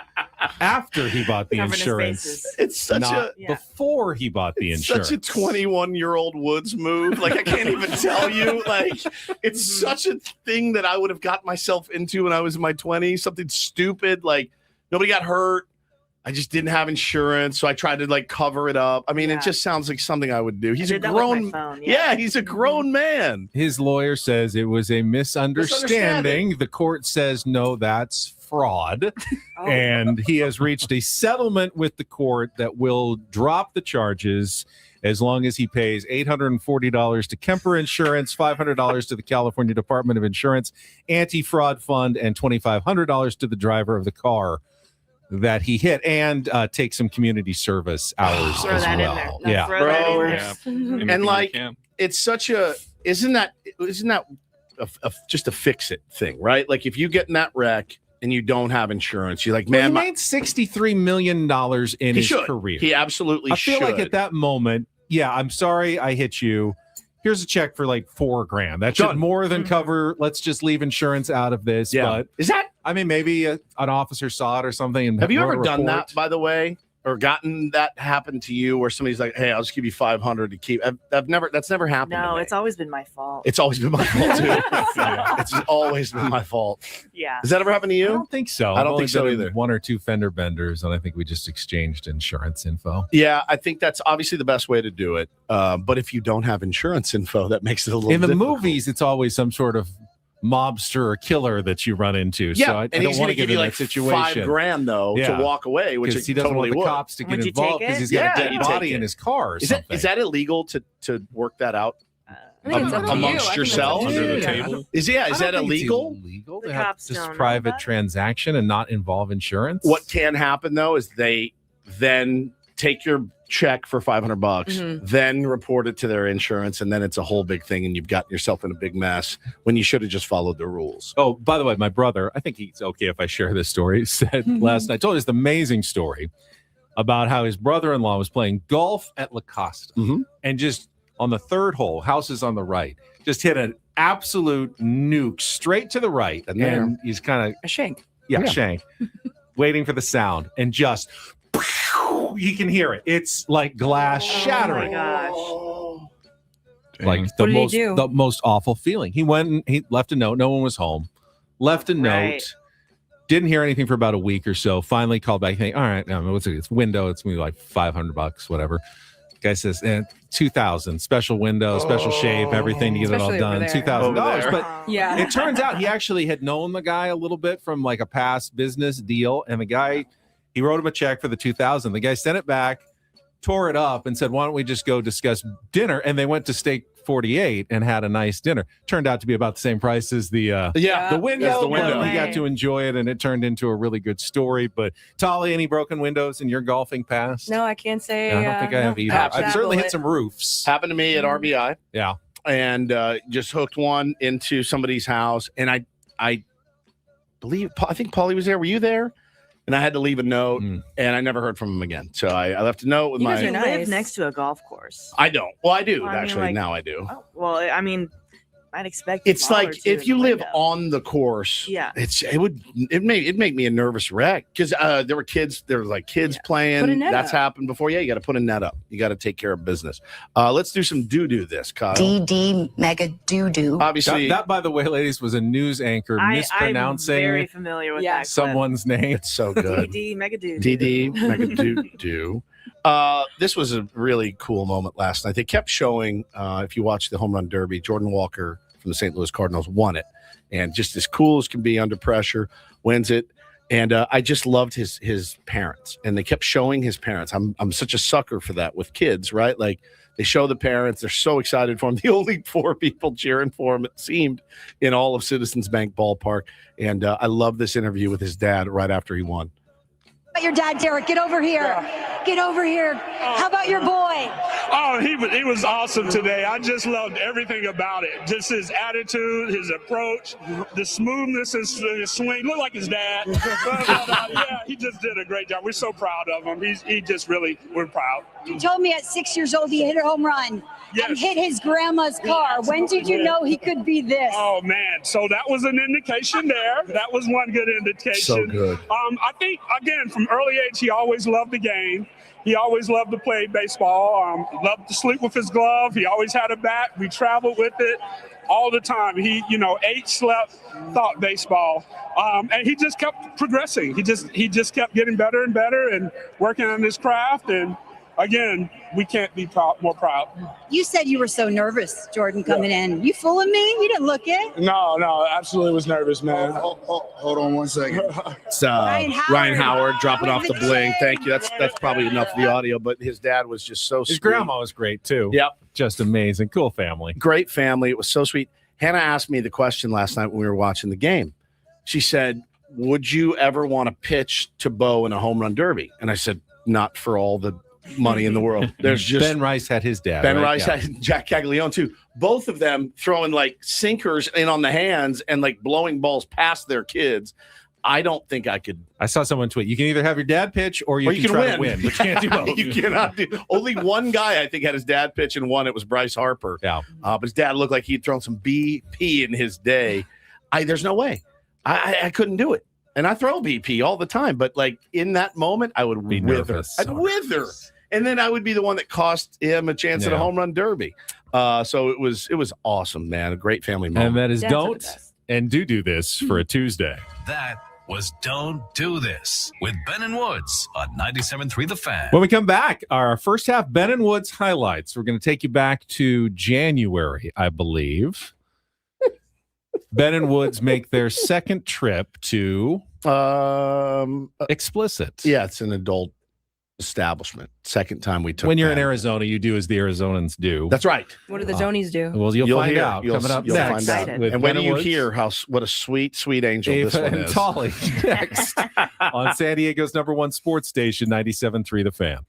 after he bought the insurance. It's such not before he bought the insurance. Such a 21-year-old Woods move. Like, I can't even tell you. Like, it's such a thing that I would have got myself into when I was in my 20s. Something stupid. Like, nobody got hurt. I just didn't have insurance, so I tried to like cover it up. I mean, it just sounds like something I would do. He's a grown, he's a grown man. His lawyer says it was a misunderstanding. The court says no, that's fraud, and he has reached a settlement with the court that will drop the charges as long as he pays $840 to Kemper Insurance, $500 to the California Department of Insurance Anti-Fraud Fund, and $2,500 to the driver of the car that he hit, and take some community service hours as well. Yeah, bro. And like, it's such a isn't that just a fix it thing, right? Like, if you get in that wreck and you don't have insurance, you're like, man, he made $63 million in his career. He absolutely should. I feel like at that moment, I'm sorry I hit you. Here's a check for like $4,000. That should more than cover. Let's just leave insurance out of this. Yeah. But is that? I mean, maybe an officer saw it or something. And have you ever done that, by the way, or gotten that happen to you, where somebody's like, "Hey, I'll just give you $500 to keep"? That's never happened. No, it's always been my fault. It's always been my fault too. It's always been my fault. Yeah. Does that ever happen to you? I don't think so. I don't think so either. One or two fender benders, and I think we just exchanged insurance info. Yeah, I think that's obviously the best way to do it. But if you don't have insurance info, that makes it a little. In the difficult. movies, it's always some sort of mobster or killer that you run into. Yeah, so I don't want to give you like that situation. $5,000 though to walk away, which he doesn't totally want the would. cops to get involved because he's got a dead body in his car. Or something. Is that illegal to work that out amongst you. yourselves Under the table? Is that illegal? Illegal The to have cops just don't know private that. transaction and not involve insurance? What can happen though is they then take your check for $500, then report it to their insurance, and then it's a whole big thing, and you've gotten yourself in a big mess when you should have just followed the rules. Oh, by the way, my brother, I think he's okay if I share this story, said last night, I told this amazing story about how his brother-in-law was playing golf at La Costa and just on the third hole, houses on the right, just hit an absolute nuke straight to the right. And he's kind of a shank. Yeah, shank, waiting for the sound, and just you can hear it. It's like glass shattering. Oh my gosh. Like the most awful feeling. He went and he left a note. No one was home. Left a note. Didn't hear anything for about a week or so. Finally called back. Thinking, all right, what's it? It's window. It's maybe like $500, whatever. Guy says, $2,000, special window, special shave, everything to get it all done. $2,000. But it turns out he actually had known the guy a little bit from like a past business deal, and the guy. He wrote him a check for the $2,000. The guy sent it back, tore it up and said, why don't we just go discuss dinner? And they went to Steak 48 and had a nice dinner. Turned out to be about the same price as the window. window. We got to enjoy it, and it turned into a really good story. But Tali, any broken windows in your golfing past? No, I can't say. I don't think I have either. I've certainly hit some roofs. Happened to me at RBI. Yeah. And just hooked one into somebody's house. And I think Paulie was there. Were you there? And I had to leave a note, and I never heard from him again. So I left a note with my. You live next to a golf course. I don't. Well, I do, Well, I mean, actually. like- now I do. Oh, well, I mean, I'd expect It's like if you live on the course, Yeah. it'd make me a nervous wreck because there were kids Put a playing. net That's up. happened before. Yeah, you got to put a net up. You got to take care of business. Let's do some doo this, Kyle. DD mega doo doo. Obviously, That, by the way, ladies, was a news anchor I'm mispronouncing very familiar with that. clip. someone's name. it's so good. DD mega dude. DD mega doo. This was a really cool moment last night. They kept showing, if you watch the home run derby, Jordan Walker from the St. Louis Cardinals won it, and just as cool as can be under pressure, wins it. And I just loved his parents, and they kept showing his parents. I'm such a sucker for that with kids, right? Like they show the parents, they're so excited for him. The only 4 people cheering for him, it seemed, in all of Citizens Bank Ballpark. And I love this interview with his dad right after he won. Your dad, Derek, get over here. Get over here. How about your boy? Oh, he was awesome today. I just loved everything about it. Just his attitude, his approach, the smoothness in his swing. Looked like his dad. Yeah, he just did a great job. We're so proud of him. We're proud. You told me at 6 years old he hit a home run and hit his grandma's car. When did you know he could be this? Oh, man. So that was an indication there. That was one good indication. So good. I think, again, from early age, he always loved the game. He always loved to play baseball, loved to sleep with his glove. He always had a bat. We traveled with it all the time. He, ate, slept, thought baseball. And he just kept progressing. He just kept getting better and better and working on his craft. And again, we can't be more proud. You said you were so nervous, Jordan, coming in. You fooling me? You didn't look it. No, absolutely was nervous, man. Hold on one second. It's Ryan Howard dropping with off the the bling. chin. Thank you. That's probably enough of the audio, but his dad was just so sweet. His grandma was great, too. Yep. Just amazing. Cool family. Great family. It was so sweet. Hannah asked me the question last night when we were watching the game. She said, would you ever want to pitch to Bo in a home run derby? And I said, not for all the money in the world. There's just Ben Rice had his dad. Ben right? Rice Yeah. had Jack Caglione too. Both of them throwing like sinkers in on the hands and like blowing balls past their kids. I don't think I could. I saw someone tweet, you can either have your dad pitch or you can try to win. But you can't do both. You cannot do. Only one guy I think had his dad pitch and one. It was Bryce Harper. Yeah. But his dad looked like he'd thrown some BP in his day. There's no way. I couldn't do it. And I throw BP all the time, but like in that moment, I would Be wither. nervous. I'd wither. And then I would be the one that cost him a chance at a home run derby. So it was awesome, man. A great family moment. And that is Dads are the don't best. and do this for a Tuesday. That was Don't Do This with Ben and Woods on 97.3 The Fan. When we come back, our first half Ben and Woods highlights. We're going to take you back to January, I believe. Ben and Woods make their second trip to Explicit. Yeah, it's an adult establishment. Second time we took. When you're in that. Arizona, you do as the Arizonans do. That's right. What do the Zonies do? Well, you'll find hear. out You'll- coming up you'll next. find out. with And when Ben you Woods, hear what a sweet, sweet angel this Ava one and is. Tali next on San Diego's #1 sports station, 97.3 The Fan.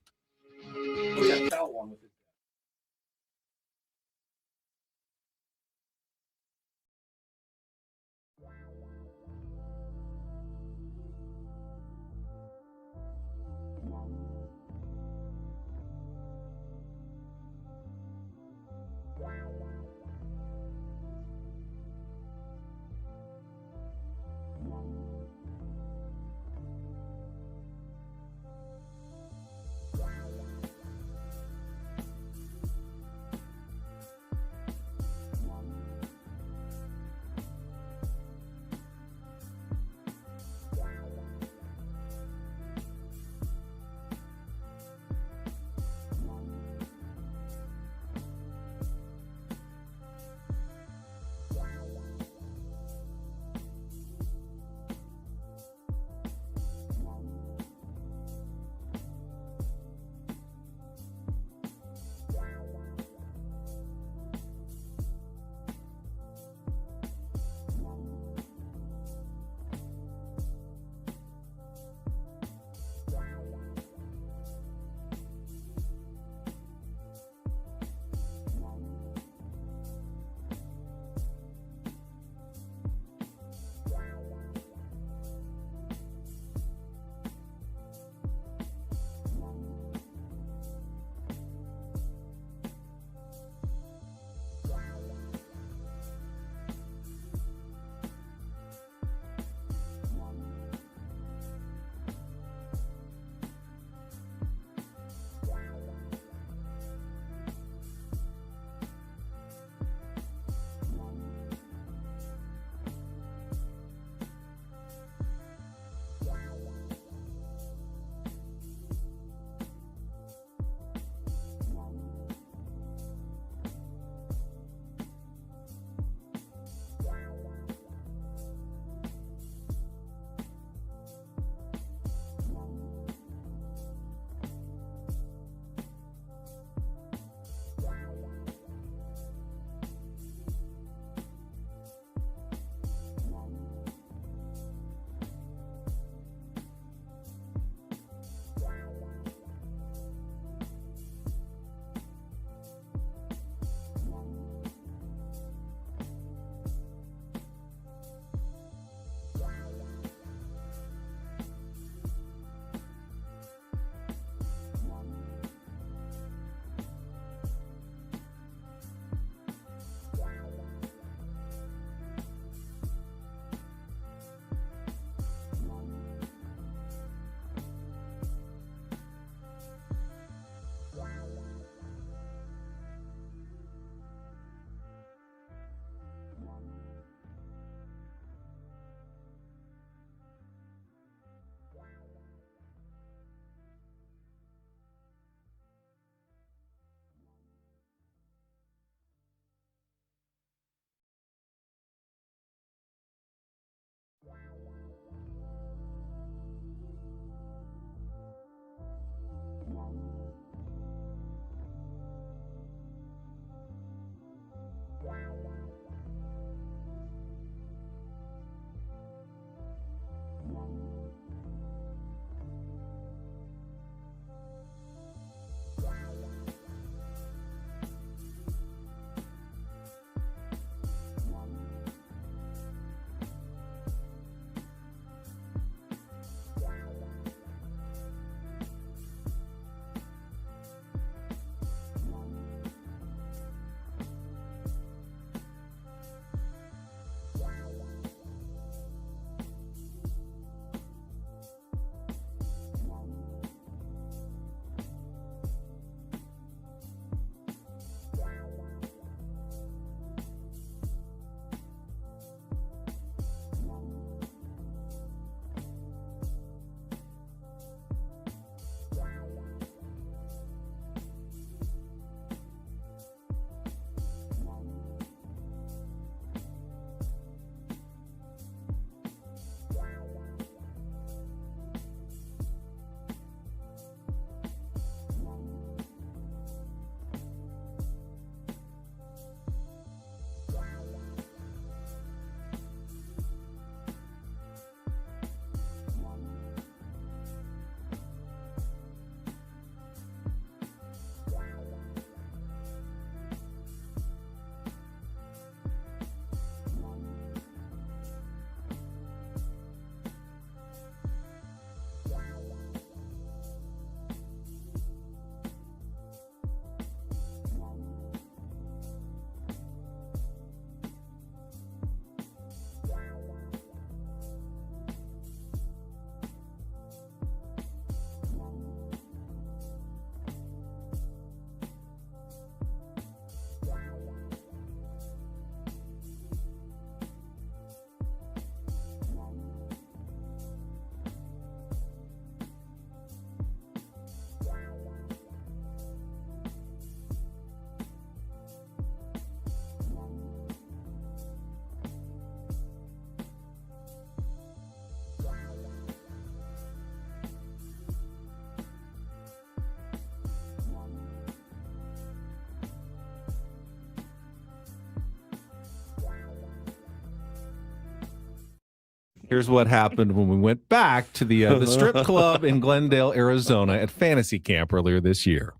Here's what happened when we went back to the strip club in Glendale, Arizona at Fantasy Camp earlier this year.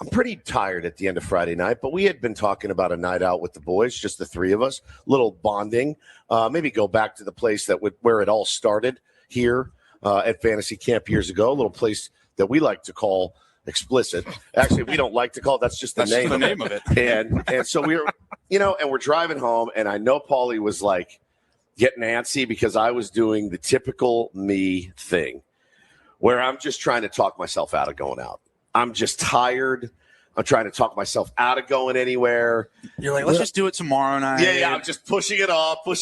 I'm pretty tired at the end of Friday night, but we had been talking about a night out with the boys, just the three of us, little bonding. Maybe go back to the place where it all started here at Fantasy Camp years ago, a little place that we like to call Explicit. Actually, we don't like to call it. That's just the name of it. And so we were, and we're driving home, and I know Paulie was like getting antsy because I was doing the typical me thing where I'm just trying to talk myself out of going out. I'm just tired. I'm trying to talk myself out of going anywhere. You're like, let's just do it tomorrow night. Yeah. I'm just pushing it off. We'll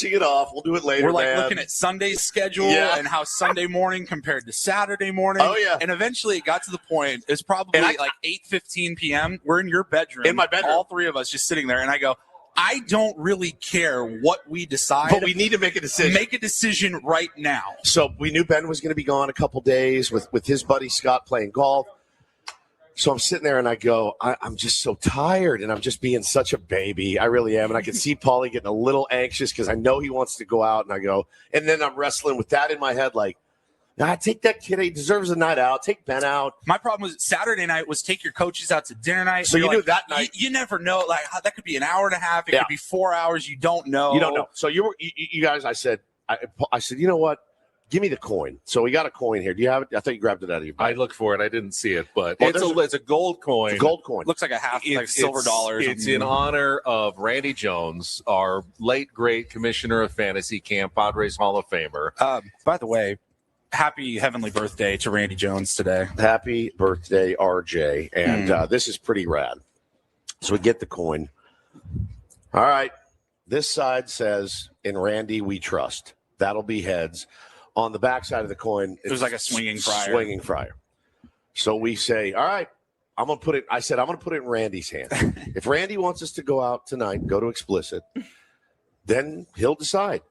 do it later. We're like looking at Sunday's schedule and how Sunday morning compared to Saturday morning. Oh, yeah. And eventually it got to the point, it's probably like 8:15 p.m. We're in your bedroom. In my bedroom. All three of us just sitting there. And I go, I don't really care what we decide. But we need to make a decision. Make a decision right now. So we knew Ben was going to be gone a couple days with his buddy Scott playing golf. So I'm sitting there and I go, I'm just so tired and I'm just being such a baby. I really am. And I can see Paulie getting a little anxious because I know he wants to go out. And I go, and then I'm wrestling with that in my head, like, take that kid. He deserves a night out. Take Ben out. My problem was Saturday night was take your coaches out to dinner night. So you knew that night. You never know. Like that could be an hour and a half. It could be 4 hours. You don't know. You don't know. So you guys, I said, you know what? Give me the coin. So we got a coin here. Do you have it? I thought you grabbed it out of your bag. I looked for it. I didn't see it, but it's a gold coin. It's a gold coin. Looks like a half like silver dollars. It's in honor of Randy Jones, our late great commissioner of Fantasy Camp, Padres Hall of Famer. By the way, happy heavenly birthday to Randy Jones today. Happy birthday, RJ. And this is pretty rad. So we get the coin. All right. This side says, "In Randy we trust." That'll be heads. On the backside of the coin, it was like a swinging fryer. So we say, all right, I'm going to put it. I said, I'm going to put it in Randy's hand. If Randy wants us to go out tonight, go to Explicit, then he'll decide.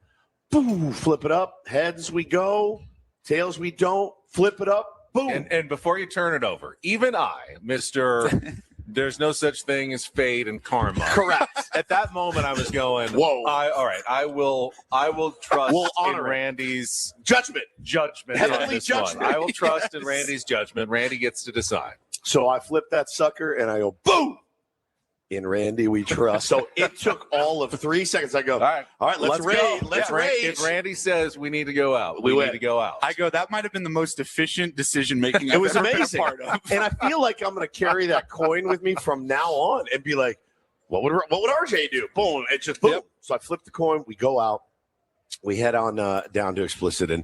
Boom, flip it up. Heads we go. Tails we don't. Flip it up. Boom. And before you turn it over, even I, Mr. There's no such thing as fate and karma. Correct. At that moment, I was going, whoa. All right. I will trust in honor Randy's judgment. Heavenly judgment. I will trust in Randy's judgment. Randy gets to decide. So I flip that sucker and I go, boom. In Randy we trust. So it took all of 3 seconds. I go, all right, let's rage. Let's rage. If Randy says we need to go out, we need to go out. I go, that might have been the most efficient decision making it was amazing. And I feel like I'm going to carry that coin with me from now on and be like, what would RJ do? Boom. It just boom. Yep. So I flip the coin. We go out. We head on down to Explicit. And,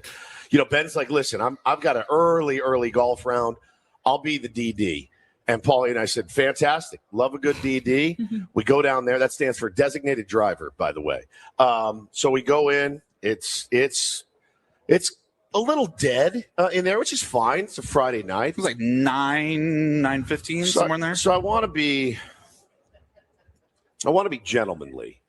Ben's like, listen, I've got an early golf round. I'll be the DD. And Paulie and I said, fantastic. Love a good DD. We go down there. That stands for designated driver, by the way. So we go in. It's a little dead in there, which is fine. It's a Friday night. It was like 9:15, somewhere in there. So I want to be gentlemanly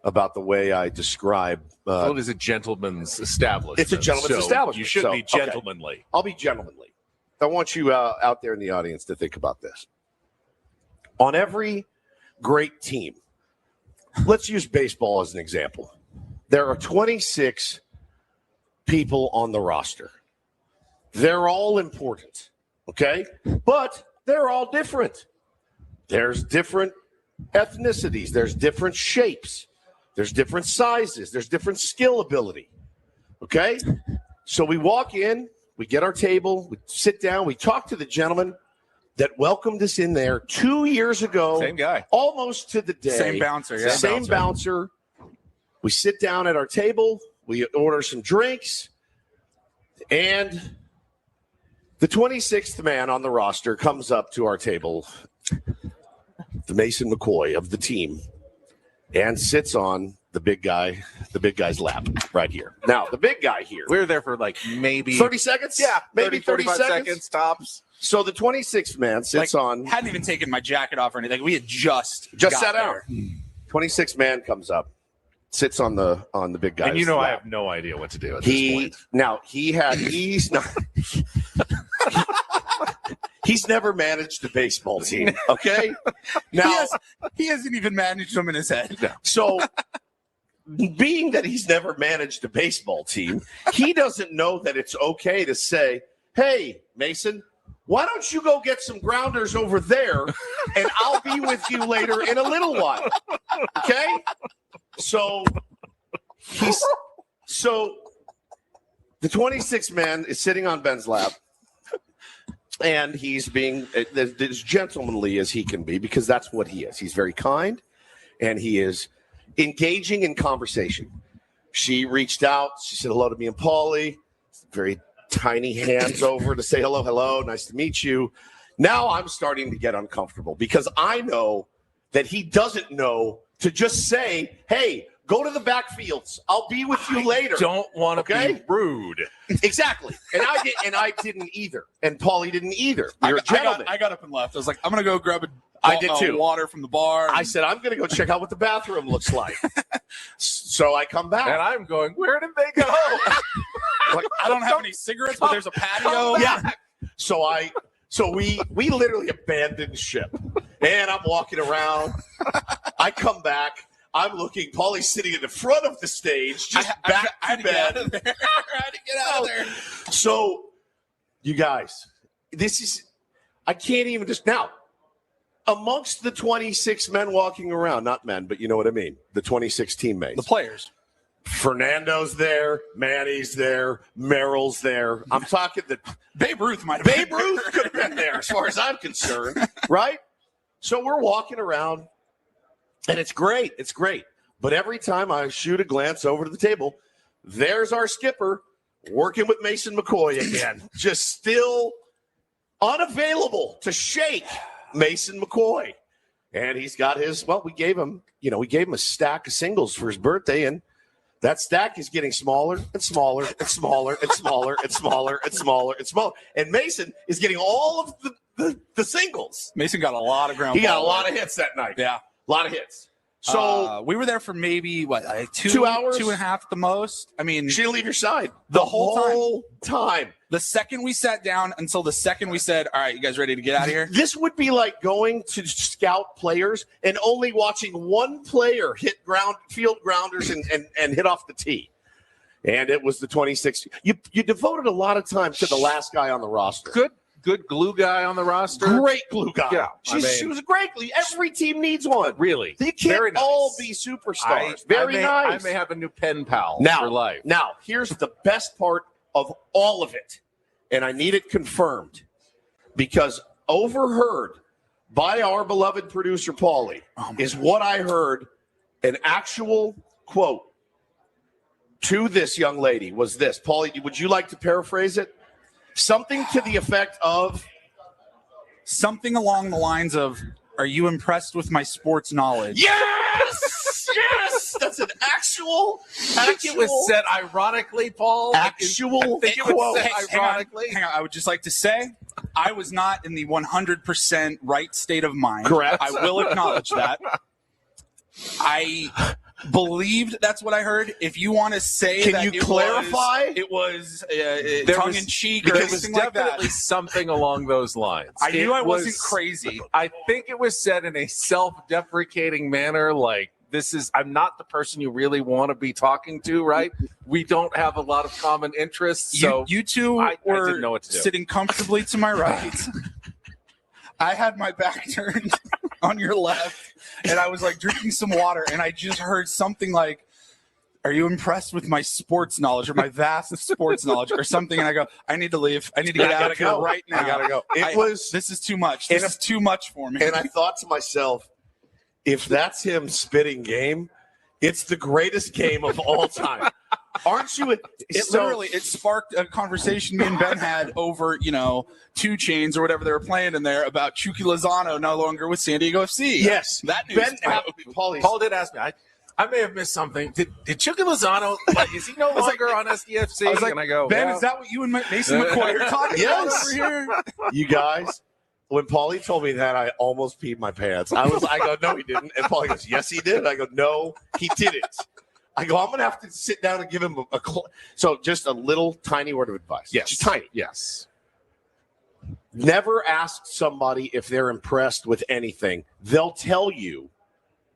about the way I describe. What is a gentleman's establishment? It's a gentleman's establishment. You should be gentlemanly. Okay. I'll be gentlemanly. I want you out there in the audience to think about this. On every great team, let's use baseball as an example. There are 26 people on the roster. They're all important, okay? But they're all different. There's different ethnicities. There's different shapes. There's different sizes. There's different skill ability, okay? So we walk in. We get our table, we sit down, we talk to the gentleman that welcomed us in there 2 years ago. Same guy. Almost to the day. Same bouncer, yeah. Same bouncer. We sit down at our table, we order some drinks, and the 26th man on the roster comes up to our table, the Mason McCoy of the team, and sits on the big guy's lap right here. Now, the big guy here. We were there for like maybe 30 seconds? Yeah, maybe 35 seconds tops. So the 26th man sits on. Hadn't even taken my jacket off or anything. We had just sat down. 26th man comes up, sits on the big guy's and lap. I have no idea what to do at this point. Now, he's not. He's never managed a baseball team, okay? Now he hasn't even managed them in his head. So being that he's never managed a baseball team, he doesn't know that it's okay to say, hey, Mason, why don't you go get some grounders over there, and I'll be with you later in a little while. Okay? So the 26th man is sitting on Ben's lap, and he's being as gentlemanly as he can be, because that's what he is. He's very kind, and he is engaging in conversation. She reached out. She said hello to me and Paulie. Very tiny hands over to say hello, nice to meet you. Now I'm starting to get uncomfortable because I know that he doesn't know to just say, hey, go to the backfields. I'll be with you later. Don't want to be rude. Exactly. And I didn't either. And Paulie didn't either. You're a gentleman. I got up and left. I was like, I'm going to go grab I did too. water from the bar. I said, I'm going to go check out what the bathroom looks like. So I come back. And I'm going, where did they go? Like, I don't have any cigarettes, but there's a patio. Yeah. So we literally abandoned ship. And I'm walking around. I come back. I'm looking. Paulie's sitting in the front of the stage, just back to bed. I had to get out of there. So, you guys, I can't even just now. Amongst the 26 men walking around, not men, but you know what I mean, the 26 teammates. The players. Fernando's there, Manny's there, Merrill's there. I'm talking that Babe Ruth might have Babe Ruth could have been there as far as I'm concerned, right? So we're walking around, and it's great. It's great. But every time I shoot a glance over to the table, there's our skipper working with Mason McCoy again, just still unavailable to shake Mason McCoy. And he's got we gave him a stack of singles for his birthday, and that stack is getting smaller and smaller and smaller and smaller and smaller and smaller and smaller. And Mason is getting all of the singles. Mason got a lot of ground. He got a lot of hits that night. Yeah. A lot of hits. So we were there for maybe like 2 hours, 2.5 at the most. I mean, she didn't leave your side the whole time. The second we sat down until the second we said, all right, you guys ready to get out of here? This would be like going to scout players and only watching one player hit field grounders and hit off the tee. And it was the 26th. You devoted a lot of time to the last guy on the roster. Good glue guy on the roster. Great glue guy. Yeah, she was a great glue. Every team needs one. Really. You can't all be superstars. I may have a new pen pal for life. Now, here's the best part of all of it, and I need it confirmed, because overheard by our beloved producer, Paulie, is what I heard, an actual quote to this young lady was this. Paulie, would you like to paraphrase it? Something to the effect of something along the lines of, are you impressed with my sports knowledge? Yes! Yes! That's an actual. I think it was said ironically, Paul. I think it was said ironically. Hang on. I would just like to say I was not in the 100% right state of mind. Correct. I will acknowledge that. I believed that's what I heard. If you want to say Can that you clarify? It was tongue in cheek or There was anything like that. definitely something along those lines. I knew I wasn't crazy. I think it was said in a self-deprecating manner, like, I'm not the person you really want to be talking to, right? We don't have a lot of common interests. So you two I were didn't know what to do. Sitting comfortably to my right. I had my back turned on your left, and I was like drinking some water, and I just heard something like, are you impressed with my sports knowledge or my vast sports knowledge or something? And I go, I need to leave. I need to get out of here right now. I gotta go. This is too much. This is too much for me. And I thought to myself, if that's him spitting game, it's the greatest game of all time. Aren't you? It sparked a conversation me and Ben had over, 2 Chainz or whatever they were playing in there about Chucky Lozano no longer with San Diego FC. Yes. That news. Paul did ask me. I may have missed something. Did Chucky Lozano, is he no longer on SDFC? I was like, and I go, Ben, is that what you and Mason McCoy are talking about over here? You guys, when Paulie told me that, I almost peed my pants. I go, no, he didn't. And Paulie goes, yes, he did. I go, no, he didn't. I go, I'm going to have to sit down and give him so just a little tiny word of advice. Yes. Just tiny. Yes. Never ask somebody if they're impressed with anything. They'll tell you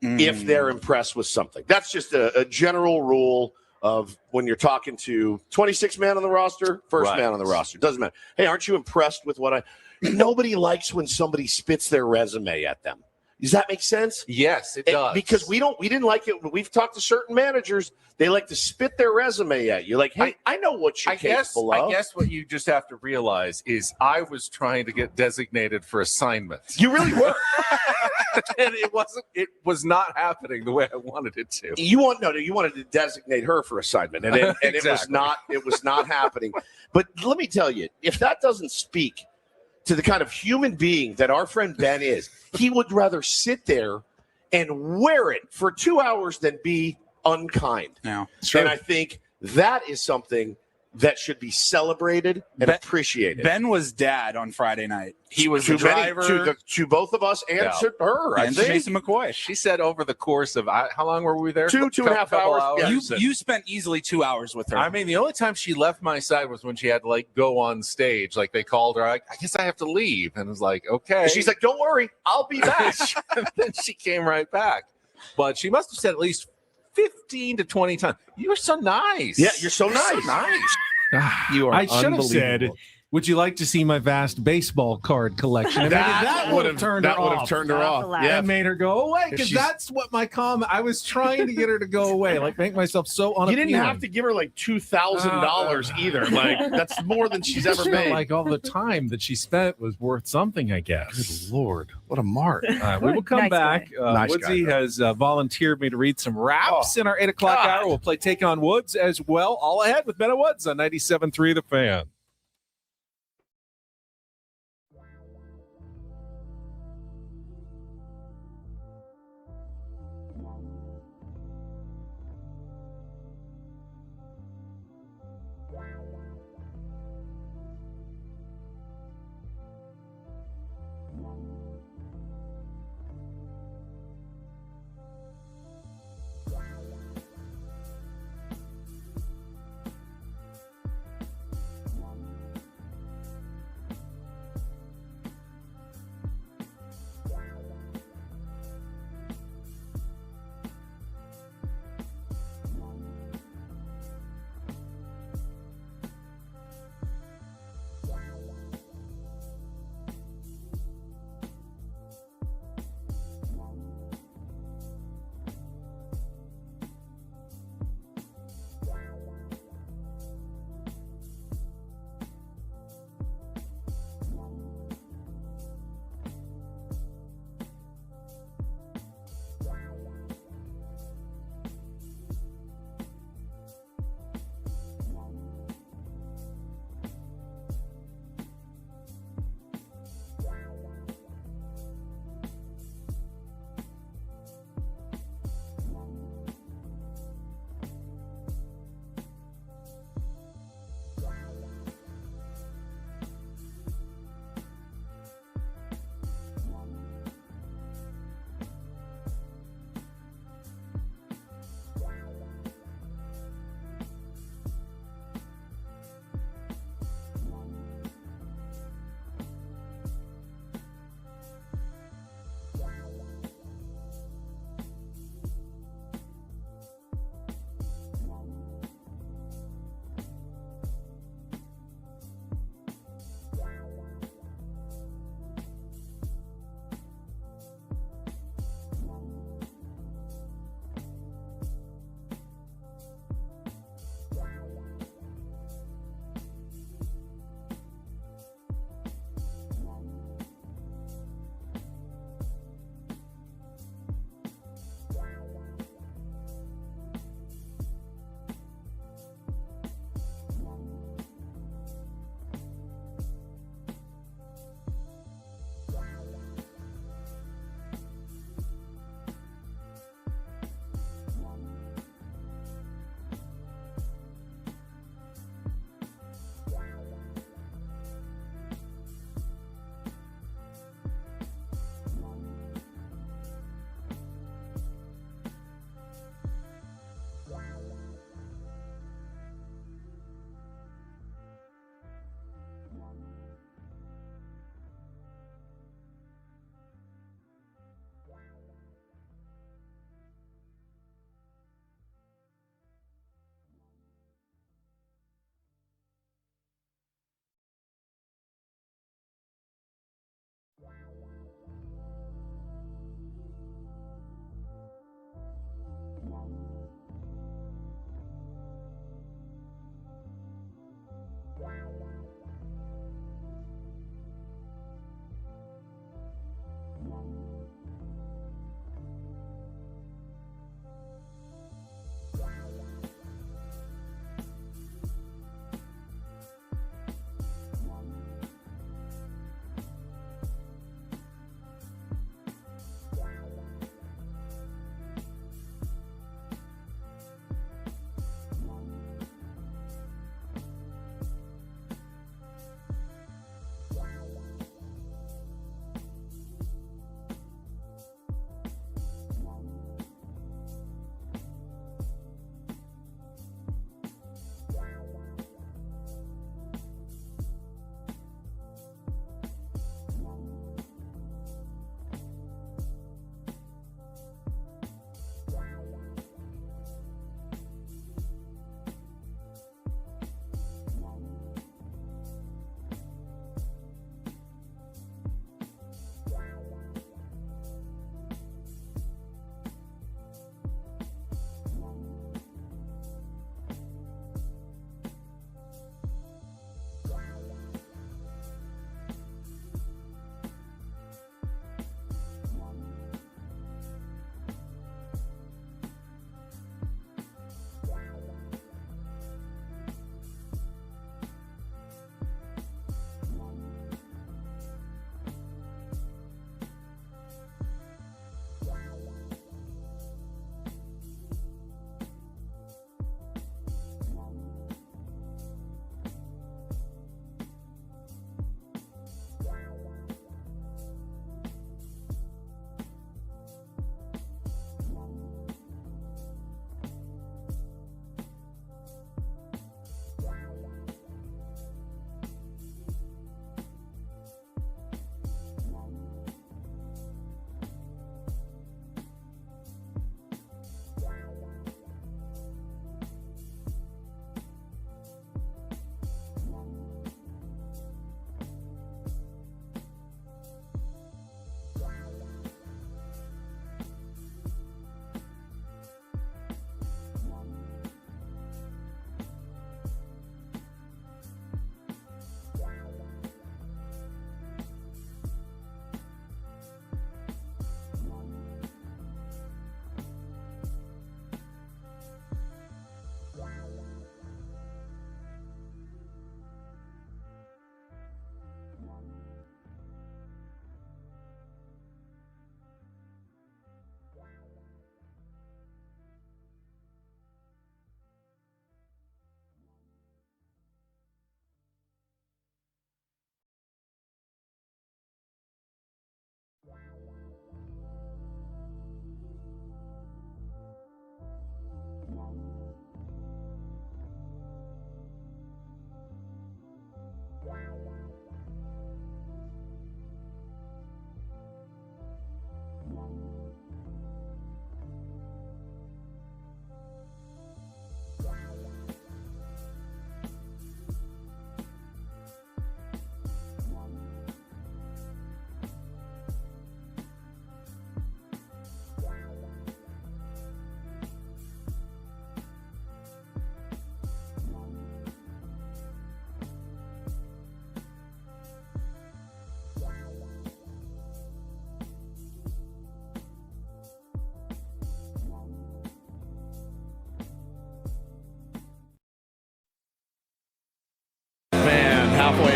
if they're impressed with something. That's just a general rule of when you're talking to 26 man on the roster, first man on the roster. Doesn't matter. Hey, aren't you impressed with what nobody likes when somebody spits their resume at them. Does that make sense? Yes, it does. Because we didn't like it. We've talked to certain managers. They like to spit their resume at you. Like, hey, I know what you're capable of. I guess what you just have to realize is I was trying to get designated for assignments. You really were. And it was not happening the way I wanted it to. You wanted to designate her for assignment. And Exactly. it was not happening. But let me tell you, if that doesn't speak to the kind of human being that our friend Ben is, he would rather sit there and wear it for 2 hours than be unkind. No, and I think that is something that should be celebrated and appreciated. Ben was dad on Friday night. He was the driver to both of us and to her. And to Jason McCoy. She said over the course of how long were we there? Two and a half hours. Yeah. You spent easily 2 hours with her. I mean, the only time she left my side was when she had to go on stage. Like they called her. I guess I have to leave, and it was like, okay. And she's like, "Don't worry, I'll be back." And then she came right back. But she must have said at least 15 to 20 times. You're so nice. Yeah, you're so nice. So nice. You are I should have said, would you like to see my vast baseball card collection? And That would have turned her off. Yeah, That made her go away because that's what my comment. I was trying to get her to go away, make myself so unappealing. You didn't have to give her $2,000 either. That's more than she's ever made. All the time that she spent was worth something, I guess. Good Lord, what a mark. We will come Nice back. Woodsy has volunteered me to read some raps in our 8 o'clock hour. We'll play Take on Woods as well. All ahead with Ben and Woods on 97.3 The Fan.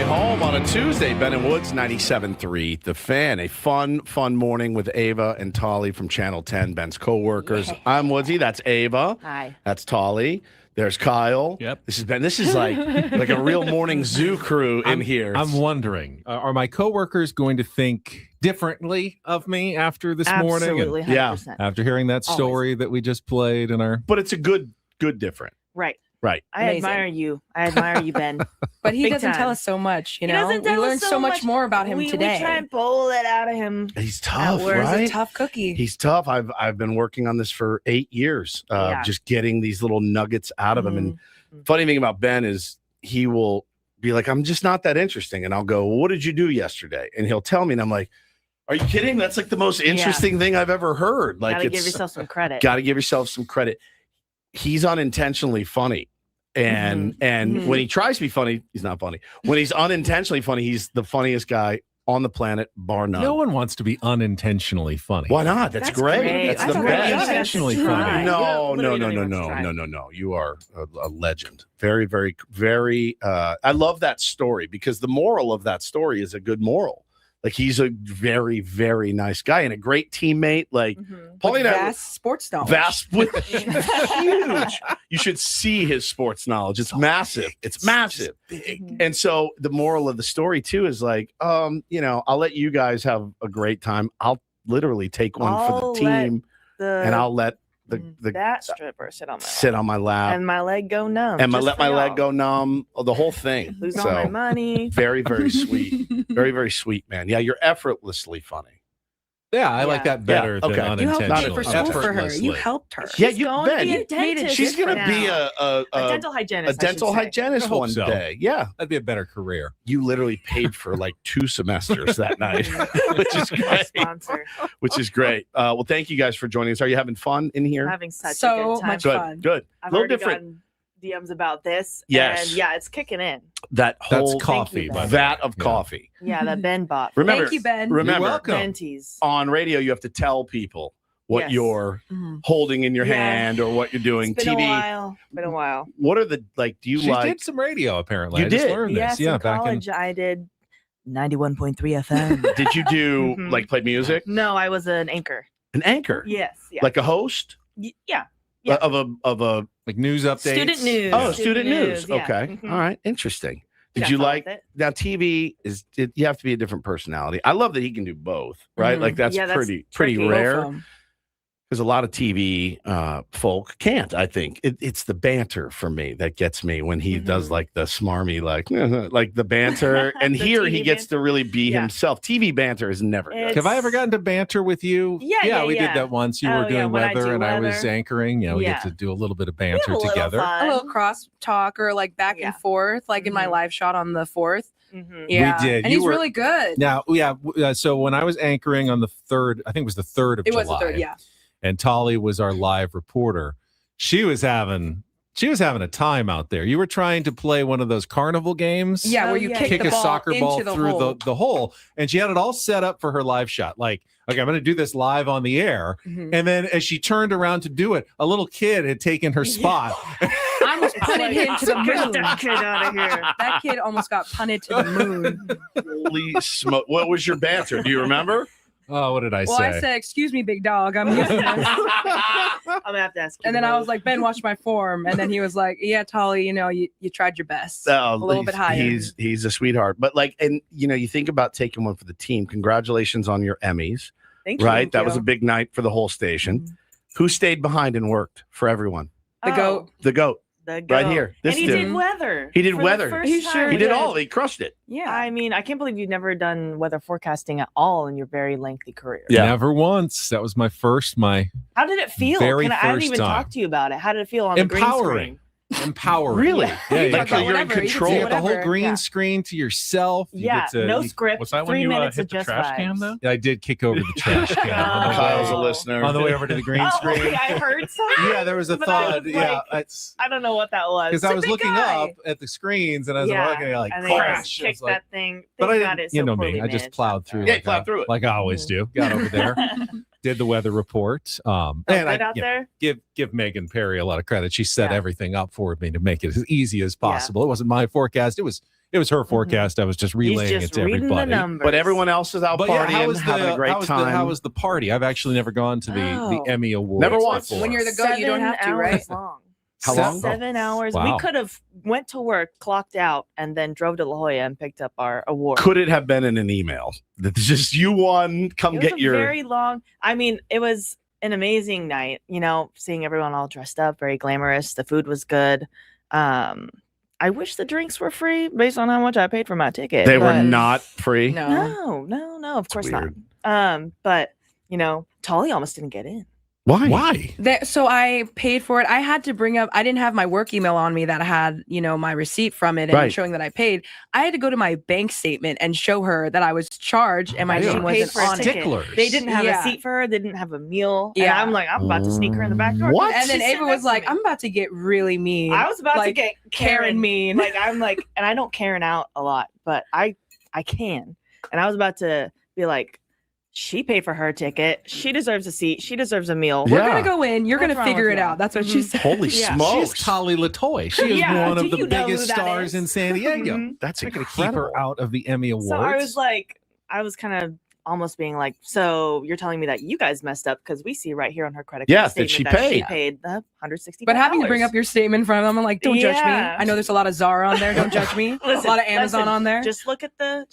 home on a Tuesday. Ben and Woods, 97.3 The Fan. A fun morning with Ava and Tali from Channel 10, Ben's co-workers. I'm Woodsy. That's Ava. Hi. That's Tali. There's Kyle. Yep. This is Ben. This is like a real morning zoo crew in here. I'm wondering, are my coworkers going to think differently of me after this morning? Absolutely, 100%. After hearing that story that we just played in our... But it's a good different. Right. Right. I admire you. Ben. But he Big doesn't tell time. us so much, you He know? doesn't We tell us learned so much more about him today. We try and pull it out of him. He's tough, work. right? He's a tough cookie. He's tough. I've been working on this for 8 years, Yeah. just getting these little nuggets out of him. And Mm-hmm. funny thing about Ben is he will be like, I'm just not that interesting. And I'll go, well, what did you do yesterday? And he'll tell me, and I'm like, are you kidding? That's like the most interesting thing I've ever heard. Like, Gotta give yourself some credit. Got to give yourself some credit. He's unintentionally funny. And when he tries to be funny, he's not funny. When he's unintentionally funny, he's the funniest guy on the planet, bar none. No one wants to be unintentionally funny. Why not? That's great. That's the best. Unintentionally funny. No. You are a legend. Very, very, very. I love that story because the moral of that story is a good moral. Like, he's a very, very nice guy and a great teammate. Like, Paulie and I, Vast sports knowledge. vast with huge. You should see his sports knowledge. It's massive. It's massive. And so the moral of the story too is like, I'll let you guys have a great time. I'll literally take one for the team, and I'll let that stripper sit on my lap and my leg go numb. and just let for my leg y'all. go numb. The whole thing. Lose all my money. Very, very sweet. Very, very sweet, man. Yeah, you're effortlessly funny. Yeah, I like that better than You unintentional. helped pay for school for her. You helped her. Yeah, She's going to be a Ben, dentist she's going to be a dental hygienist. a dental hygienist I hope one so. day. Yeah, That'd be a better career. you literally paid for like 2 semesters that night, which is great. Sponsor. Which is great. Well, thank you guys for joining us. Are you having fun in here? I'm having such a So good time. much Good, fun. good. I've A little already different. gotten DMs about this. Yes. And yeah, it's kicking in. That That's whole coffee, by the vat way. of Yeah. coffee. Yeah, that Ben bought. Remember, Thank you, Ben. Remember, You're welcome. Benties. on radio, you have to tell people what Yes. you're Mhm. holding in your Yeah. hand or what you're doing. It's been TV. a while. Been a while. What are the like? Do you She like? did some radio, apparently. You I just did? learned Yes, this. Yeah, in back in... college I did 91.3 FM. Did you do Mhm. like play music? No, I was an anchor. An anchor, Yes. Yeah. like a host Yeah. Yeah. of a. Like news updates. Student news. Oh, student news. yeah. Okay, Mhm. all right, interesting. Did Got you fun like with it. now? TV you have to be a different personality. I love that he can do both. Right, Mhm. like that's Yeah, that's pretty tricky. rare. Both of 'em. Because a lot of TV folk can't. I think it's the banter for me that gets me when he does like the smarmy, like like the banter. And The here he TV gets to really be Yeah. himself. TV banter is never good. Have I ever gotten to banter with you? Yeah, we yeah. did that once. You Oh, were yeah, doing when I weather do and I was weather. anchoring. We Yeah. get to do a little bit of We have banter a little together. fun. A little cross talk or like back Yeah. and forth, like in my Mhm. live shot on the 4th. Mhm. Yeah. did. And You he's were- really good. Now, so when I was anchoring on the 3rd, I think it was the 3rd of It July. was the 3rd, yeah. And Tali was our live reporter. She was having a time out there. You were trying to play one of those carnival games. Yeah, where you yeah, kick Kick the a ball soccer ball into the through hole. the hole. And she had it all set up for her live shot. Like, okay, I'm going to do this live on the air. Mhm. And then as she turned around to do it, a little kid had taken her spot. I almost punted him to the Get moon. that kid out of here. That kid almost got punted to the moon. Holy smoke! What was your banter? Do you remember? Oh, what did I Well, say? I said, "Excuse me, big dog, I'm using this." I'm gonna have to ask you. And then I was like, "Ben, watch my form." And then he was like, "Yeah, Tali, you tried your best. A little bit higher." He's a sweetheart. But like, and you think about taking one for the team. Congratulations on your Emmys. Thank you. Right, that was a big night for the whole station. Who stayed behind and worked for everyone? The goat. The goat. The Right goat. here. This and he dude. did weather. He did for the weather. first He time. sure He did did. all. He crushed it. Yeah. I mean, I can't believe you've never done weather forecasting at all in your very lengthy career. Yeah. Never once. That was my How did it feel? Very I didn't first even time. talk to you about it. How did it feel on the green empowering. screen? Empowering. Really? Yeah, you Like got you're in whatever, you can control. say You got the whole whatever, green yeah. screen to yourself. You Yeah, get to, no script. Was that 3 when you minutes hit of the just trash can vibes. though? I did kick over the trash can on the Kyle's way- a listener. on the way over to the green Oh, screen. okay, I heard something. Yeah, there was a But I thud. was Yeah, like, it's I don't know what that was. because I was Big looking guy. up at the screens and I was Yeah, looking at like and then you crash. just I was kicked like- that thing. but I Thank didn't, God it's you so know me. poorly I just managed plowed out through. there. Yeah, like plowed through it. like I always do. Got over there. did the weather report. And good out there? Give Megan Perry a lot of credit. She set everything up for me to make it as easy as possible. It wasn't my forecast. It was her forecast. I was just relaying it to everybody. But everyone else is out partying, having a great time. How was the party? I've actually never gone to the Emmy Awards. Never once. before. When you're the GOAT, you don't have to, right? Long. How long? 7 hours. Wow. We could have went to work, clocked out, and then drove to La Jolla and picked up our award. Could it have been in an email? That's just you won. Come It get was a your. very long. I mean, it was an amazing night. You know, seeing everyone all dressed up, very glamorous. The food was good. I wish the drinks were free based on how much I paid for my ticket. They were but- not free. No. Of course weird. not. But Tali almost didn't get in. Why? So I paid for it. I had to bring up, I didn't have my work email on me that had, my receipt from it and Right. showing that I paid. I had to go to my bank statement and show her that I was charged and my name wasn't on it. They didn't have a seat for her. They didn't have a meal. Yeah. And I'm about to sneak her in the back door. And then Ava was like, I'm about to get really mean. I was about to get Karen mean. I'm like, and I don't Karen out a lot, but I can. And I was about to be like, she paid for her ticket. She deserves a seat. She deserves a meal. We're going to go in. You're going What's to wrong figure with it you? out. That's what she said. Holy smokes. She's Tali Letoi. She is Yeah, one of do the you know biggest who that stars is? in San Diego. Mhm. That's We're going to keep incredible. her out of the Emmy Awards. So I was kind of almost being like, so you're telling me that you guys messed up because we see right here on her credit card Yes, that statement she she paid the $160. But having to bring up your statement in front of them, I'm like, don't judge me. Yeah. I know there's a lot of Zara on there. Don't judge me. Listen, a lot of Amazon on there. Just look at the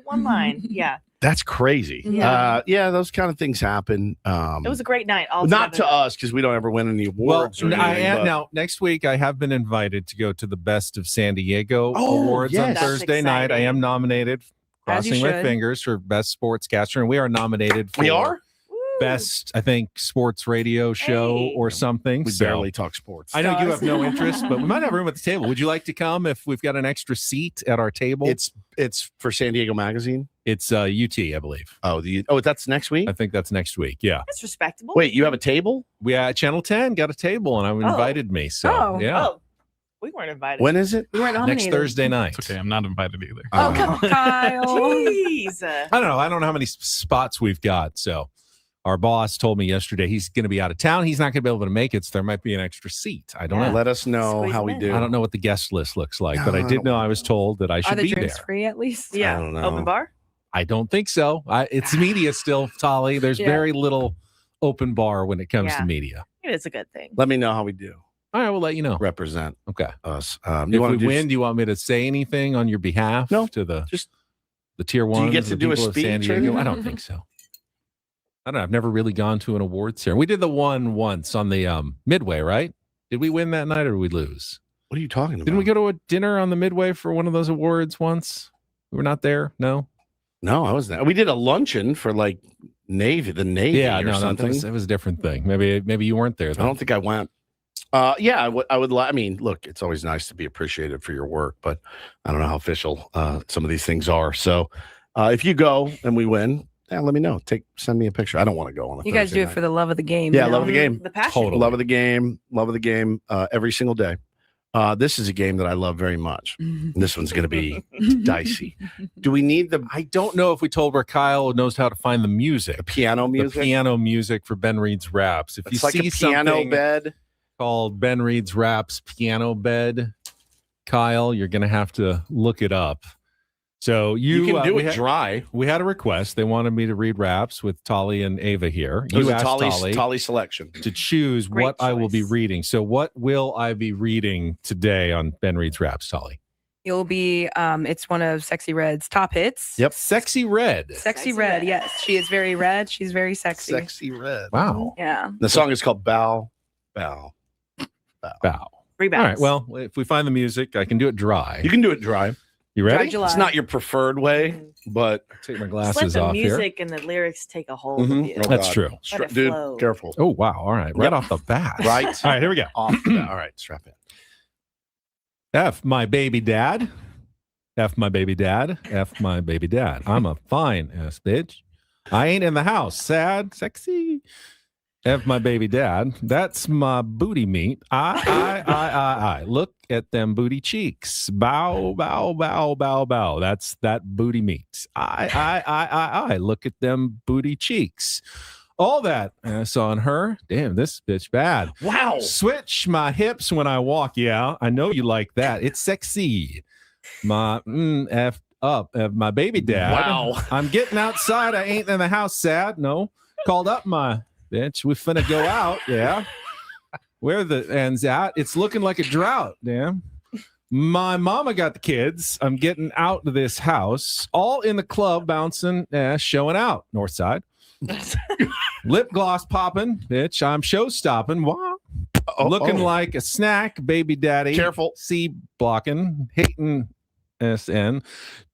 one line. Yeah. That's crazy. Yeah. Those kind of things happen. It was a great night. Not to us because we don't ever win any awards. Well, or anything, but- now next week I have been invited to go to the Best of San Diego Oh, Awards on yes. That's Thursday night. I am nominated, As you crossing my should. fingers, for Best Sportscaster, and we are nominated for We are? Best, I think, sports radio show or something. We So- barely talk sports. I know you have no interest, but we might have room at the table. Would you like to come if we've got an extra seat at our table? It's for San Diego Magazine. It's UT, I believe. Oh, that's next week? I think that's next week. Yeah. That's respectable. Wait, you have a table? We Channel 10 got a table and invited me. So Oh, yeah. oh. We weren't invited. When is it? We weren't Next nominated. Thursday night. It's okay, I'm not invited either. Oh, come on, Kyle. Jeez. I don't know. I don't know how many spots we've got. So our boss told me yesterday he's going to be out of town. He's not going to be able to make it. So there might be an extra seat. I don't know. Let us know Squeeze how them we in. do. I don't know what the guest list looks like, No, but I I did don't know I was told that I Are should the be drinks there. free at least? Yeah. I don't know. Open bar? I don't think so. It's media still, Tali. There's Yeah. very little open bar when it comes Yeah. to media. It is a good thing. Let me know how we do. All right, we'll let you know. Represent Okay. us. If You want we to win, do you want me to say anything on your behalf No, to the just the tier do one? you get to do a speech San or Diego? anything? I don't think so. I don't know. I've never really gone to an awards ceremony. We did the one once on the Midway, right? Did we win that night or did we lose? What are you talking about? Didn't we go to a dinner on the Midway for one of those awards once? We were not there. No. No, I was there. We did a luncheon for like the Navy Yeah, or no, something. it was a different thing. Maybe you weren't there. I Then. don't think I went. Yeah, I would. I mean, look, it's always nice to be appreciated for your work, but I don't know how official some of these things are. So, if you go and we win, let me know. Send me a picture. I don't want to go on a You guys Thursday do it night. for the love of the game. Yeah, you love of know? the game. The passion. Totally. Love of the game. Love of the game. Every single day. This is a game that I love very much. This one's going to be dicey. Do we need I don't know if we told where Kyle knows how to find the music. the piano music? The piano music for Ben Reed's Raps. If It's you like see a piano something bed. called Ben Reed's Raps Piano Bed, Kyle, you're going to have to look it up. So You can do we it had- dry. We had a request. They wanted me to read raps with Tali and Ava here. It was You a asked Tali selection. to choose Great what I will be choice. reading. So what will I be reading today on Ben Reed's Raps, Tali? You'll be, it's one of Sexy Red's top hits. Yep. Sexy Red. Sexy Red, yes. She is very red. She's very sexy. Sexy red. Wow. Yeah. The song is called Bow, Bow, Bow. Bow. Rebounds. All right. Well, if we find the music, I can do it dry. You can do it dry. You Dry ready? July. It's not your preferred way, but Take my Just let glasses the off here. music and the lyrics take a hold Mhm. of you. Oh, That's God. true. Let it Dude, flow. careful. Oh, wow. All right. Right Yep. off the bat. Right. All right. Here we go. Off the bat. All right, strap in. F my baby dad. F my baby dad. F my baby dad. I'm a fine ass bitch. I ain't in the house. Sad, sexy. F my baby dad. That's my booty meat. I. Look at them booty cheeks. Bow, bow, bow, bow, bow. That's that booty meat. I. Look at them booty cheeks. All that. And I saw in her, damn, this bitch bad. Wow. Switch my hips when I walk. Yeah, I know you like that. It's sexy. My F up. My baby dad. Wow. I'm getting outside. I ain't in the house sad. No. Called up my bitch. We finna go out. Yeah. Where the ends at? It's looking like a drought. Damn. My mama got the kids. I'm getting out of this house. All in the club bouncing, showing out. North side. Lip gloss popping, bitch. I'm show stopping. Wow. Looking like a snack, baby daddy. Careful. C blocking, hating SN.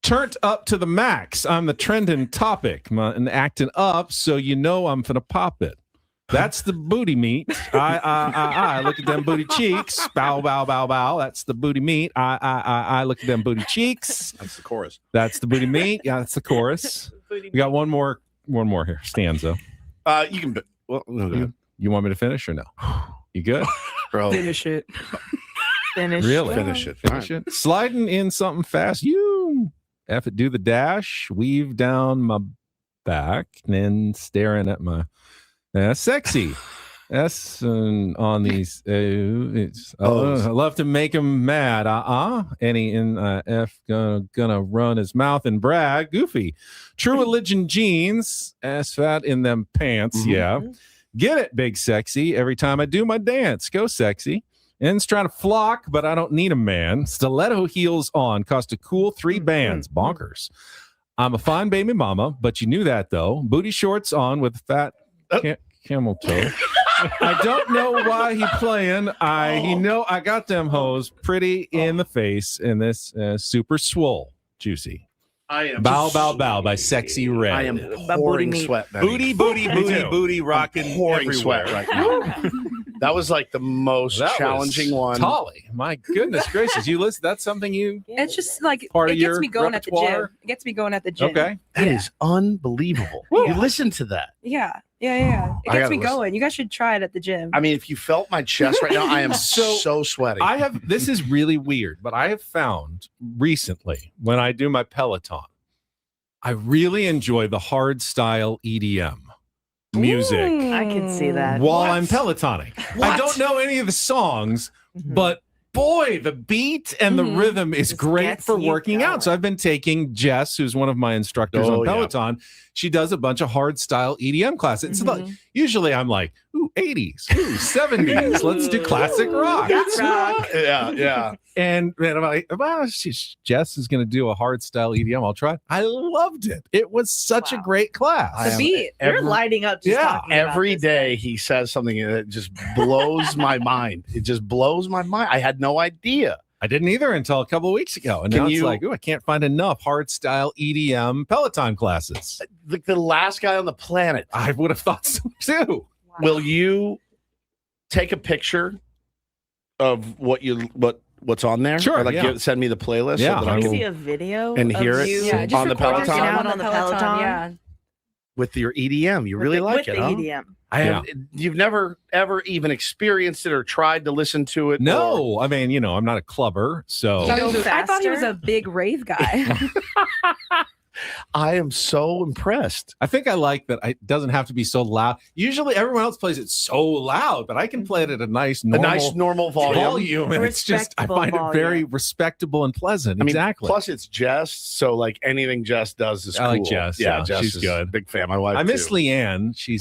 Turned up to the max. I'm the trending topic. And acting up, so you know I'm finna pop it. That's the booty meat. I look at them booty cheeks. Bow, bow, bow, bow. That's the booty meat. I look at them booty cheeks. That's the chorus. That's the booty meat. Yeah, that's the chorus. We got one more here. Stanza. You can. Well, no, you want me to finish or no? You good, bro? Finish it. Finish. Really? Finish it. Finish it. Sliding in something fast. You F it. Do the dash. Weave down my back, and then staring at my. Sexy. S on these. I love to make him mad. Any in F gonna run his mouth and brag. Goofy. True religion jeans. Ass fat in them pants. Yeah. Get it, big sexy. Every time I do my dance. Go sexy. Ends trying to flock, but I don't need a man. Stiletto heels on. Cost a cool 3 bands. Bonkers. I'm a fine baby mama, but you knew that though. Booty shorts on with fat camel toe. I don't know why he playing. He know I got them hoes pretty in the face in this super swole juicy. I am bow bow bow by Sexy Red. I am pouring sweat. Benny. Booty rocking pouring everywhere. sweat right now. That was like the most challenging one. Tali, my goodness gracious! You listen. That's something you. It's just like Part it of gets your me going repertoire? at the gym. It gets me going at the gym. Okay. That is unbelievable. You listen to that. Yeah. It I gets gotta me listen. going. You guys should try it at the gym. I mean, if you felt my chest right now, I am so sweaty. I have. This is really weird, but I have found recently when I do my Peloton, I really enjoy the hard style EDM music I can see that. while I'm Pelotoning. I don't know any of the songs, but boy, the beat and the rhythm is great for working out. So I've been taking Jess, who's one of my instructors on Peloton. She does a bunch of hard style EDM classes. It's like, usually I'm like, ooh, 80s, ooh, 70s. Let's do classic rock. Yeah. And I'm like, well, Jess is going to do a hard style EDM. I'll try. I loved it. It was such a great class. The beat. You're lighting up just talking about Every this. day he says something that just blows my mind. It just blows my mind. I had no idea. I didn't either until a couple of weeks ago. And now it's like, ooh, I can't find enough hard style EDM Peloton classes. Like the last guy on the planet. I would have thought so too. Wow. Will you take a picture of what's on there? Sure. Or like send me the playlist. Yeah, so that I I can can see a video and hear of it you just on the record Peloton? yourself on the Peloton. Yeah. with your EDM. You really like it, the huh? EDM. I have. You've never ever even experienced it or tried to listen to it? No, I mean, I'm not a clubber, so I thought he was a big rave guy. I am so impressed. I think I like that it doesn't have to be so loud. Usually everyone else plays it so loud, but I can play it at a nice normal volume. And it's just, I find it very respectable and pleasant. I mean, exactly. Plus it's Jess, so like anything Jess does is I cool. like Jess. Yeah, Jess she's is good. Big fan. My wife. I miss too. Leanne. She's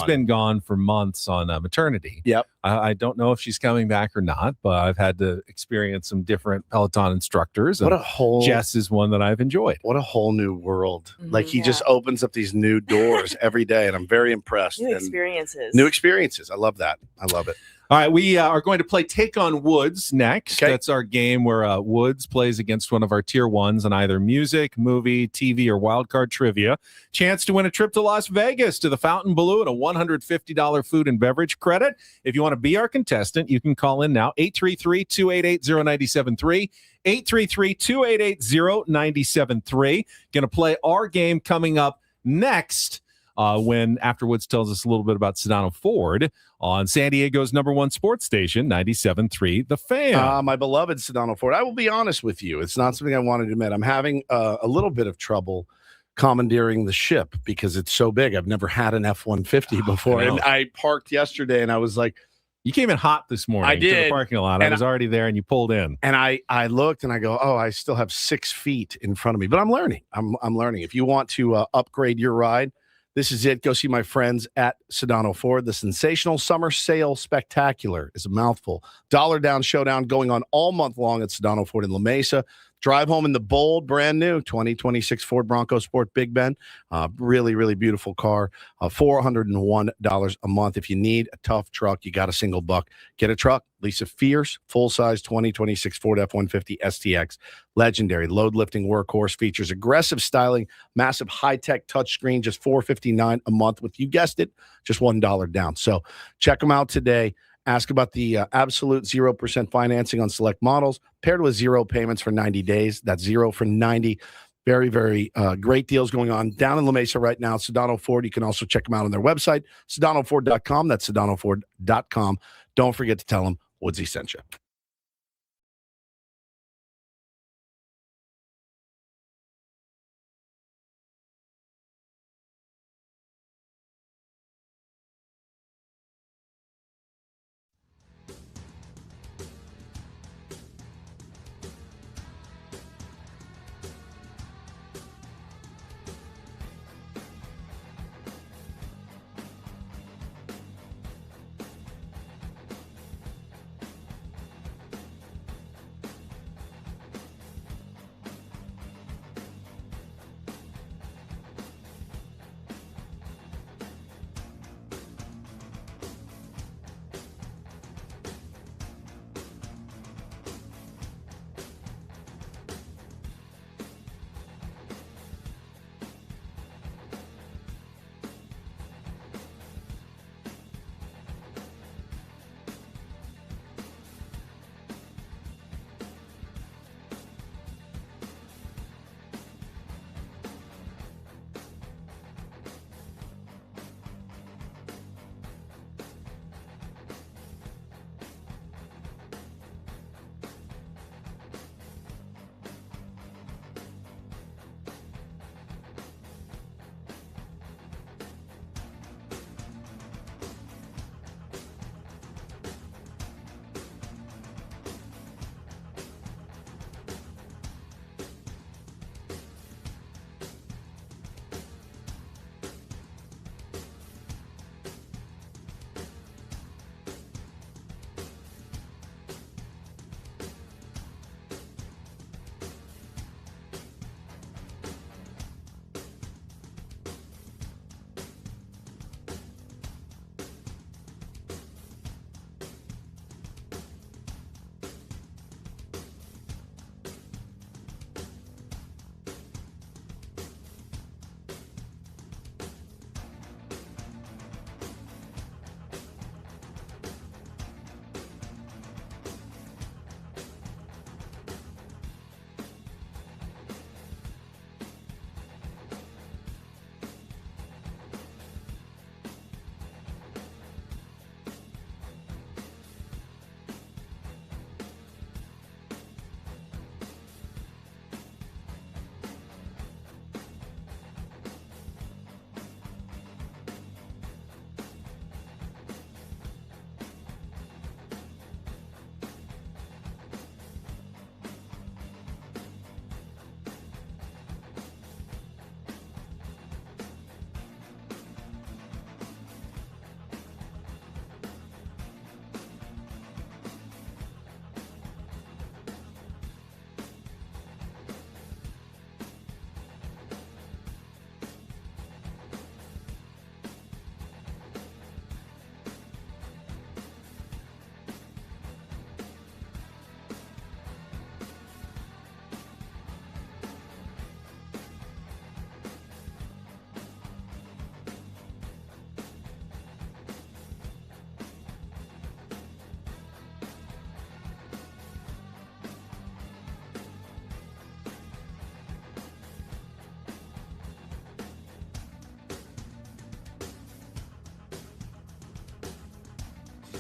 been gone for months on maternity. Yep. I don't know if she's coming back or not, but I've had to experience some different Peloton instructors. What and a whole Jess is one that I've enjoyed. What a whole new world. Like he just opens up these new doors every day, and I'm very impressed. New And experiences. New experiences. I love that. I love it. All right, we are going to play Take on Woods next. Okay. That's our game where Woods plays against one of our tier ones on either music, movie, TV, or wildcard trivia. Chance to win a trip to Las Vegas to the Fontainebleau and a $150 food and beverage credit. If you want to be our contestant, you can call in now, 833-288-0973, 833-288-0973. Going to play our game coming up next. When Afterwards tells us a little bit about Sedano Ford on San Diego's #1 sports station, 97.3 The Fan. My beloved Sedano Ford. I will be honest with you. It's not something I wanted to admit. I'm having a little bit of trouble commandeering the ship because it's so big. I've never had an F-150 before. And I parked yesterday and I was like, you came in hot this morning I did. to the parking lot. I was already there and you pulled in. And I looked and I go, oh, I still have 6 feet in front of me. But I'm learning. I'm learning. If you want to upgrade your ride, this is it. Go see my friends at Sedano Ford. The sensational summer sale spectacular is a mouthful. $1 down showdown going on all month long at Sedano Ford in La Mesa. Drive home in the bold, brand new 2026 Ford Bronco Sport Big Ben. Really, really beautiful car. $401 a month. If you need a tough truck, you got a single buck. Get a truck. Lease a fierce, full-size 2026 Ford F-150 STX. Legendary load-lifting workhorse. Features aggressive styling, massive high-tech touchscreen, just $459 a month with, you guessed it, just $1 down. So check them out today. Ask about the absolute 0% financing on select models, paired with 0 payments for 90 days. That's 0 for 90. Very, very great deals going on down in La Mesa right now. Sedano Ford, you can also check them out on their website, sedanoford.com. That's sedanoford.com. Don't forget to tell them Woodsy sent you.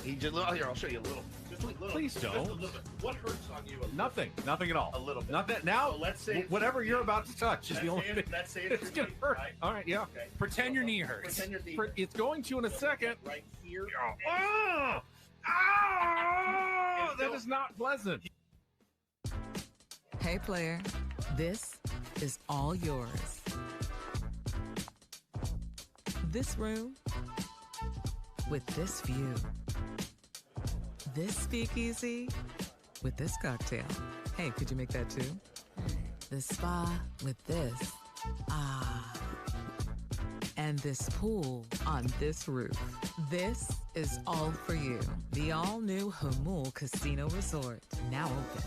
He just, here, I'll show you a little, just Please don't. What hurts on you? Nothing at all. A little bit. Nothing. Now, So let's say whatever you're about to touch is the only thing. Let's say It's going to hurt. Right? All right, yeah. Okay. Pretend your knee hurts. Pretend your knee It's going to in a second. right here. Oh, that is not pleasant. Hey, player, this is all yours. This room with this view. This speakeasy with this cocktail. Hey, could you make that too? The spa with this. Ah. And this pool on this roof. This is all for you. The all-new Hamul Casino Resort, now open.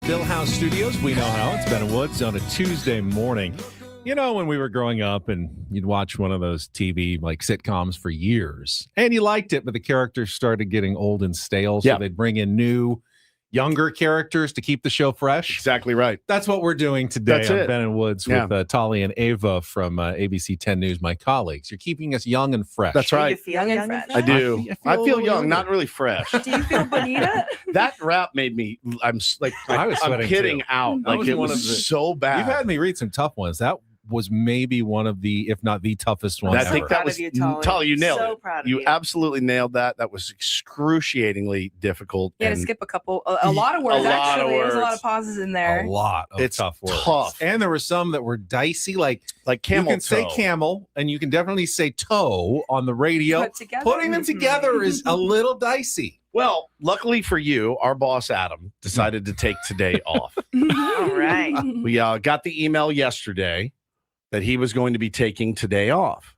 Bill House Studios, we know how. It's Ben and Woods on a Tuesday morning. You know, when we were growing up and you'd watch one of those TV like sitcoms for years and you liked it, but the characters started getting old and stale. So they'd bring in new, younger characters to keep the show fresh. Exactly right. That's what we're doing today That's on it. Ben and Woods with Tali and Ava from ABC 10 News, my colleagues. You're keeping us young and fresh. That's right. You feel young and fresh? I do. I feel young, older. not really fresh. Do you feel bonita? That rap made me. I'm sweating kidding too. out. That Like it one was of the- so bad. You've had me read some tough ones. That was maybe one of the, if not the toughest ones I ever. think that was Tali. You nailed So it. proud of You you. absolutely nailed that. That was excruciatingly difficult. You had to and skip a lot of words, A lot of actually. There was a lot words. of pauses in there. A lot of It's tough words. tough. And there were some that were dicey, like camel you can say toe. camel and you can definitely say toe on the radio. Put together. Putting them together is a little dicey. Well, luckily for you, our boss Adam decided to take today off. All right. We got the email yesterday that he was going to be taking today off,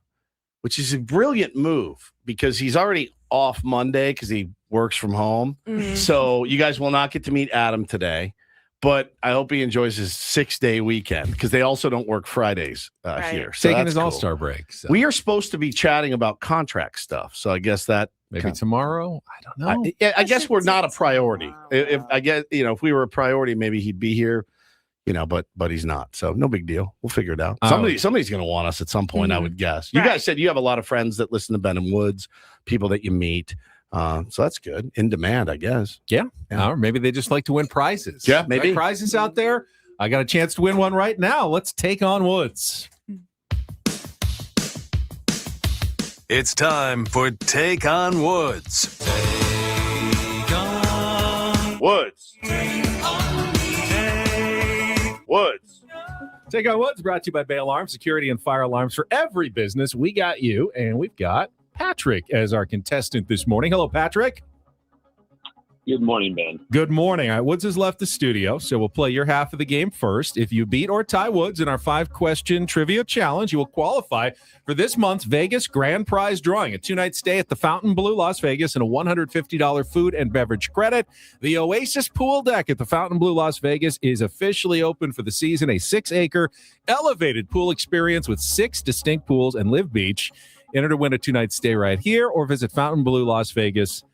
which is a brilliant move because he's already off Monday because he works from home. Mhm. So you guys will not get to meet Adam today, but I hope he enjoys his 6-day weekend because they also don't work Fridays Right. here. So Taking that's his cool. All-Star break. So We are supposed to be chatting about contract stuff. So I guess that maybe tomorrow. I don't know. I guess we're not a take priority. tomorrow. If I guess, if we were a priority, maybe he'd be here, but he's not. So no big deal. We'll figure it out. Somebody's going to want us at some point, I would guess. You Right. guys said you have a lot of friends that listen to Ben and Woods, people that you meet. So that's good. In demand, I guess. Yeah. Or maybe they just like to win prizes. Yeah, maybe. Right, prizes out there. I got a chance to win one right now. Let's take on Woods. It's time for Take on Woods. Woods. Woods. Take on Woods brought to you by Bay Alarm, security and fire alarms for every business. We got you, and we've got Patrick as our contestant this morning. Hello, Patrick. Good morning, Ben. Good morning. All right, Woods has left the studio, so we'll play your half of the game first. If you beat or tie Woods in our 5-question trivia challenge, you will qualify for this month's Vegas grand prize drawing, a 2-night stay at the Fontainebleau, Las Vegas, and a $150 food and beverage credit. The Oasis Pool Deck at the Fontainebleau, Las Vegas is officially open for the season, a 6-acre elevated pool experience with 6 distinct pools and Live Beach. Enter to win a 2-night stay right here or visit FontainebleauLasVegas.com.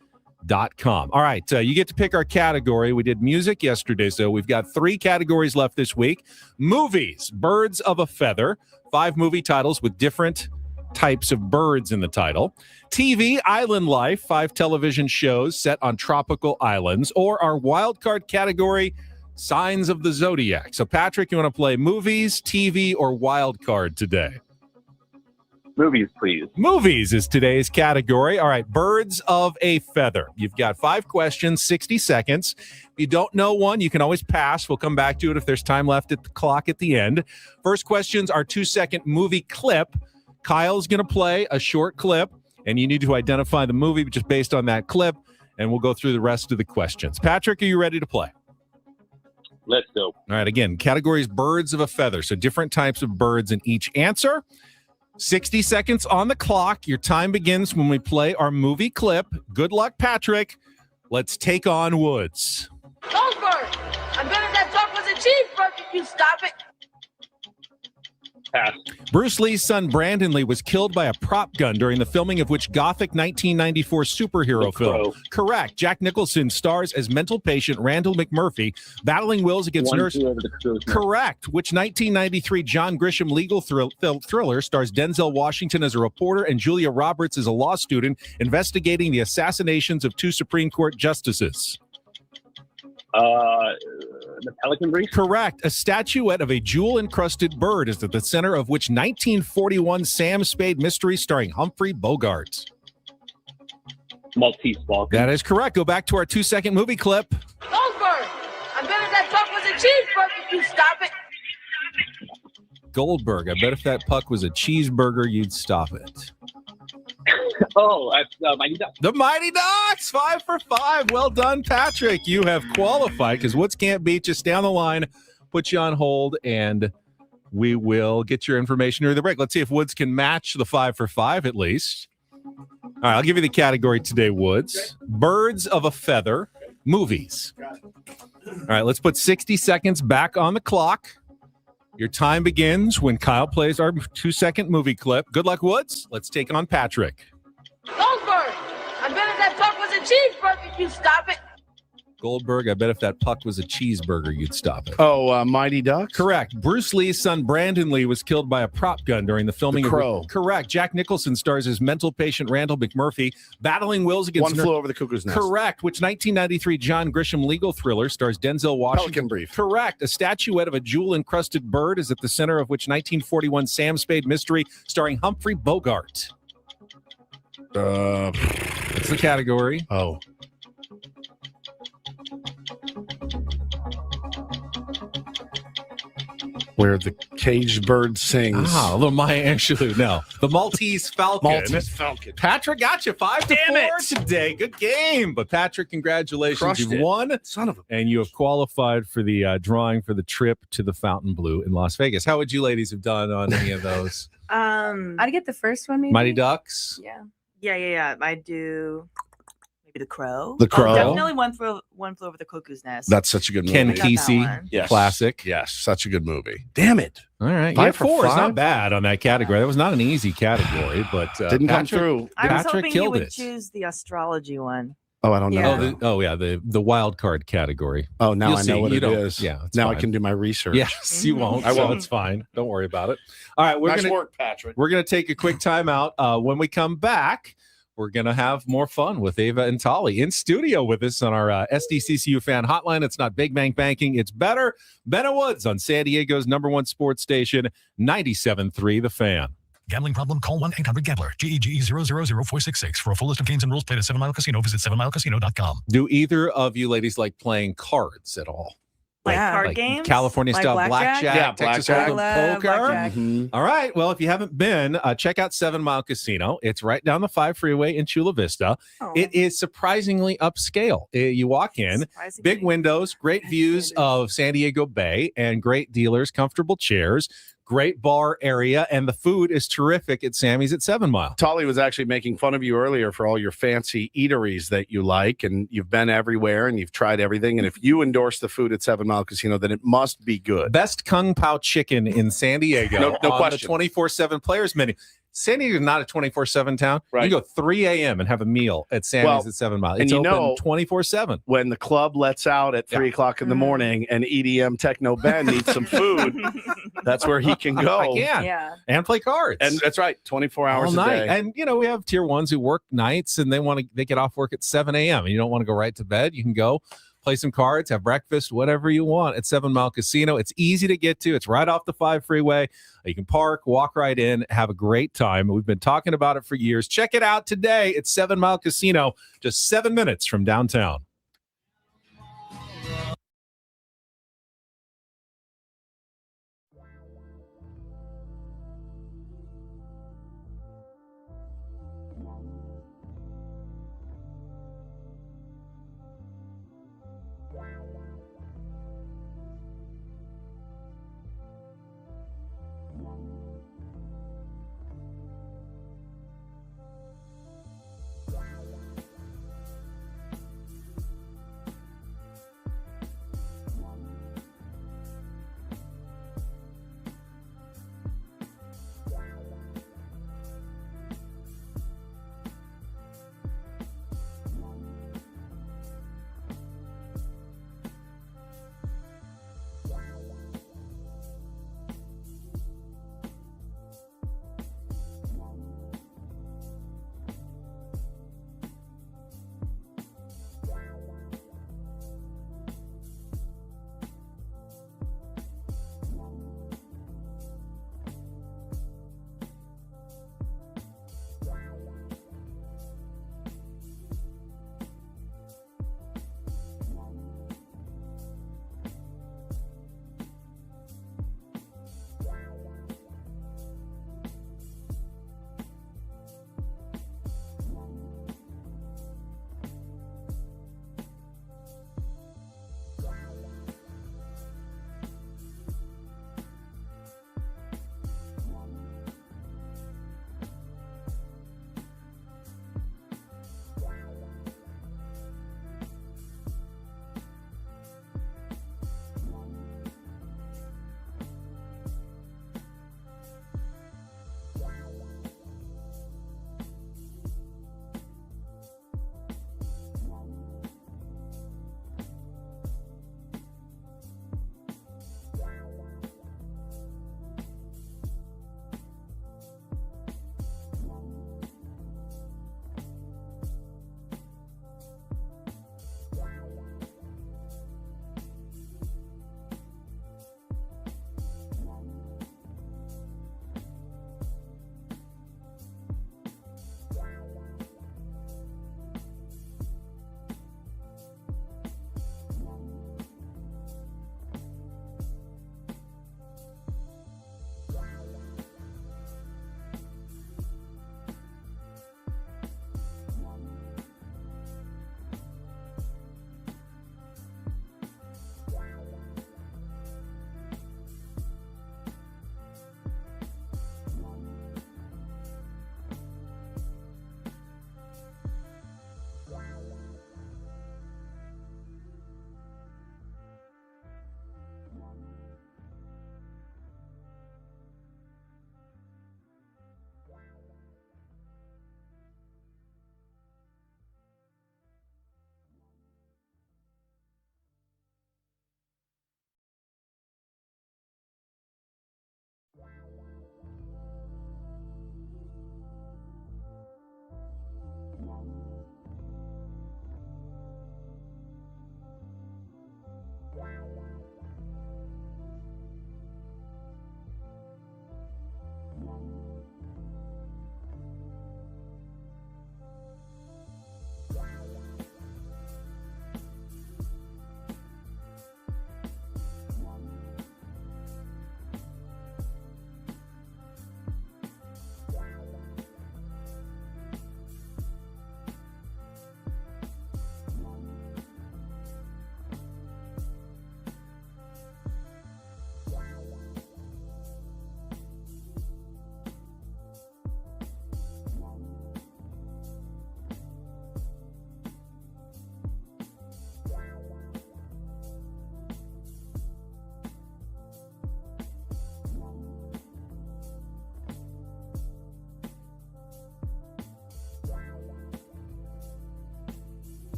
All right, you get to pick our category. We did music yesterday, so we've got 3 categories left this week. Movies, Birds of a Feather, 5 movie titles with different types of birds in the title. TV, Island Life, 5 television shows set on tropical islands. Or our wild card category, Signs of the Zodiac. So, Patrick, you want to play movies, TV, or wild card today? Movies, please. Movies is today's category. All right, birds of a feather. You've got 5 questions, 60 seconds. If you don't know one, you can always pass. We'll come back to it if there's time left at the clock at the end. First questions are 2-second movie clip. Kyle's going to play a short clip, and you need to identify the movie just based on that clip, and we'll go through the rest of the questions. Patrick, are you ready to play? Let's go. All right, again, categories birds of a feather. So different types of birds in each answer. 60 seconds on the clock. Your time begins when we play our movie clip. Good luck, Patrick. Let's take on Woods. Goldberg, I bet if that dog was a cheeseburger, you stop it. Pass. Bruce Lee's son Brandon Lee was killed by a prop gun during the filming of which Gothic 1994 superhero film? Correct. Jack Nicholson stars as mental patient Randall McMurphy battling wills against nurse. Correct. Which 1993 John Grisham legal thriller stars Denzel Washington as a reporter and Julia Roberts as a law student investigating the assassinations of 2 Supreme Court justices? The Pelican Brief? Correct. A statuette of a jewel-encrusted bird is at the center of which 1941 Sam Spade mystery starring Humphrey Bogart? Maltese Falcon. That is correct. Go back to our 2-second movie clip. Goldberg, I bet if that dog was a cheeseburger, you stop it. Goldberg. I bet if that puck was a cheeseburger, you'd stop it. Oh, that's Mighty Ducks. The Mighty Ducks, 5 for 5. Well done, Patrick. You have qualified because Woods can't beat you. Stay on the line, put you on hold, and we will get your information during the break. Let's see if Woods can match the 5 for 5 at least. All right, I'll give you the category today, Woods. Birds of a feather, movies. All right, let's put 60 seconds back on the clock. Your time begins when Kyle plays our 2-second movie clip. Good luck, Woods. Let's take on Patrick. Goldberg, I bet if that dog was a cheeseburger, you stop it. Goldberg, I bet if that puck was a cheeseburger, you'd stop it. Oh, Mighty Ducks? Correct. Bruce Lee's son, Brandon Lee, was killed by a prop gun during the filming The Crow. of... Correct. Jack Nicholson stars as mental patient Randall McMurphy battling wills against... One Flew Over the Cuckoo's Nest. Correct. Which 1993 John Grisham legal thriller stars Denzel Washington? Pelican Brief. Correct. A statuette of a jewel-encrusted bird is at the center of which 1941 Sam Spade mystery starring Humphrey Bogart? That's the category. Oh. Where the caged bird sings. Oh, the Maya Angelou. No, the Maltese Falcon. Maltese Falcon. Patrick got you 5 to 4 today. Good game. But Patrick, congratulations. Crushed You've it. won. Son of a... And you have qualified for the drawing for the trip to the Fountain Blue in Las Vegas. How would you ladies have done on any of those? I'd get the first one, maybe. Mighty Ducks? Yeah. I do maybe The Crow. The Crow. Definitely One Flew Over the Cuckoo's Nest. That's such a good movie. Ken I got that Kesey, one. Yes. classic. Yes, such a good movie. Damn it. All right. 5 Yeah, for 4 is 5? not bad on that category. That was not an easy category, but Didn't come Patrick- through. I was Patrick hoping you killed would it. choose the astrology one. Oh, I don't know. Yeah. The wild card category. Oh, now You'll I see. know what You it don't- is. yeah, it's Now I fine. can do my research. Yes, you won't. I So won't. it's fine. Don't worry about it. All right, Nice work, Patrick. We're going to take a quick time out. When we come back, we're going to have more fun with Ava and Tali in studio with us on our SDCCU fan hotline. It's not Big Bang Banking. It's better. Ben Woods on San Diego's #1 sports station, 97.3 The Fan. Gambling problem? Call 1-800-GAMBLER. GEGE 0000466. For a full list of games and rules, play at 7 Mile Casino. Visit 7milecasino.com. Do either of you ladies like playing cards at all? Like card games? California Like style blackjack? blackjack, Texas blackjack. Hold'em, I love poker. blackjack. Mhm. All right. Well, if you haven't been, check out 7 Mile Casino. It's right down the 5 freeway in Chula Vista. Oh. It is surprisingly upscale. You walk in, Surprisingly. big windows, great views of San Diego Bay, and great dealers, comfortable chairs, great bar area, and the food is terrific at Sammy's at 7 Mile. Tali was actually making fun of you earlier for all your fancy eateries that you like, and you've been everywhere and you've tried everything. And if you endorse the food at 7 Mile Casino, then it must be good. Best Kung Pao chicken in San Diego. No on question. The 24/7 players menu. San Diego is not a 24/7 town. Right. You can go 3 a.m. and have a meal at Sammy's Well, at 7 Mile. and It's you open know- 24/7. When the club lets out at 3 o'clock in the morning and EDM Techno Ben needs some food, that's where he can go. I can. Yeah. And play cards. And that's right, 24 hours all a night. day. And we have tier ones who work nights and they get off work at 7 a.m. and you don't want to go right to bed. You can go play some cards, have breakfast, whatever you want at 7 Mile Casino. It's easy to get to. It's right off the 5 freeway. You can park, walk right in, have a great time. We've been talking about it for years. Check it out today at 7 Mile Casino, just 7 minutes from downtown.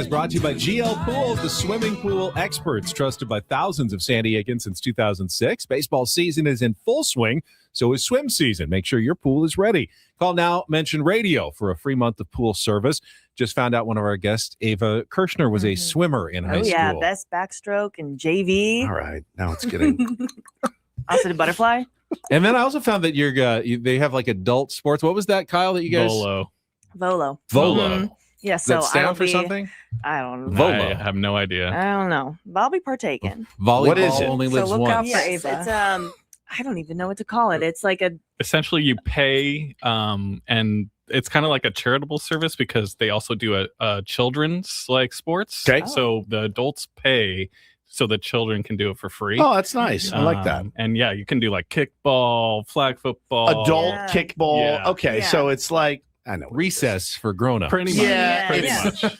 is brought to you by GL Pool, the swimming pool experts trusted by thousands of San Diegans since 2006. Baseball season is in full swing, so is swim season. Make sure your pool is ready. Call now, mention radio for a free month of pool service. Just found out one of our guests, Ava Kershner, was a swimmer in high school. Oh, yeah, best backstroke and JV. All right, now it's getting... Also did butterfly. And then I also found that they have like adult sports. What was that, Kyle, that you guys... Volo. Volo. Yeah, Does that so stand I'll for be, something? I don't know. Volo. I have no idea. I don't know. But I'll be partaking. Volleyball What is it? only lives look out once. for Yes, Ava. it's I don't even know what to call it. It's like a Essentially, you pay, and it's kind of like a charitable service because they also do a children's like sports. Okay. So the adults pay so the children can do it for free. Oh, that's nice. I like that. And yeah, you can do like kickball, flag football, Adult Yeah. kickball. Yeah. Okay, Yeah. so it's like, I know. Recess for grown-ups. pretty much. Yeah, pretty it's, much.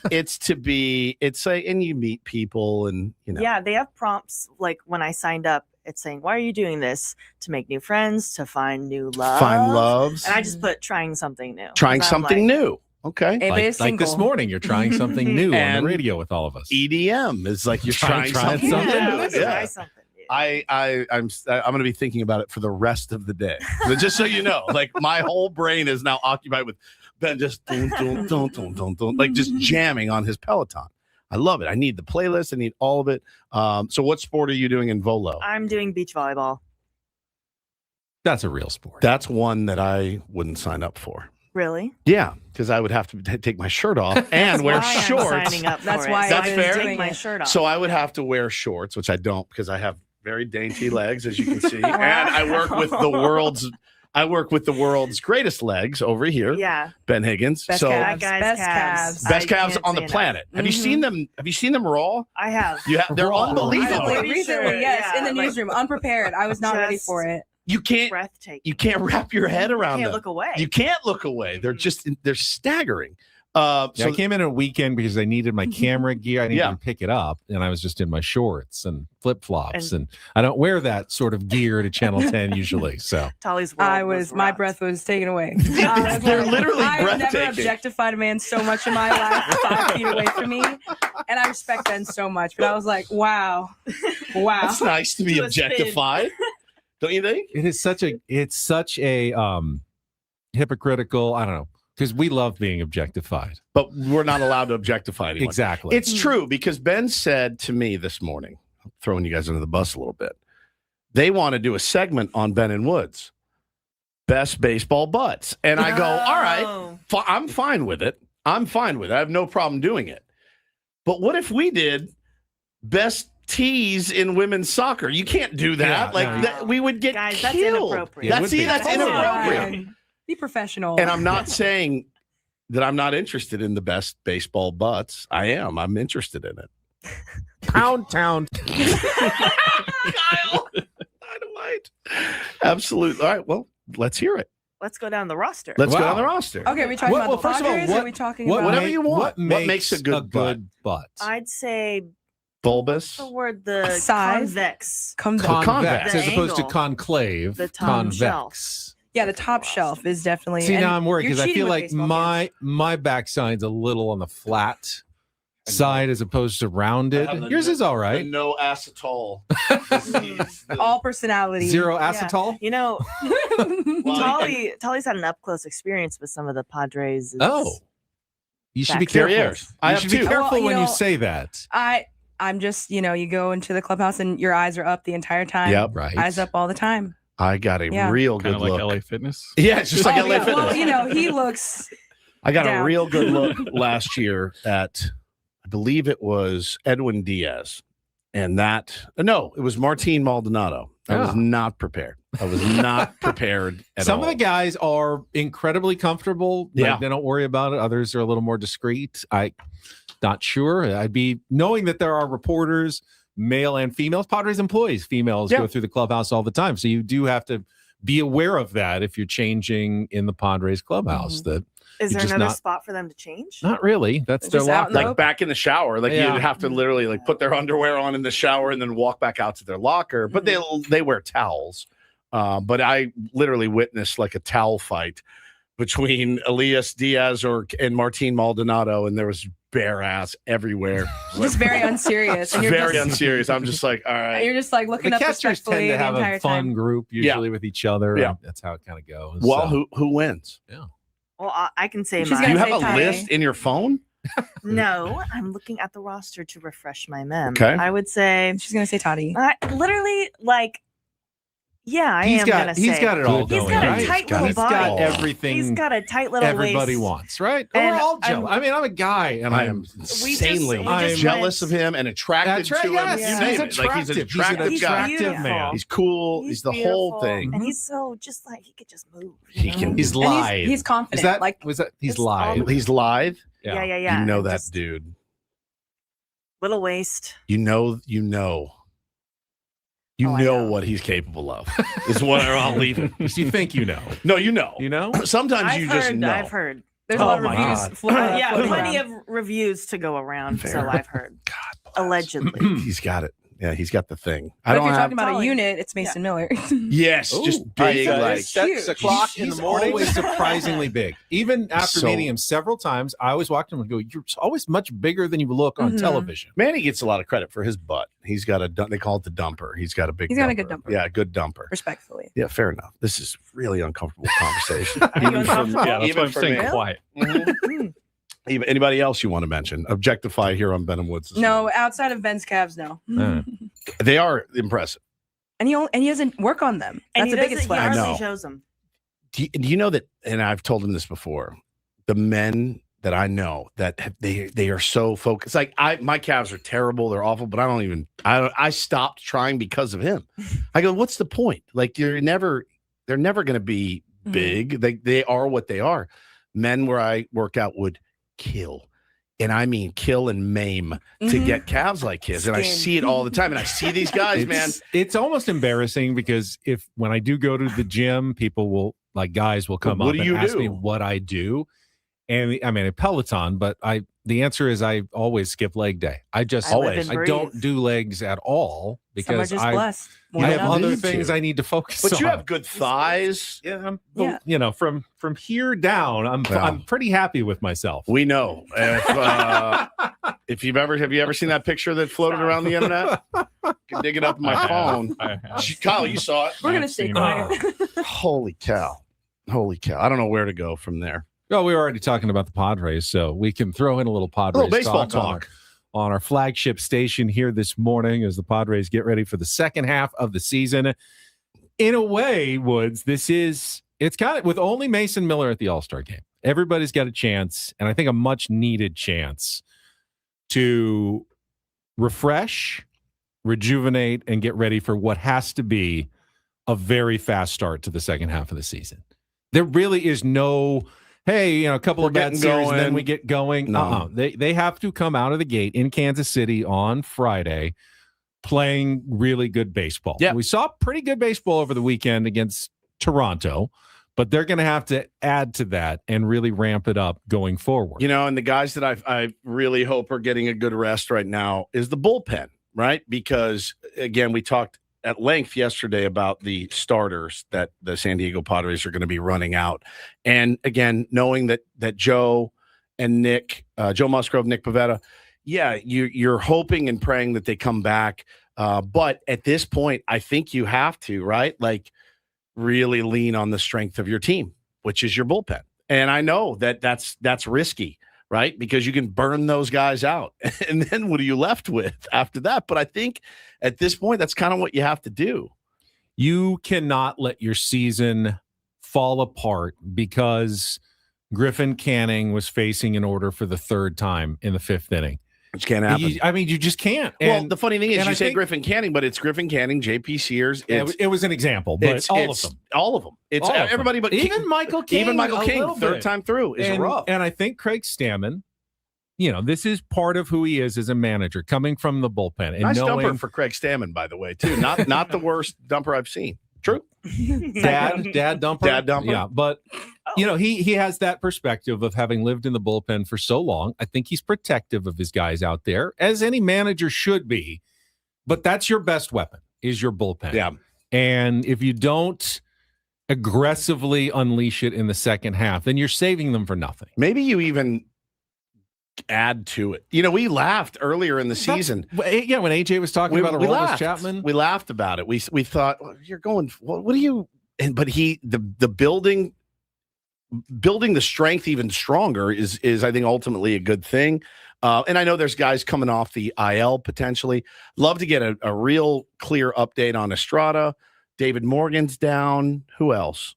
it's like, and you meet people and, you know. yeah, they have prompts like when I signed up, it's saying, why are you doing this? To make new friends, to find new love. Find loves. And I just put trying something new. Trying 'Cause I'm something like, new. Okay. Ava is Like this single. morning, you're trying something new on And the radio with all of us. EDM is like you're trying something something new. Yeah, let's Yeah. try something new. I'm going to be thinking about it for the rest of the day. But just so you know, like my whole brain is now occupied with Ben just dun, dun, dun, dun, dun, dun, like just jamming on his Peloton. I love it. I need the playlist. I need all of it. So what sport are you doing in Volo? I'm doing beach volleyball. That's a real sport. That's one that I wouldn't sign up for. Really? Yeah, because I would have to take my shirt off and wear Why I'm shorts. signing up That's for why it. That's I fair. take my shirt off. So I would have to wear shorts, which I don't because I have very dainty legs, as you can see, and I work with the world's greatest legs over here, yeah. Ben Higgins. Best so calves. That guy's Best calves. best I calves can't on the say enough. planet. Have you seen them? Have you seen them raw? I have. They're Raw. unbelievable. Pretty Recently, sure, yes, in the like, newsroom, unprepared. I was not ready just for it. You can't breathtaking. wrap your head around Can't them. look away. You can't look away. They're staggering. Yeah, So I came in a weekend because I needed my camera gear. I needed to pick it up, and I was just in my shorts and flip flops, and I don't wear that sort of gear to Channel 10 usually. So Tali's world my rocked. breath was taken away. I was They're like, literally I've never breathtaking. objectified a man so much in my life, 5 feet away from me, and I respect Ben so much. But I was like, wow. That's nice to be To a spin. objectified. Don't you think? it's such a hypocritical. I don't know, because we love being objectified. But we're not allowed to objectify anyone. Exactly. It's true because Ben said to me this morning, I'm throwing you guys under the bus a little bit. They want to do a segment on Ben and Woods, best baseball butts. And I go, all right, I'm fine with it. I have no problem doing it. But what if we did best tees in women's soccer? You can't do that. We would get Guys, that's killed. inappropriate. That's inappropriate. Be professional. And I'm not saying that I'm not interested in the best baseball butts. I am. I'm interested in it. Pound town. Kyle, dynamite. Absolutely. All right. Well, let's hear it. Let's go down the roster. Let's go down the roster. Okay, are we talking about the Padres, or are we talking about whatever you want. What makes a good butt? I'd say Bulbous. the word the Size? convex. Convex, The as opposed to angle. conclave. The top Convex. Yeah, the top shelf is definitely. See, and now I'm worried you're because I cheating feel with like baseball games. my backside's a little on the flat side as opposed to rounded. Yours is all right. No acetol. all personality. Zero Yeah. acetol. You know, Tali's had an up close experience with some of the Padres. Oh, you should be Back there. careful. I You have should be two. careful Well, when you know, say that. I'm just, you go into the clubhouse and your eyes are up the entire time. Yep. Right. Eyes up all the time. I got a Yeah. real Kind good of like look. LA Fitness. Yeah, it's just like Oh, LA yeah. Fitness. Well, he looks. I got down. a real good look last year at, I believe it was Edwin Diaz. And it was Martin Maldonado. I was not prepared. I was not prepared at Some all. of the guys are incredibly comfortable. Yeah. Like, they don't worry about it. Others are a little more discreet. Not sure. I'd be knowing that there are reporters, male and females, Padres employees, females go through the clubhouse all the time. So you do have to be aware of that if you're changing in the Padres clubhouse. That Is you're there just another not- spot for them to change? Not really. That's their Just out in locker. the like back in the shower. Like Yeah. you'd have to literally like put their underwear on in the shower and then walk back out to their locker. But they wear towels. But I literally witnessed like a towel fight between Elias Diaz and Martin Maldonado, and there was bare ass everywhere. Just very unserious. And you're Very just, unserious. I'm just like, all right. You're just like looking The up catchers respectfully tend to have the entire a fun time. group usually with each other. Yeah. That's how it kind of goes. Well, so. who wins? Yeah. Well, I can say She's mine. Do you gonna have say a Tali. list in your phone? No, I'm looking at the roster to refresh my mem. Okay. I would say She's gonna say Toddy. literally like. Yeah, I am gonna say He's got it all He's going. got a right? tight little He's body. got everything. He's got a tight little everybody waist. wants, right? And We're all I'm- jealous. I mean, I'm a guy, and I I'm am insanely we just jealous went- of him and attracted That's right, to him. yes. You He's name it. Like he's an attractive. He's an attractive guy. attractive man. He's cool. He's the whole beautiful, thing. and he's so just like he could just move. He can. He's And live. he's confident. Is that like was that? He's It's live. He's live. Yeah. You know and that just dude. little waist. You know. You Oh, I know know. what he's capable of. Is what I'll leave it. You think you know? No, you know. You know? Sometimes you just know. I've heard. there's a lot of my reviews. God. Yeah, floating plenty around. of reviews to go around. So Fair. I've heard. God, Allegedly. he's got it. Yeah, he's got the thing. But I if don't you're have. talking about a unit, it's Mason Miller. Yes, Ooh, just I big. said Like it's huge. o'clock in the morning. Always surprisingly big. Even after So- meeting him several times, I always walked him and go, "You're always much bigger than you look on Mhm. television." Manny gets a lot of credit for his butt. He's got a. They call it the dumper. He's got a big. He's got a good dumper. Yeah, a good dumper. Respectfully. Yeah, fair enough. This is really uncomfortable conversation. Are you uncomfortable? Yeah, that's even why I'm for staying me. quiet. Mhm. Even anybody else you want to mention? Objectify here on Ben and Woods. this No, morning. outside of Ben's calves, no. They are impressive. And he doesn't work on them. And That's he the biggest doesn't. He flex. I hardly know. shows them. Do you know that? And I've told him this before. The men that I know that they are so focused. Like my calves are terrible. They're awful. But I stopped trying because of him. I go, what's the point? Like they're never going to be big. They are what they are. Men where I work out would kill. And I mean kill and maim to get calves like his. And I Skin. see it all the time. And I see these guys, man. It's almost embarrassing because when I do go to the gym, guys will come What up do and you ask do? me what I do. And I mean, a Peloton, but the answer is I always skip leg day. I just I live and I don't breathe. do legs at all Some are because just I blessed. I More have than other need things to. I need to focus on. But you have good thighs. Yeah, Yeah. you know, from here down, I'm pretty happy with myself. We know. If have you ever seen that picture that floated around the internet? I can dig it up on my phone. Kyle, you saw it. We're gonna stay quiet. Holy cow. I don't know where to go from there. Well, we were already talking about the Padres, so we can throw in a little Padres baseball talk. On our flagship station here this morning as the Padres get ready for the second half of the season. In a way, Woods, it's kind of with only Mason Miller at the All-Star game. Everybody's got a chance, and I think a much needed chance to refresh, rejuvenate, and get ready for what has to be a very fast start to the second half of the season. There really is no, hey, a couple of bad series, and then we get going. No. They have to come out of the gate in Kansas City on Friday playing really good baseball. Yeah. We saw pretty good baseball over the weekend against Toronto, but they're going to have to add to that and really ramp it up going forward. And the guys that I really hope are getting a good rest right now is the bullpen, right? Because, again, we talked at length yesterday about the starters that the San Diego Padres are going to be running out. And, again, knowing that Joe and Nick, Joe Musgrove, Nick Pivetta, yeah, you're hoping and praying that they come back. But at this point, I think you have to, right? Like, really lean on the strength of your team, which is your bullpen. And I know that's risky, right? Because you can burn those guys out. And then what are you left with after that? But I think at this point, that's kind of what you have to do. You cannot let your season fall apart because Griffin Canning was facing an order for the third time in the fifth inning. Which can't happen. You just can't. Well, the funny thing is you say think Griffin Canning, but it's Griffin Canning, JP Sears. it was an example, but all of them. All of them. It's All of everybody them. but even Michael King. Even Michael a King, little third bit. time through is rough. And I think Craig Stammen, this is part of who he is as a manager, coming from the bullpen. And nice knowing, dumper for Craig Stammen, by the way, too. Not the worst dumper I've seen. True. Dad dumper. Dad dumper. Yeah, but he has that perspective of having lived in the bullpen for so long. I think he's protective of his guys out there, as any manager should be. But that's your best weapon, is your bullpen. Yeah. And if you don't aggressively unleash it in the second half, then you're saving them for nothing. Maybe you even add to it. We laughed earlier in the season. Yeah, when AJ was talking about Aroldis Chapman. We laughed about it. We thought, well, you're going, what are you? But the building the strength even stronger is I think ultimately a good thing. And I know there's guys coming off the IL potentially. Love to get a real clear update on Estrada. David Morgan's down. Who else?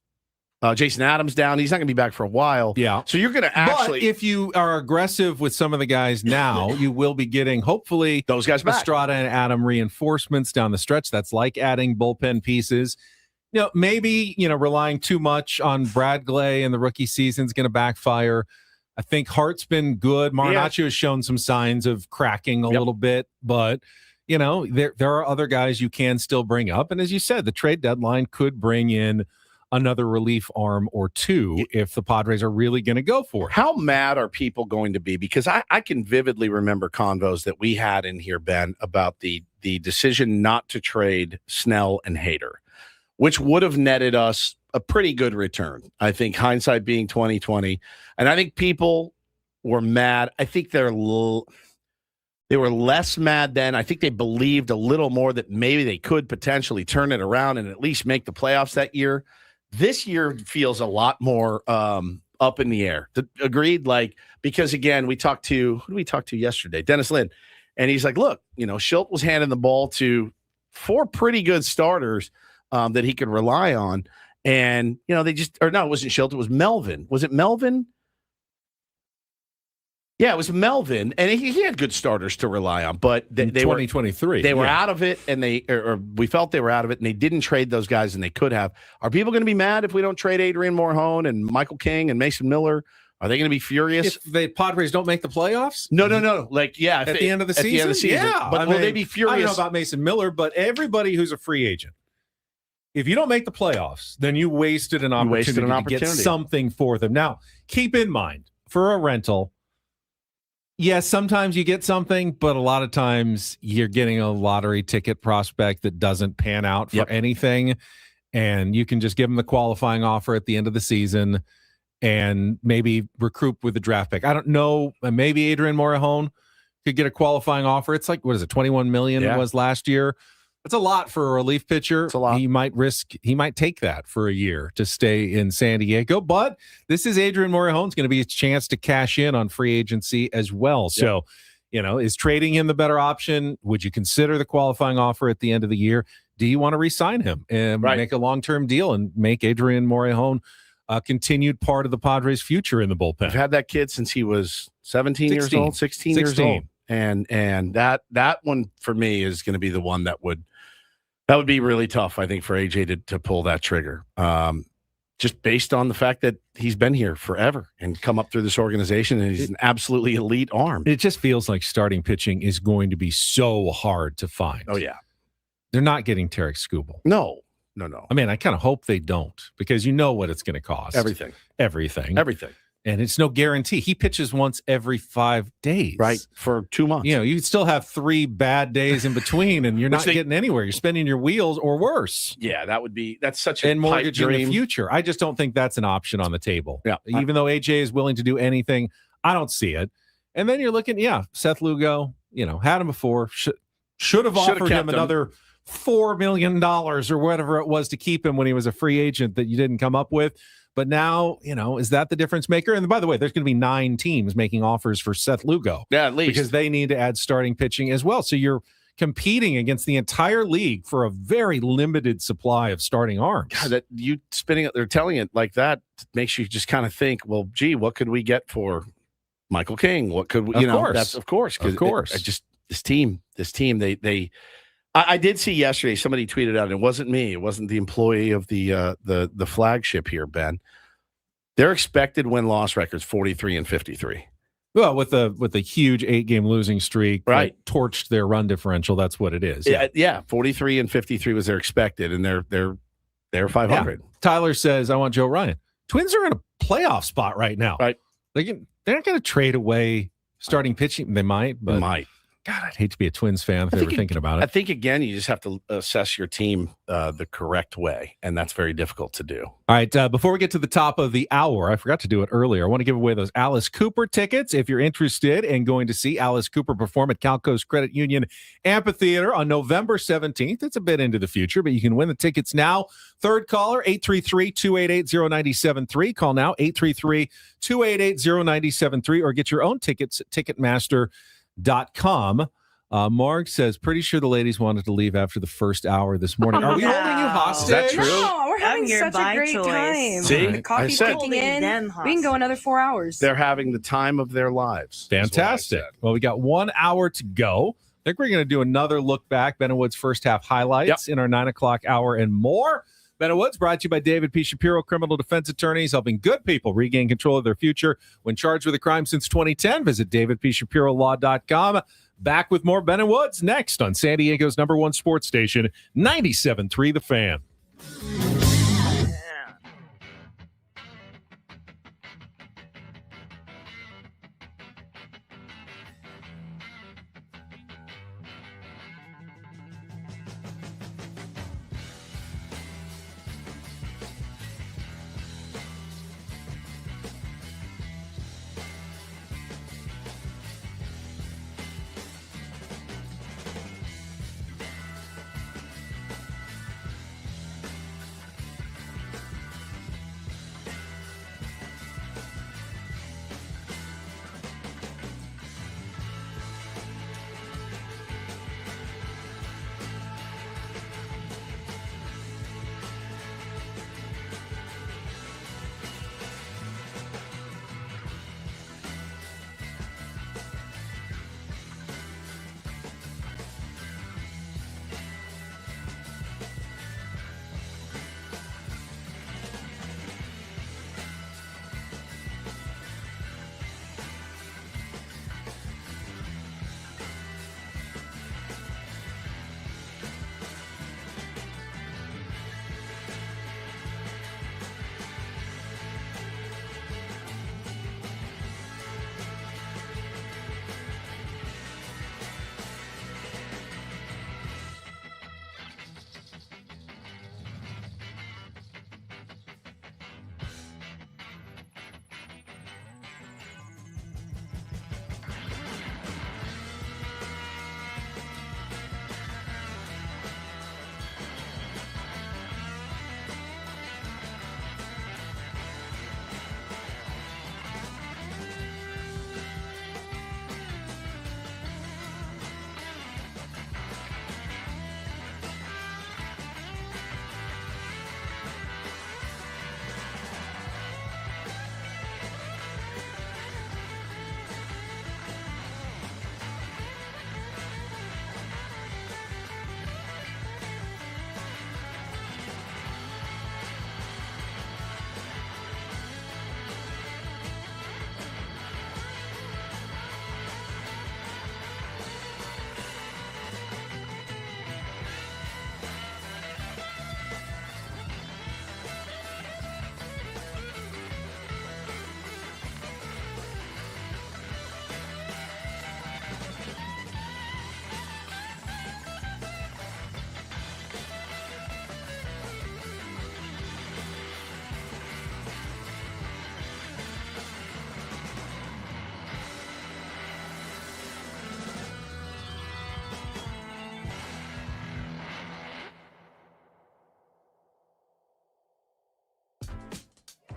Jason Adams down. He's not going to be back for a while. Yeah. So you're going to actually. But if you are aggressive with some of the guys now, you will be getting, hopefully, those guys back. Estrada and Adam reinforcements down the stretch. That's like adding bullpen pieces. Maybe, relying too much on Brad Glay in the rookie season is going to backfire. I think Hart's been good. Marinaccio has shown some signs of cracking a little bit, but, there are other guys you can still bring up. And as you said, the trade deadline could bring in another relief arm or two if the Padres are really going to go for it. How mad are people going to be? Because I can vividly remember convos that we had in here, Ben, about the decision not to trade Snell and Hader, which would have netted us a pretty good return. I think hindsight being 2020. And I think people were mad. I think they were less mad then. I think they believed a little more that maybe they could potentially turn it around and at least make the playoffs that year. This year feels a lot more up in the air. Agreed? Because again, who did we talk to yesterday? Dennis Lynn. And he's like, look, Schilt was handing the ball to 4 pretty good starters that he could rely on. And, it wasn't Schilt. It was Melvin. Was it Melvin? Yeah, it was Melvin. And he had good starters to rely on. But they 2023. They were out of it, and we felt they were out of it, and they didn't trade those guys, and they could have. Are people going to be mad if we don't trade Adrian Morejon and Michael King and Mason Miller? Are they going to be furious? If the Padres don't make the playoffs? No. At the end of the season? Yeah. But will they be furious? I don't know about Mason Miller, but everybody who's a free agent, if you don't make the playoffs, then you wasted an opportunity to get something for them. Now, keep in mind, for a rental, yes, sometimes you get something, but a lot of times you're getting a lottery ticket prospect that doesn't pan out for anything, and you can just give them the qualifying offer at the end of the season and maybe recruit with the draft pick. I don't know. Maybe Adrian Morejon could get a qualifying offer. It's like, what is it, $21 million it was last year? That's a lot for a relief pitcher. It's a lot. He might take that for a year to stay in San Diego. But this is Adrian Morejon's going to be a chance to cash in on free agency as well. So, is trading him the better option? Would you consider the qualifying offer at the end of the year? Do you want to re-sign him and make a long-term deal and make Adrian Morejon a continued part of the Padres' future in the bullpen? We've had that kid since he was 16 years old. And that one for me is going to be the one that would be really tough, I think, for AJ to pull that trigger. Just based on the fact that he's been here forever and come up through this organization, and he's an absolutely elite arm. It just feels like starting pitching is going to be so hard to find. Oh, yeah. They're not getting Tarek Skubal. No. I mean, I kind of hope they don't, because you know what it's going to cost. Everything. And it's no guarantee. He pitches once every 5 days. Right, for 2 months. You still have 3 bad days in between, and you're not getting anywhere. You're spinning your wheels or worse. Yeah, that's such a mortgage pipe in dream. the future. I just don't think that's an option on the table. Yeah. Even though AJ is willing to do anything, I don't see it. And then you're looking, Seth Lugo, had him before. Should have offered him another $4 million or whatever it was to keep him when he was a free agent that you didn't come up with. But now, is that the difference maker? And by the way, there's going to be 9 teams making offers for Seth Lugo. Yeah, at least. Because they need to add starting pitching as well. So you're competing against the entire league for a very limited supply of starting arms. God, that you spinning it, they're telling it like that makes you just kind of think, well, gee, what could we get for Michael King? What could we, that's of course. This team, I did see yesterday, somebody tweeted out, it wasn't me. It wasn't the employee of the flagship here, Ben. Their expected win-loss record's 43-53. Well, with a huge 8-game losing streak, right, that torched their run differential. That's what it is. Yeah, 43-53 was their expected, and they're 500. Yeah. Tyler says, "I want Joe Ryan." Twins are in a playoff spot right now. Right, they're not going to trade away starting pitching. They might, but they might. God, I'd hate to be a Twins fan if they were thinking about I it. think, again, you just have to assess your team the correct way, and that's very difficult to do. All right, before we get to the top of the hour, I forgot to do it earlier. I want to give away those Alice Cooper tickets. If you're interested in going to see Alice Cooper perform at Calco's Credit Union Amphitheater on November 17th, it's a bit into the future, but you can win the tickets now. Third caller, 833-288-0973. Call now, 833-288-0973, or get your own tickets at Ticketmaster.com. Mark says, pretty sure the ladies wanted to leave after the first hour this morning. Are we holding you hostage? Is that true? No, we're having your such a by great choice. time. See? The coffee's I said- kicking in. Them We can go another 4 hours. They're having the time of their lives. Fantastic. Well, we got 1 hour to go. I think we're going to do another look back, Ben and Wood's first half highlights in our 9 o'clock hour and more. Ben and Woods brought to you by David P. Shapiro, criminal defense attorneys, helping good people regain control of their future when charged with a crime since 2010. Visit davidpshapirolaw.com. Back with more Ben and Woods next on San Diego's #1 sports station, 97.3 The Fan.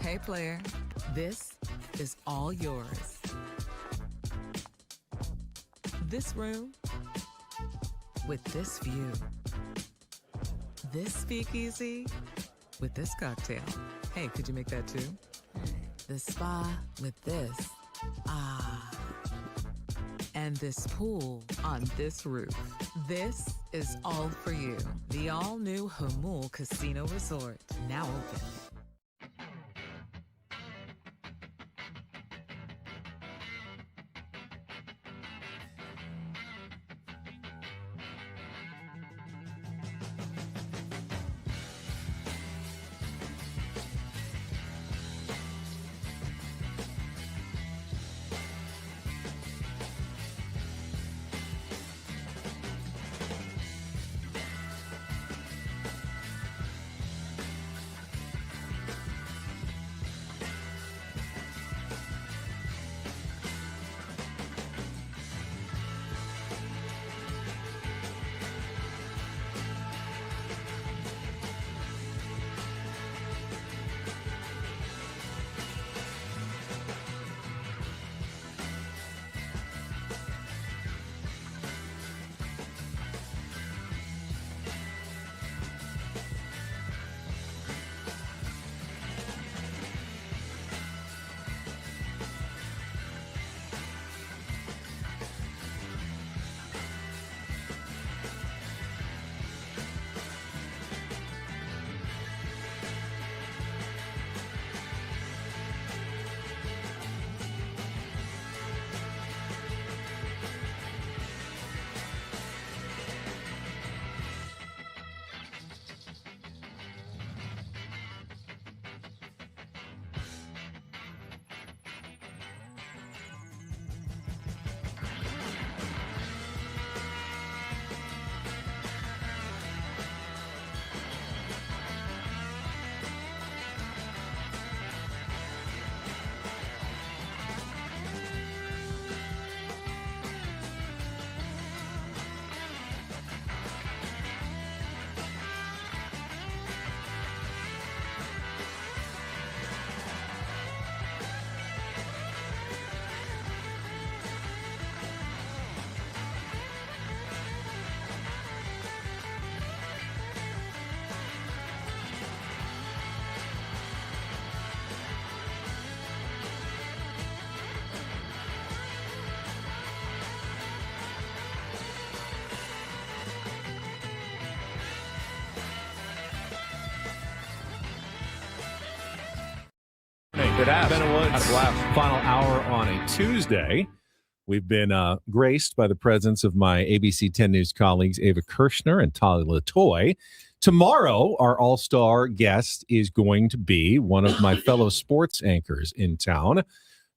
Hey player, this is all yours. This room with this view. This speakeasy with this cocktail. Hey, could you make that too? The spa with this. Ah. And this pool on this roof. This is all for you. The all-new Hamul Casino Resort, now open. It has. Ben and Woods, final hour on a Tuesday. We've been graced by the presence of my ABC 10 News colleagues, Ava Kershner and Tali Letoi. Tomorrow, our all-star guest is going to be one of my fellow sports anchors in town.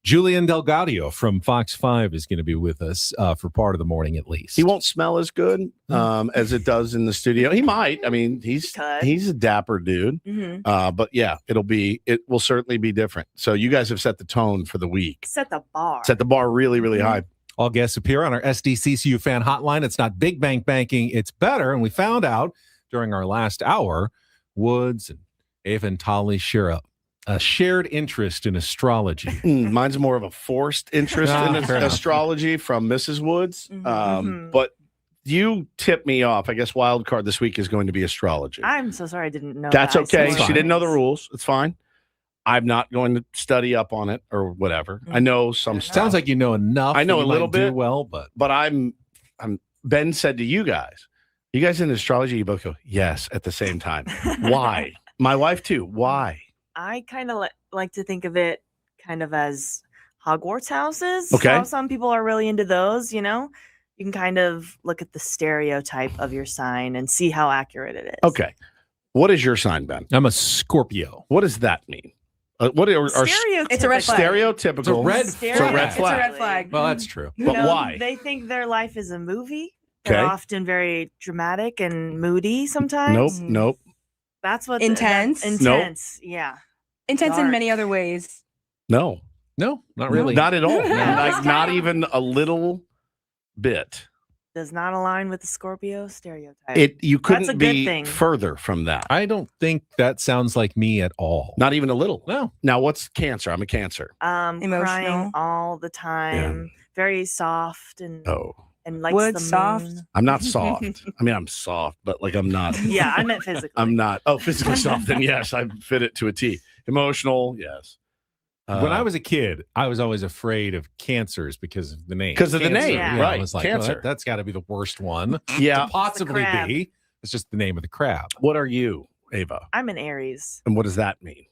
Julian Delgadio from Fox 5 is going to be with us for part of the morning at least. He won't smell as good as it does in the studio. He might. I mean, he's a dapper dude. But yeah, it will certainly be different. So you guys have set the tone for the week. Set the bar. Set the bar really, really high. All guests appear on our SDCCU fan hotline. It's not big bank banking, it's better. And we found out during our last hour, Woods and Ava and Tali share a shared interest in astrology. Mine's more of a forced interest in astrology from Mrs. Woods. But you tipped me off. I guess wild card this week is going to be astrology. I'm so sorry I didn't know. That's that. okay. She didn't know the rules. It's fine. I'm not going to study up on it or whatever. I know some stuff. Sounds like you know enough. I know you a little might do bit. Well, but I'm Ben said to you guys in astrology, you both go, yes, at the same time. Why? My wife too. Why? I kind of like to think of it kind of as Hogwarts houses. Okay. So some people are really into those, you know? You can kind of look at the stereotype of your sign and see how accurate it is. Okay. What is your sign, Ben? I'm a Scorpio. What does that mean? What are It's a red flag. stereotypical? It's a red It's a red flag. It's a red flag. Well, that's true. But why? They think their life is a movie. They're Okay. often very dramatic and moody sometimes. Nope. That's what Intense. Intense. Yeah. Intense in Dark. many other ways. No, not really. not at all. Yeah. Like not even a little bit. Does not align with the Scorpio stereotype. You That's a couldn't good be thing. further from that. I don't think that sounds like me at all. Not even a little. No. Now, what's Cancer? I'm a Cancer. Crying Emotional. all the time. Very soft and likes Wood the soft. moon. I'm not soft. I mean, I'm soft, but like I'm not. Yeah, I meant physically. I'm not. Oh, physically soft. Then yes, I fit it to a T. Emotional, yes. When I was a kid, I was always afraid of cancers because of the name. Because of the Cancer. name, Yeah, right. I was like, Cancer. that's got to be the worst one. Yeah. To possibly crab. be. It's just the name of the crab. What are you, Ava? I'm an Aries. And what does that mean?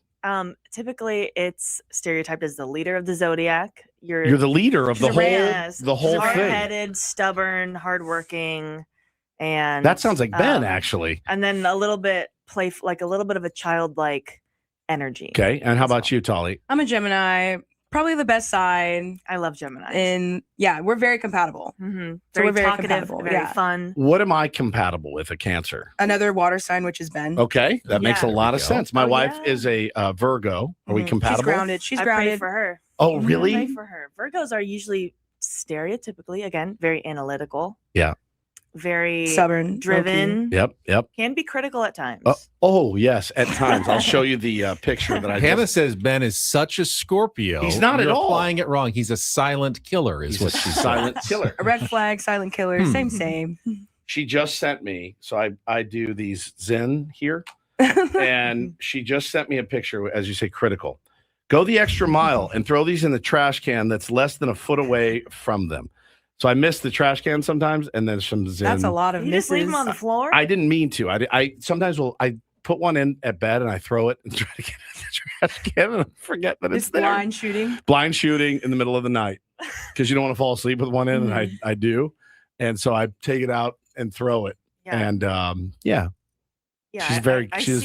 Typically it's stereotyped as the leader of the zodiac. You're the leader of the whole Yes. the whole thing. Hard-headed, stubborn, hardworking, and That sounds like Ben, actually. And then a little bit like a little bit of a childlike energy. Okay. And how about you, Tali? I'm a Gemini. Probably the best sign. I love Gemini. And yeah, we're very compatible. Mm-hmm. So Very we're very talkative, compatible. very Yeah. fun. What am I compatible with? A Cancer. Another water sign, which is Ben. Okay. That makes a Yeah. lot of There we go. sense. My Oh, wife yeah. is a Virgo. Are we Mhm. compatible? She's grounded. She's I pray grounded. for her. Oh, I really? pray for her. Virgos are usually stereotypically, again, very analytical. Yeah. Very Stubborn. driven. Yep. Can be critical at times. Oh, yes, at times. I'll show you the picture that I Hannah just... says Ben is such a Scorpio. He's not at You're all. applying it wrong. He's a silent killer, is He's what a she silent said. killer. A red flag, silent killer. Same. She just sent me, so I do these Zen here, and she just sent me a picture, as you say, critical. Go the extra mile and throw these in the trash can that's less than a foot away from them. So I miss the trash can sometimes, and then some Zen. That's a lot of You misses. just leave them on the floor? I didn't mean to. I sometimes I put one in at bed and I throw it and try to get in the trash can and I forget that it's there. blind shooting. Blind shooting in the middle of the night because you don't want to fall asleep with one in, and I do, and so I take it out and throw it, and Yeah, she's very she's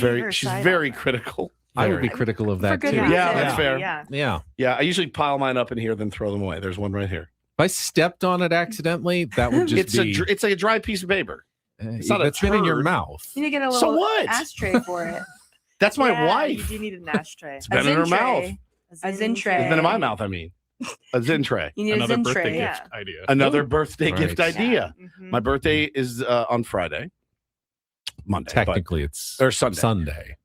very critical. I would be Very. critical of that For too. good Yeah, reason. that's fair. Yeah. Yeah, I usually pile mine up in here, then throw them away. There's one right here. If I stepped on it accidentally, that would just It's like a dry piece of paper. It's not a that's been in your turd. mouth. You need to get a So little what? ashtray for it. That's my Yeah, wife. You do need an ashtray. It's been in her mouth. A Zen tray. It's been in my mouth. I mean, a Zen tray. You need Another a Zen birthday tray. gift idea. Another Ooh. birthday Right. gift idea. Mhm. My birthday is on Friday, Monday, Technically, it's or Sunday. Sunday.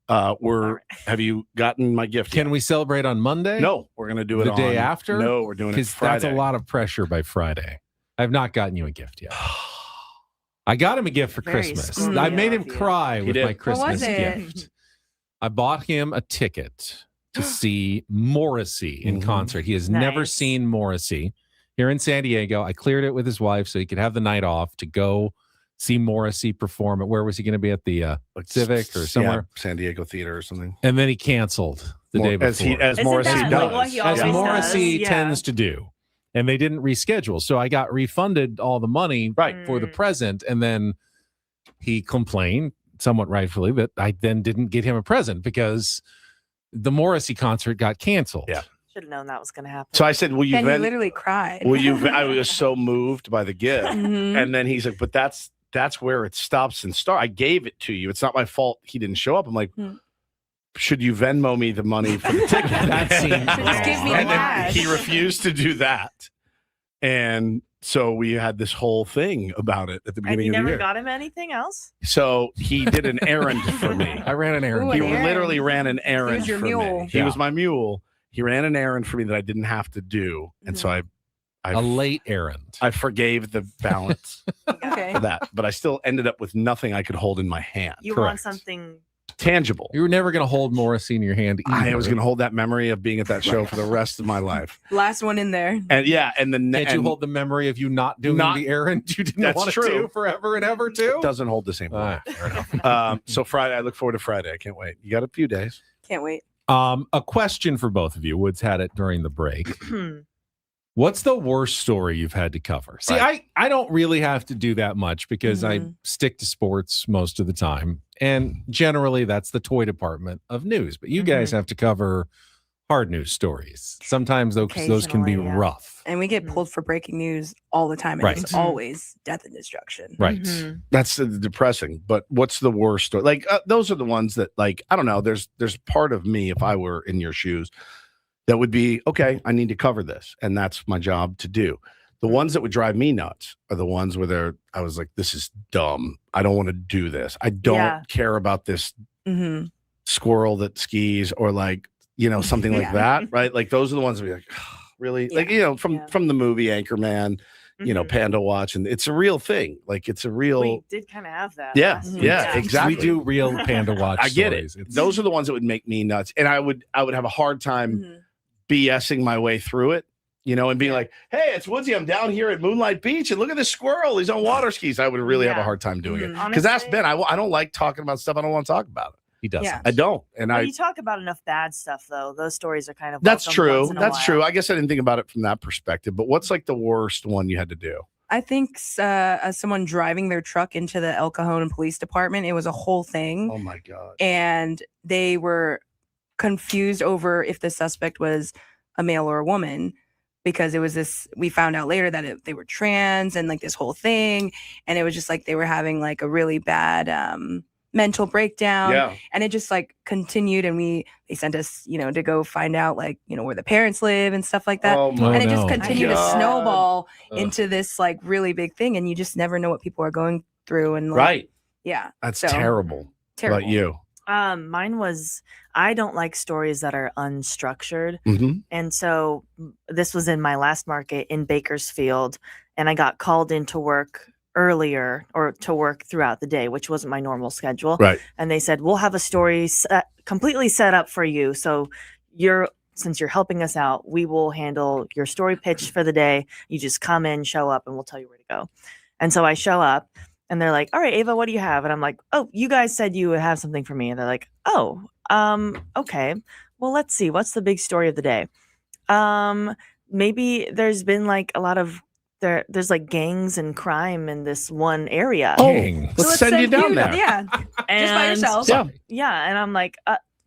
Have you gotten my gift? Can yet? we celebrate on Monday? No, we're gonna do it the day on- after. No, we're doing it because Friday. that's a lot of pressure by Friday. I've not gotten you a gift yet. I got him a gift for Very Christmas. Scorpio I made him of you. cry He with did. my Christmas was it? gift. I bought him a ticket to see Morrissey in Mhm. concert. He has never Nice. seen Morrissey here in San Diego. I cleared it with his wife so he could have the night off to go see Morrissey perform. Where was he going to be? At the Like Civic or somewhere? San Diego Theater or something. And then he canceled the day before. As Isn't Morrissey that does. like what he As always Morrissey does? tends to do. And they didn't reschedule. So I got refunded all the money for the present. And then he complained, somewhat rightfully, that I then didn't get him a present because the Morrissey concert got canceled. Yeah. Should have known that was going to happen. So I said, will you And he vend? literally cried. Will you? I was so moved by the gift. Mhm. And then he's like, but that's where it stops and starts. I gave it to you. It's not my fault he didn't show up. I'm like, should you Venmo me the money for the ticket? That seemed Just give me and then cash. he refused to do that. And so we had this whole thing about it at the And beginning you of the never year. got him anything else? So he did an errand for me. I ran an errand. Ooh, He an errand. literally ran an errand your for mule. me. He was my mule. He ran an errand for me that I didn't have to do. And so I A late errand. I forgave the balance Okay. for that. But I still ended up with nothing I could hold in my hand. You Correct. want something Tangible. You were never going to hold Morrissey in your hand either. I was going to hold that memory of being at that show for the rest of my life. Last one in there. And yeah, and then Can't you hold the memory of you not doing the errand you didn't That's want to true. do forever and ever too? It doesn't hold the same weight. Fair enough. So Friday, I look forward to Friday. I can't wait. You got a few days. Can't wait. A question for both of you. Woods had it during the break. What's the worst story you've had to cover? See, I don't really have to do that much because I stick to sports most of the time. And generally, that's the toy department of news. But you guys have to cover hard news stories. Sometimes those can be Occasionally, yeah. rough. And we get pulled for breaking news all the time. And Right. it's always death and destruction. Right. That's depressing. But what's the worst story? Like those are the ones that, like, I don't know. There's part of me, if I were in your shoes, that would be, okay, I need to cover this. And that's my job to do. The ones that would drive me nuts are the ones where I was like, this is dumb. I don't want to do this. I don't care about this squirrel that skis or like, something like that. Right. Like those are the ones that be like, oh, really? Like, from the movie Anchorman, Panda Watch. And it's a real thing. Like it's a real. We did kind of have that. Yeah. last Yeah, week. exactly. We do real Panda Watch I get stories. it. Those are the ones that would make me nuts. And I would have a hard time BSing my way through it, and being like, hey, it's Woodsy. I'm down here at Moonlight Beach and look at this squirrel. He's on water skis. I would really have a hard time doing it. Because that's Ben. I don't like talking about stuff I don't want to talk about. He doesn't. Yeah. I don't. And Well, you talk about enough bad stuff, though. Those stories are kind of that's welcome true. once in a That's while. true. I guess I didn't think about it from that perspective. But what's like the worst one you had to do? I think as someone driving their truck into the El Cajon Police Department, it was a whole thing. Oh my God. And they were confused over if the suspect was a male or a woman, because it was this, we found out later that they were trans and like this whole thing. And it was just like they were having like a really bad mental breakdown. Yeah. And it just like continued, and they sent us, to go find out like, where the parents live and stuff like that. Oh my and it just no. continued to God. snowball Ugh. into this like really big thing, and you just never know what people are going through. And like, Right. yeah, That's so, terrible. How about you? Mine was, I don't like stories that are unstructured. Mhm. And so this was in my last market in Bakersfield, and I got called into work earlier, or to work throughout the day, which wasn't my normal schedule. Right. And they said, we'll have a story completely set up for you. So since you're helping us out, we will handle your story pitch for the day. You just come in, show up, and we'll tell you where to go. And so I show up, and they're like, all right, Ava, what do you have? And I'm like, oh, you guys said you would have something for me. And they're like, oh, okay. Well, let's see. What's the big story of the day? Maybe there's been like a lot of, there's like gangs and crime in this one area. Gangs. Let's send you down there. Yeah. Just by And- yourself. Yeah. Yeah. And I'm like,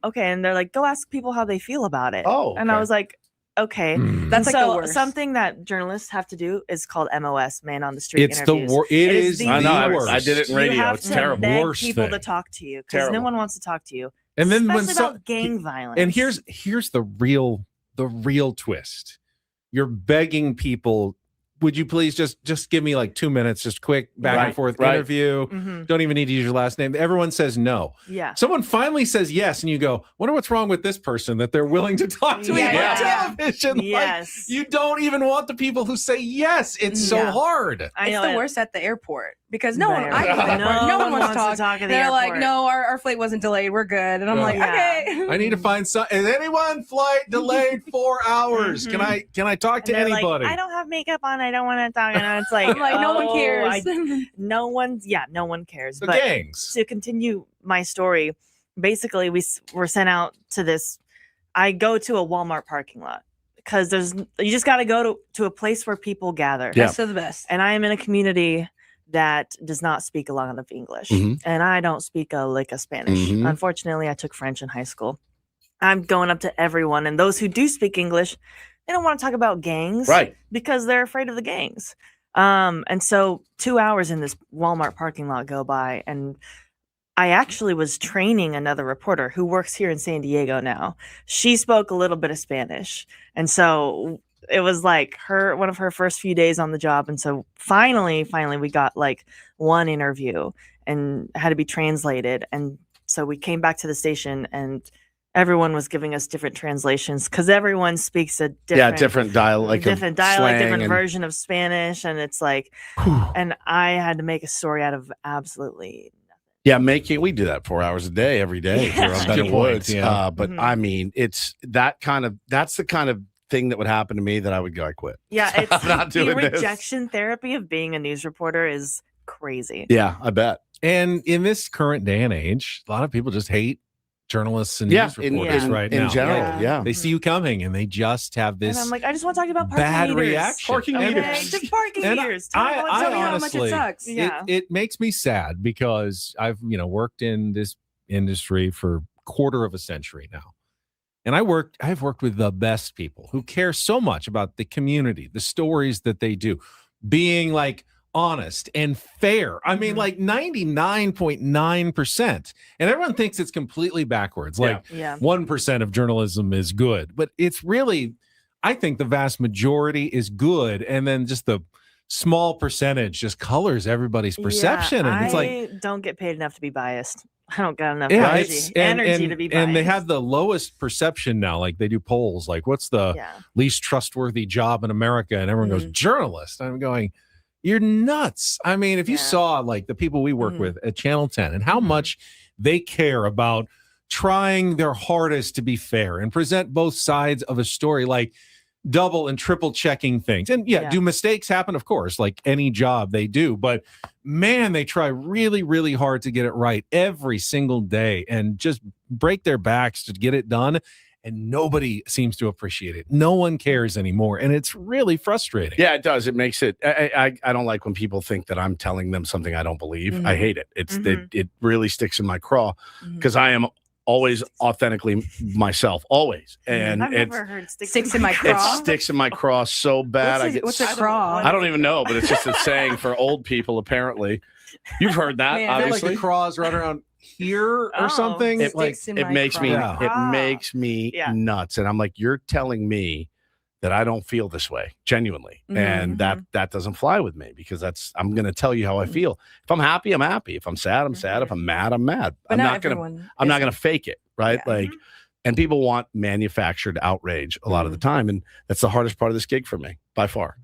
okay. And they're like, go ask people how they feel about it. Oh, And I okay. was like, okay. That's like so the worst. something that journalists have to do is called MOS, man on the street It's the interviews. worst. It is the the I know. worst. I did it in You radio. have It's to terrible. beg Worst people to thing. talk to you because no Terrible. one wants to talk to you. And then when Especially about gang violence. and here's the real twist. You're begging people, would you please just give me like 2 minutes, just quick back and forth interview. Mhm. Don't even need to use your last name. Everyone says no. Yeah. Someone finally says yes, and you go, wonder what's wrong with this person that they're willing to talk to me Yeah. on television. Like, Yes. you don't even want the people who say yes. It's so Yeah. hard. I It's know the it. worst at the airport, because no one, There. I go to the airport, no one wants to talk. at the They're like, airport. no, our flight wasn't delayed. We're good. And I'm like, Yeah. okay. I need to find some. Is anyone flight delayed 4 hours? Can I talk to And they're anybody? Like, I don't have makeup on. I don't want to talk. And it's like, I'm like, no one cares. no one cares. The But gangs. to continue my story, basically we were sent out to this I go to a Walmart parking lot because you just got to go to a place where people gather. Yeah. Best of the best. And I am in a community that does not speak a lot of English, and I don't speak a lick of Spanish. Unfortunately, I took French in high school. I'm going up to everyone, and those who do speak English, they don't want to talk about gangs, right? Because they're afraid of the gangs. And so 2 hours in this Walmart parking lot go by, and I actually was training another reporter who works here in San Diego now. She spoke a little bit of Spanish, and so it was like one of her first few days on the job. And so finally we got like one interview and had to be translated. And so we came back to the station and everyone was giving us different translations because everyone speaks a different dialect, different version of Spanish. And it's like, and I had to make a story out of absolutely nothing. We do that 4 hours a day, every day here on Better Woods. But I mean, it's that's the kind of thing that would happen to me that I would go, I quit. Yeah, it's I'm not doing the this. rejection therapy of being a news reporter is crazy. Yeah, I bet. And in this current day and age, a lot of people just hate journalists and news reporters right now. In general, They see you coming and they just have this and I'm like, I just want to talk about parking bad meters. reaction. Parking meters. Just parking meters. I Tell me honestly, how much it sucks. It makes me sad because I've worked in this industry for a quarter of a century now. And I've worked with the best people who care so much about the community, the stories that they do, being like honest and fair. I mean, like 99.9%. And everyone thinks it's completely backwards. Like 1% of journalism is good, but it's really, I think the vast majority is good. And then just the small percentage just colors everybody's perception. And it's like, I don't get paid enough to be biased. I don't got enough energy to be biased. And they have the lowest perception now. Like they do polls, like what's the least trustworthy job in America? And everyone goes, journalist. I'm going, you're nuts. I mean, if you saw like the people we work with at Channel 10 and how much they care about trying their hardest to be fair and present both sides of a story, like double and triple checking things. And do mistakes happen? Of course, like any job they do, but man, they try really, really hard to get it right every single day and just break their backs to get it done. And nobody seems to appreciate it. No one cares anymore. And it's really frustrating. Yeah, it does. It makes it, I don't like when people think that I'm telling them something I don't believe. I hate it. It really sticks in my craw because I am always authentically myself, always. And I've never heard sticks in my craw. It sticks in my craw so bad. What's a craw? I don't even know, but it's just a saying for old people, apparently. You've heard that, obviously. Like the craws right around here or something. It makes me nuts. And I'm like, you're telling me that I don't feel this way, genuinely. And that doesn't fly with me because I'm going to tell you how I feel. If I'm happy, I'm happy. If I'm sad, I'm sad. If I'm mad, I'm mad. But I'm not going to fake it, right? Like, and people want manufactured outrage a lot of the time. And that's the hardest part of this gig for me, by far.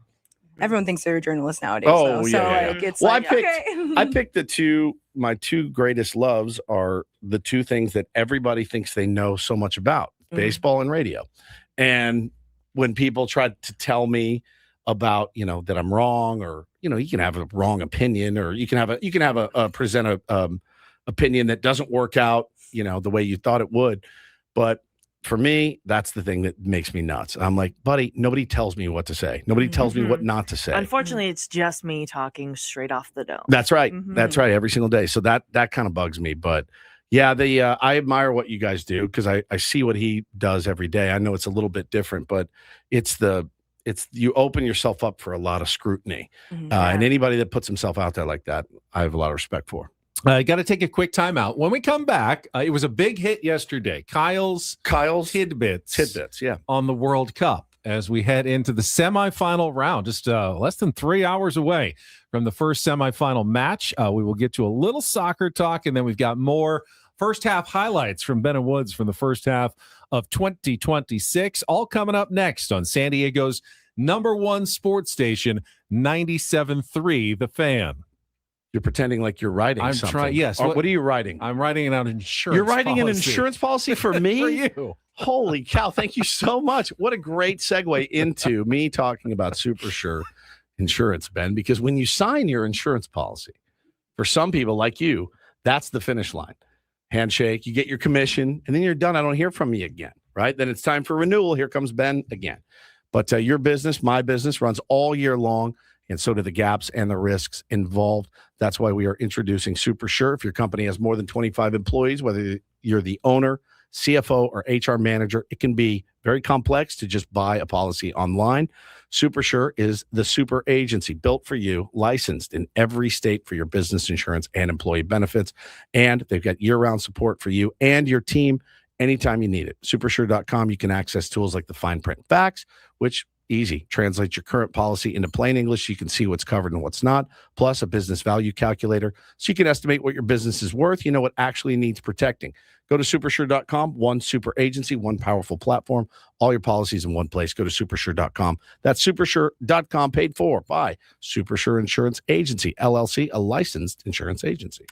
Everyone thinks they're a journalist nowadays. I picked my two greatest loves are the two things that everybody thinks they know so much about, baseball and radio. And when people try to tell me about, that I'm wrong, or, you can have a wrong opinion, or you can present a opinion that doesn't work out, the way you thought it would. But for me, that's the thing that makes me nuts. I'm like, buddy, nobody tells me what to say. Nobody tells me what not to say. Unfortunately, it's just me talking straight off the dome. That's right. That's right. Every single day. So that kind of bugs me. But yeah, I admire what you guys do because I see what he does every day. I know it's a little bit different, but it's you open yourself up for a lot of scrutiny. And anybody that puts himself out there like that, I have a lot of respect for. I got to take a quick time out. When we come back, it was a big hit yesterday. Kyle's tidbits, on the World Cup as we head into the semifinal round, just less than 3 hours away from the first semifinal match. We will get to a little soccer talk, and then we've got more first half highlights from Ben and Woods from the first half of 2026, all coming up next on San Diego's #1 sports station, 97.3 The Fan. You're pretending like you're writing something. Trying, yes. What are you writing? I'm writing an insurance You're writing policy. an insurance policy for me? For you. Holy cow. Thank you so much. What a great segue into me talking about Super Sure insurance, Ben, because when you sign your insurance policy, for some people like you, that's the finish line. Handshake, you get your commission, and then you're done. I don't hear from you again. right? Then it's time for renewal. Here comes Ben again. But your business, my business, runs all year long, and so do the gaps and the risks involved. That's why we are introducing Super Sure. If your company has more than 25 employees, whether you're the owner, CFO, or HR manager, it can be very complex to just buy a policy online. Super Sure is the super agency built for you, licensed in every state for your business insurance and employee benefits. And they've got year-round support for you and your team anytime you need it. Supersure.com, you can access tools like the fine print facts, which easy. Translate your current policy into plain English. You can see what's covered and what's not, plus a business value calculator so you can estimate what your business is worth. You know what actually needs protecting. Go to supersure.com, one super agency, one powerful platform, all your policies in one place. Go to supersure.com. That's supersure.com, paid for by Supersure Insurance Agency, LLC, a licensed insurance agency.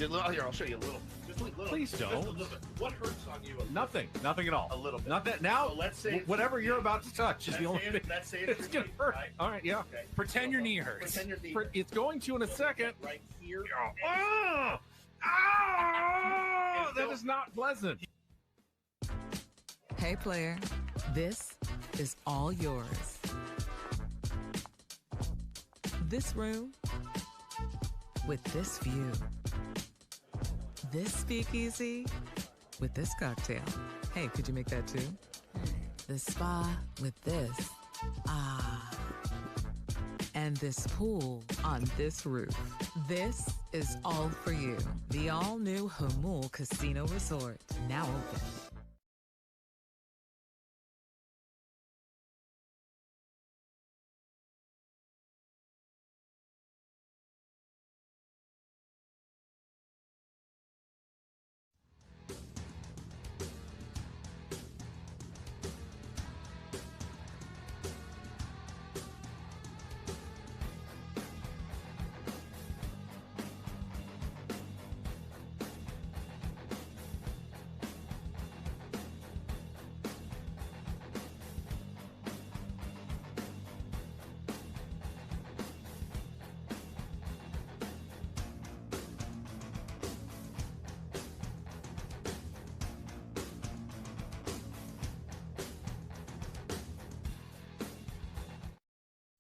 Here, I'll show you a little. Just a little. Please don't. Just a little bit. What hurts on you? Nothing at all. A little bit. Nothing. Now, So let's say whatever you're about to touch is the only thing. Let's say It's gonna hurt. Right? All right, yeah. Okay. Pretend your knee hurts. Pretend your knee hurts. It's going to in a second. Right here. Oh, that is not pleasant. Hey, player, this is all yours. This room with this view. This speakeasy with this cocktail. Hey, could you make that too? The spa with this. Ah. And this pool on this roof. This is all for you. The all-new Hamul Casino Resort, now open.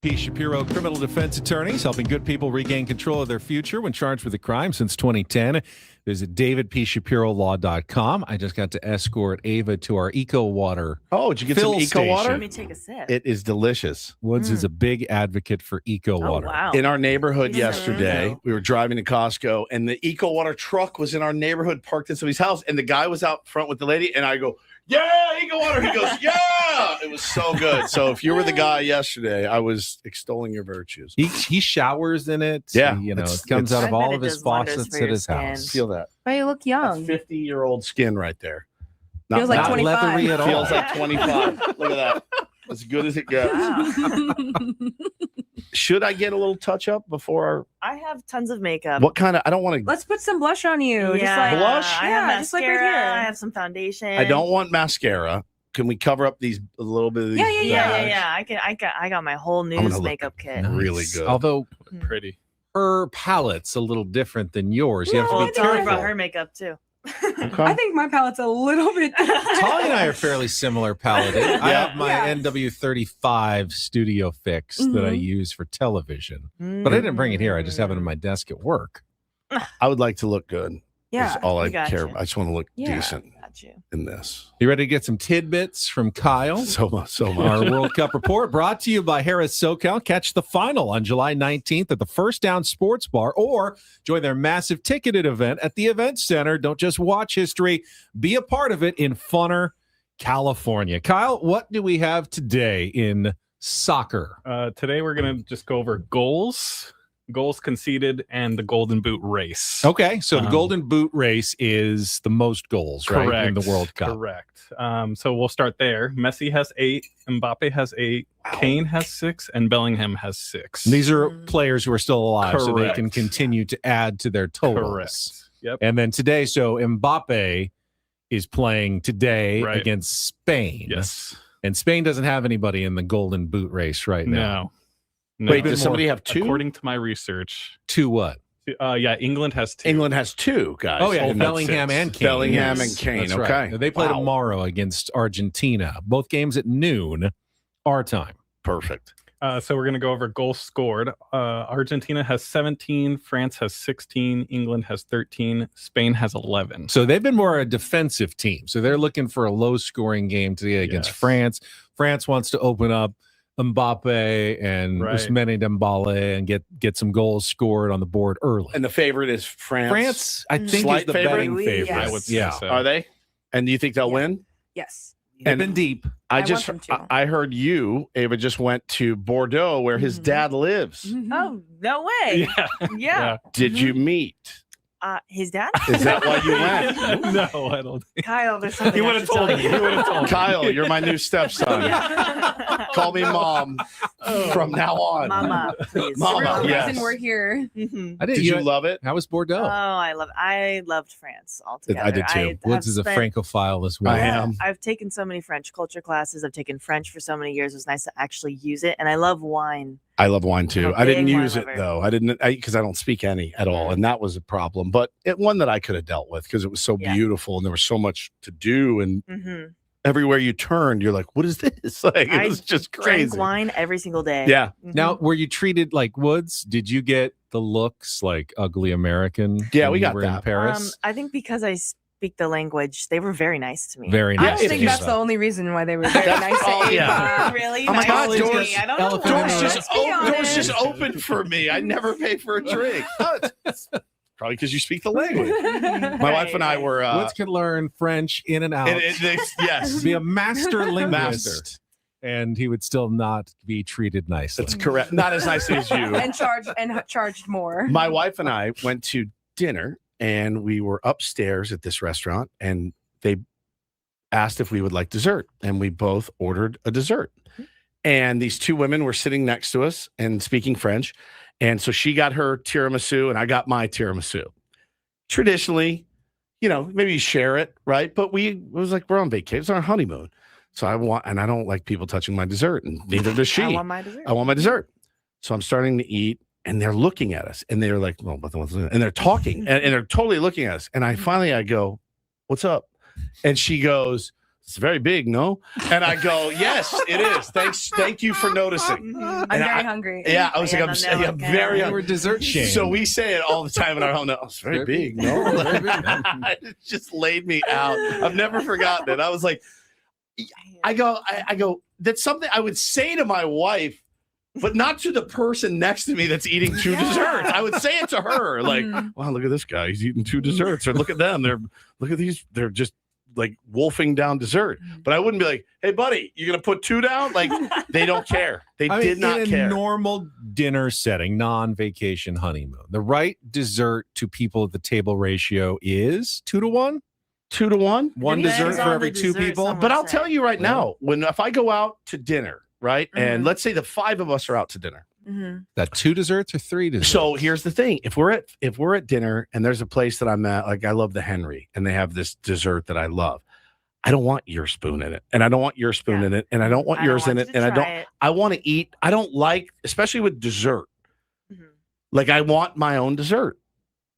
P. Shapiro, criminal defense attorneys, helping good people regain control of their future when charged with a crime since 2010. Visit davidpshapirolaw.com. I just got to escort Ava to our Eco Water. Oh, did you get some Eco Water? Let me take a sip. It is delicious. Woods is a big advocate for Eco Water. Wow. In our neighborhood yesterday, we were driving to Costco, and the Eco Water truck was in our neighborhood, parked in somebody's house, and the guy was out front with the lady, and I go, yeah, Eco Water. He goes, yeah. It was so good. So if you were the guy yesterday, I was extolling your virtues. He showers in it. Yeah. It comes out of all of his faucets at his house. Feel that. But you look young. 50-year-old skin right there. Feels like Not 25. leathery at all. Feels like 25. Look at that. As good as it gets. Should I get a little touch up before our... I have tons of makeup. What kind of... I don't want to... Let's put some blush on you. Yeah, Just like Blush? I have mascara. just like right here. I have some foundation. I don't want mascara. Can we cover up these a little bit of these? Yeah. I got my whole gonna news look makeup kit. really good. Although Pretty. her palette's a little different than yours. You have to Well, be Tali careful. brought her makeup too. I think my palette's a little bit. Tali and I are fairly similar paleted. I have my NW35 Studio Fix that I use for television, but I didn't bring it here. I just have it on my desk at work. I would like to look good. Yeah, That's all I got care you. about. I just want to look Yeah. decent Got you. in this. You ready to get some tidbits from Kyle? So much. Our World Cup report brought to you by Harris SoCal. Catch the final on July 19th at the First Down Sports Bar or join their massive ticketed event at the Event Center. Don't just watch history, be a part of it in Funner, California. Kyle, what do we have today in soccer? Today we're going to just go over goals conceded, and the Golden Boot race. Okay, so the Golden Boot race is the most goals, right, Correct. in the World Cup. Correct. So we'll start there. Messi has 8, Mbappe has 8, Kane has 6, and Bellingham has 6. And these are players who are still alive, so they Correct. can continue to add to their totals. Correct. Yep. And then today, so Mbappe is playing today Right. against Spain. Yes. And Spain doesn't have anybody in the Golden Boot race right now. No. Wait, does somebody have 2? According to my research. 2 what? Yeah, England has 2. England has 2 guys. Oh, yeah, And Bellingham that's and it. Kane. Bellingham Yes, and Kane. that's Okay. right. They play Wow. tomorrow against Argentina. Both games at noon, our time. Perfect. So we're going to go over goals scored. Argentina has 17, France has 16, England has 13, Spain has 11. So they've been more a defensive team. So they're looking for a low-scoring game today against France. France wants to open up Mbappe and Right. Ousmane Dembele and get some goals scored on the board early. And the favorite is France. France, I think, Slight is the favorite? betting favorite. I would say so. Are they? And do you think they'll win? Yes. They've been deep. I want just them to. I heard you, Ava, just went to Bordeaux where his dad lives. Oh, no way. Yeah. Did you meet? His dad? Is that why you went? No, I don't think. Kyle, there's something He I would have have to tell told me. you. He would have told me. Kyle, you're my new stepson. Call me mom from now on. Mama, please. Mama, Real yes. reason we're here. Did you love it? How was Bordeaux? Oh, I loved France altogether. I did too. Woods is a Francophile as well. I am. I've taken so many French culture classes. I've taken French for so many years. It was nice to actually use it. And I love wine. I love wine too. I'm a I didn't big wine use it lover. though. I didn't because I don't speak any at all, and that was a problem. But one that I could have dealt with because it was so Yeah. beautiful and there was so much to do. And Mm-hmm. everywhere you turned, you're like, what is this? Like, it was just crazy. Drank wine every single day. Yeah. Now, were you treated like Woods? Did you get the looks like ugly American? Yeah, when we you got were that. in Paris. I think because I speak the language, they were very nice to me. Very I nice. don't think you that's saw- the only reason why they were very nice to Oh, Ava. yeah. Really? Oh my nice God, to doors- me. I don't know. elephant in Doors the just, room. doors just open for me. I never pay for a drink. Oh, it's probably because you speak the language. My wife and I were. Woods could learn French in and out. Yes. Be a master linguist. Master. And he would still not be treated nicely. That's correct. Not as nicely as you. and charged more. My wife and I went to dinner, and we were upstairs at this restaurant, and they asked if we would like dessert, and we both ordered a dessert. And these two women were sitting next to us and speaking French, and so she got her tiramisu, and I got my tiramisu. Traditionally, maybe you share it, right? But it was like we're on vacation, it's our honeymoon, so I don't like people touching my dessert, and neither does she. I want my dessert. So I'm starting to eat. And they're looking at us, and they're like, "Well, and they're talking, and they're totally looking at us." And I go, "What's up?" And she goes, "It's very big, no?" And I go, "Yes, it is. Thank you for noticing." I'm very hungry. Yeah, I was like, I'm very hungry. We're dessert shame. So we say it all the time in our home. It's very big, no? It just laid me out. I've never forgotten it. I was like, I go. That's something I would say to my wife. But not to the person next to me that's eating two desserts. I would say it to her, like, "Wow, look at this guy. He's eating two desserts." Or look at them. Look at these. They're just like wolfing down dessert. But I wouldn't be like, "Hey, buddy, you gonna put two down?" Like, they don't care. They did not in care. a normal dinner setting, non-vacation honeymoon, the right dessert to people at the table ratio is 2 to 1. 2 to 1. One dessert for every two people. But I'll tell you right now, if I go out to dinner, right, and let's say the 5 of us are out to dinner. That 2 desserts or 3 desserts? So here's the thing: if we're at dinner and there's a place that I'm at, like I love the Henry, and they have this dessert that I love, I don't want your spoon in it, and I don't want your spoon in it, and I don't want yours in it, and I want to eat. I don't like, especially with dessert. Like I want my own dessert.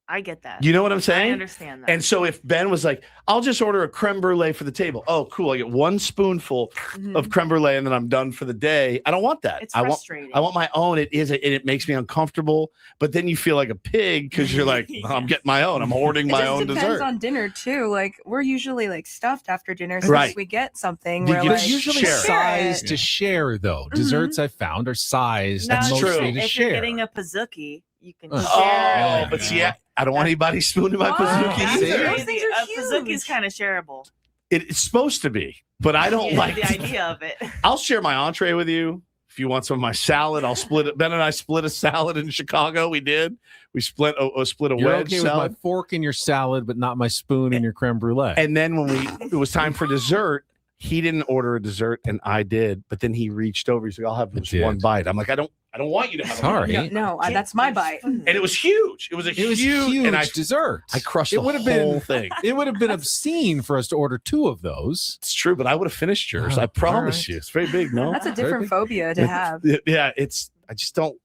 I get that. You know what I'm saying? I understand that. And so if Ben was like, "I'll just order a creme brulee for the table." Oh, cool. I get one spoonful of creme brulee and then I'm done for the day. I don't want that. It's frustrating. I want my own. It makes me uncomfortable. But then you feel like a pig because you're like, I'm getting my own. I'm hoarding my own It depends dessert. on dinner too. Like we're usually like stuffed after dinner, so Right. if we get something. Did We're you like, share Usually it? sized to share, though. Desserts I found are sized That's mostly to If share. you're getting a pizookie, you can Oh, share. but see, I don't want anybody spooning my pizookie That's either. crazy. A pizookie is kind of shareable. It's supposed to be, but I don't like the idea of it. I'll share my entree with you. If you want some of my salad, I'll split it. Ben and I split a salad in Chicago. We did. We split a You're wedge okay salad. with my fork in your salad, but not my spoon in your creme brulee. And then when it was time for dessert, he didn't order a dessert and I did. But then he reached over. He's like, "I'll have just one bite." I'm like, I don't want you to have. Sorry. A bite. No, that's my bite. And it was huge. It was huge, and dessert. I crushed It the would have whole been thing. It would have been obscene for us to order 2 of those. It's true, but I would have finished yours. Oh, I promise all right. you. It's very big. No, That's a different phobia to have. Yeah, I just don't.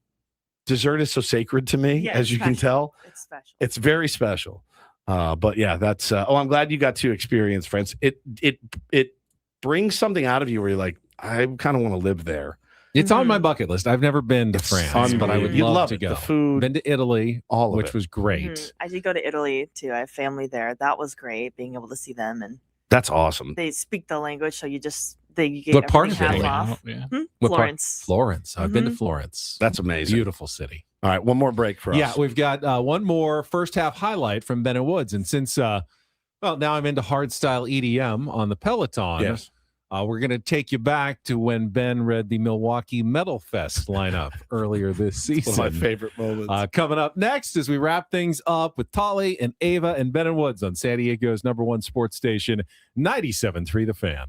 Dessert is so sacred to me, Yeah, as you can tell. It's special. It's very special. But yeah, that's. I'm glad you got to experience France. It brings something out of you where you're like, I kind of want to live there. It's on my bucket list. I've never been to France, but I would You'd love to it. go. The food, been to Italy, all of which it. was great. I did go to Italy too. I have family there. That was great being able to see them, and That's awesome. they speak the language, so you get What part of everything Italy? half off. Yeah. What part? Florence. Florence. I've been to Mhm. Florence. That's amazing. Beautiful city. All right, one more break for us. Yeah, we've got one more first half highlight from Ben and Woods. And since, now I'm into hardstyle EDM on the Peloton. Yes. We're going to take you back to when Ben read the Milwaukee Metal Fest lineup earlier this season. One of my favorite moments. Coming up next as we wrap things up with Tali and Ava and Ben and Woods on San Diego's #1 sports station, 97.3 The Fan.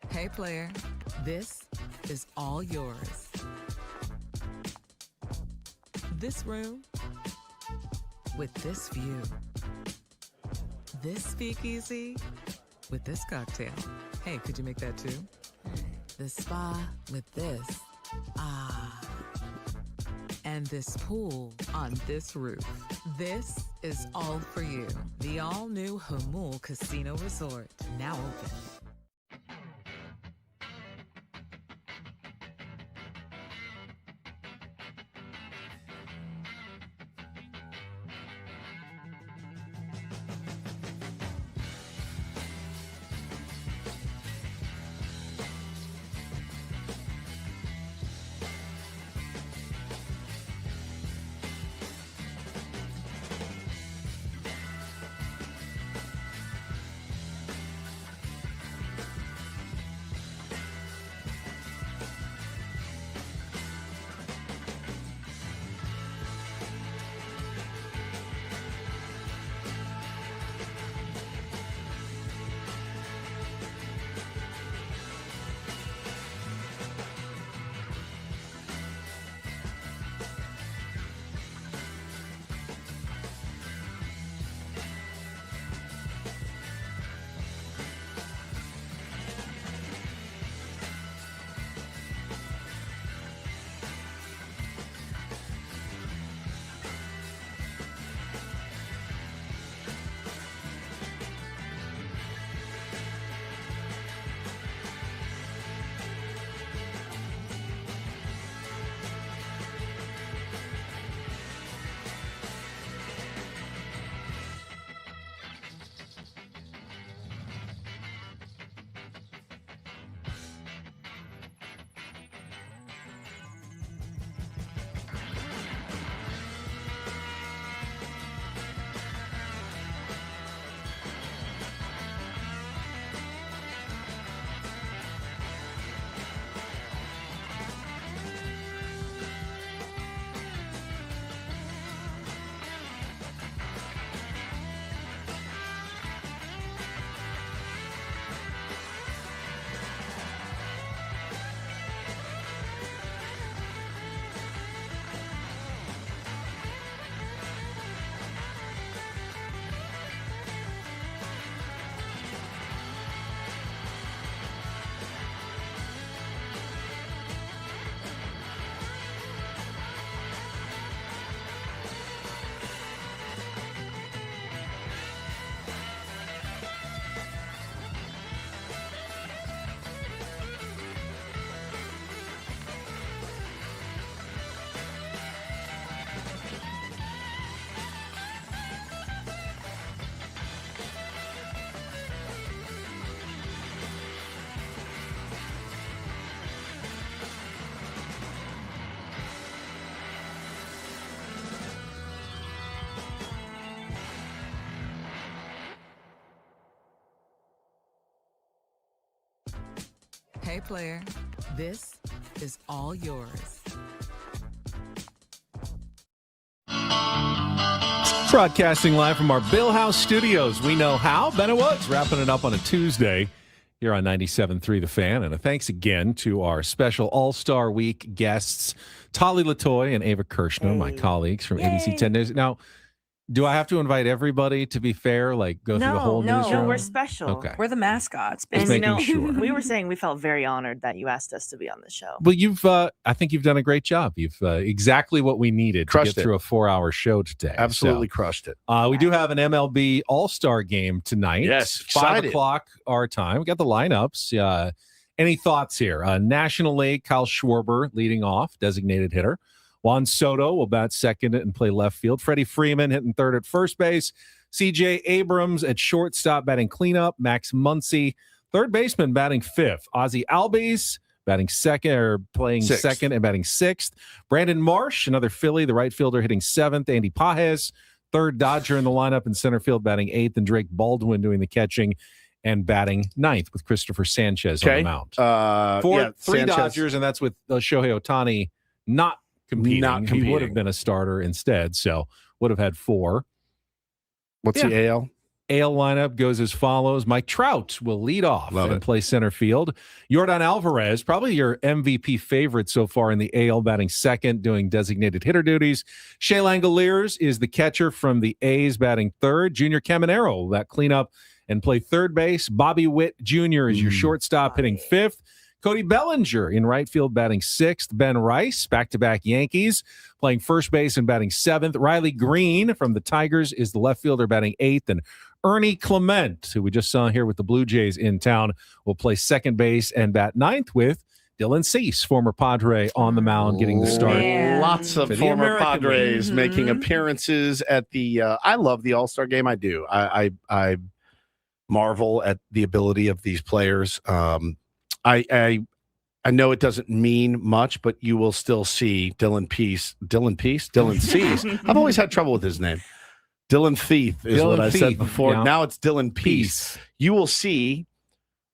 Hey player, this is all yours. This room with this view. This speakeasy with this cocktail. Hey, could you make that too? The spa with this. Ah. And this pool on this roof. This is all for you. The all-new Hamul Casino Resort, now open. Hey player, this is all yours. Broadcasting live from our Bill House studios. We know how. Bennett Woods wrapping it up on a Tuesday here on 97.3 The Fan. And a thanks again to our special All-Star Week guests, Tali Letoi and Ava Kershner, my colleagues from ABC 10 News. Now, do I have to invite everybody to be fair? Like go through the whole newsroom? No, we're special. Okay. We're the mascots. Just And making sure. we were saying we felt very honored that you asked us to be on the show. Well, I think you've done a great job. You've exactly what we needed to get through a 4-hour show today. Absolutely crushed it. We do have an MLB All-Star Game tonight. Yes, 5 excited. o'clock our time. We got the lineups. Any thoughts here? National League, Kyle Schwarber leading off, designated hitter. Juan Soto will bat second and play left field. Freddie Freeman hitting third at first base. C.J. Abrams at shortstop batting cleanup. Max Muncy, third baseman, batting fifth. Ozzie Albies batting second or playing second and batting sixth. Brandon Marsh, another Philly, the right fielder, hitting seventh. Andy Pajes, third Dodger in the lineup in center field, batting eighth. And Drake Baldwin doing the catching and batting ninth with Christopher Sanchez on the mound. Three Sanchez. Dodgers, and that's with Shohei Ohtani not competing. He would have been a starter instead, so would have had 4. What's the AL? AL lineup goes as follows. Mike Trout will lead off and play center field. Yordan Alvarez, probably your MVP favorite so far in the AL, batting second, doing designated hitter duties. Shea Langoliers is the catcher from the A's, batting third. Junior Caminero will that clean up and play third base. Bobby Witt Jr. is your shortstop, hitting fifth. Cody Bellinger in right field, batting sixth. Ben Rice, back-to-back Yankees, playing first base and batting seventh. Riley Green from the Tigers is the left fielder, batting eighth. And Ernie Clement, who we just saw here with the Blue Jays in town, will play second base and bat ninth with Dylan Cease, former Padre, on the mound, getting the start. Lots of former Padres making appearances at the I love the All-Star Game. I do. I marvel at the ability of these players. I know it doesn't mean much, but you will still see Dylan Cease. I've always had trouble with his name. Dylan Thief is what I said before. Yeah. Now it's Dylan Peace. You will see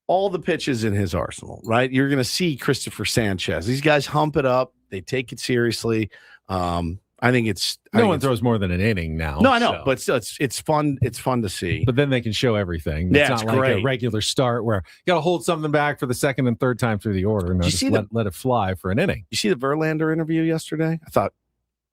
all the pitches in his arsenal, right? You're going to see Christopher Sanchez. These guys hump it up. They take it seriously. I think it's no one throws more than an inning now. No, I know, but still, it's fun. It's fun to see. But then they can show everything. It's not like a regular start where you got to hold something back for the second and third time through the order. No, just let it fly for an inning. You see the Verlander interview yesterday? I thought,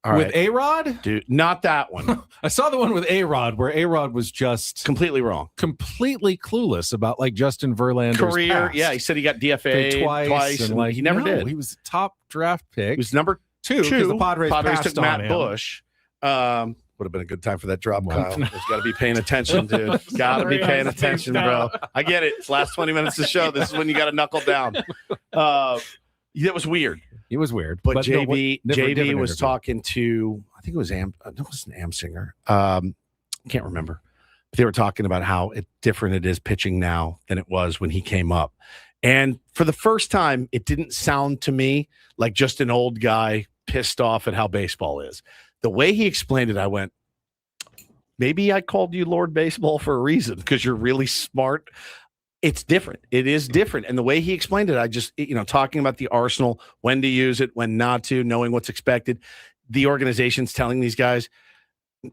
with A-Rod? Dude, not that one. I saw the one with A-Rod where A-Rod was just completely wrong, completely clueless about like Justin Verlander's career. past. Yeah, he said he got DFA'd twice and like he never did. He was a top draft pick. He was number two because the Padres took Matt Bush. Would have been a good time for that drop, Kyle. There's got to be paying attention, dude. Got to be paying attention, bro. I get it. It's last 20 minutes of the show. This is when you got to knuckle down. It was weird. It was weird. But JV was talking to, I think it was no, it wasn't Amsinger. Can't remember. But they were talking about how different it is pitching now than it was when he came up. And for the first time, it didn't sound to me like just an old guy pissed off at how baseball is. The way he explained it, I went, maybe I called you Lord Baseball for a reason because you're really smart. It's different. It is different. And the way he explained it, I just, talking about the arsenal, when to use it, when not to, knowing what's expected. The organization's telling these guys,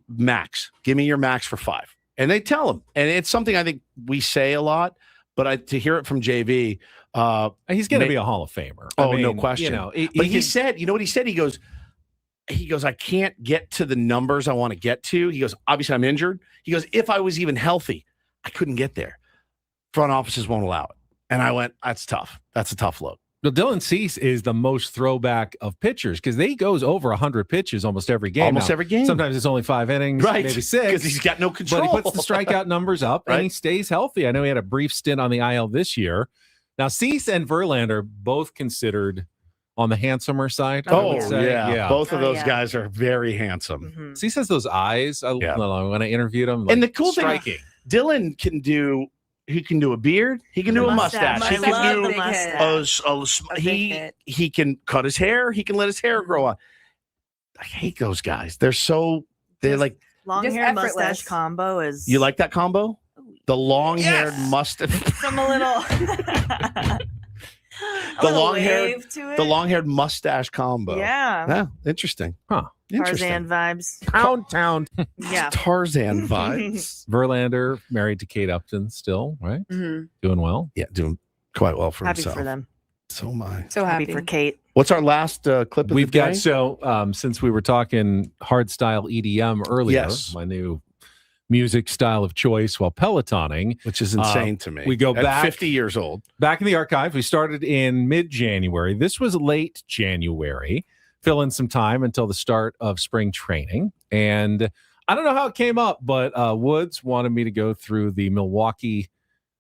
max, give me your max for 5. And they tell them. And it's something I think we say a lot, but to hear it from JV. He's going to be a Hall of Famer. Oh, I mean, no question. But he said, you know what he said? He goes, I can't get to the numbers I want to get to. He goes, obviously I'm injured. He goes, if I was even healthy, I couldn't get there. Front offices won't allow it. And I went, that's tough. That's a tough look. Well, Dylan Cease is the most throwback of pitchers because he goes over 100 pitches almost every game. Every game. Sometimes it's only 5 innings, maybe 6. Because he's got no control. But he puts the strikeout numbers up and he stays healthy. I know he had a brief stint on the IL this year. Now, Cease and Verlander both considered on the handsomer side. Yeah. Both of those guys are very handsome. Mm-hmm. Cease has those eyes. When I interviewed him. And the cool thing, Dylan can do. He can do a beard. He can do a mustache. He can do he can cut his hair. He can let his hair grow out. I hate those guys. They're like long hair mustache combo is. You like that combo? The long haired mustache. From a little. The long haired mustache combo. Yeah. Interesting. Huh. Tarzan vibes. Town. Yeah. Tarzan vibes. Verlander married to Kate Upton still, right? Mm-hmm. Doing well. Yeah, doing quite well for himself. Happy for them. So am I. So happy for Kate. What's our last clip of We've the day? got, since we were talking hardstyle EDM earlier, my new music style of choice while Pelotoning. Which is insane to me. We go back 50 years old. Back in the archive. We started in mid-January. This was late January. Fill in some time until the start of spring training. And I don't know how it came up, but Woods wanted me to go through the Milwaukee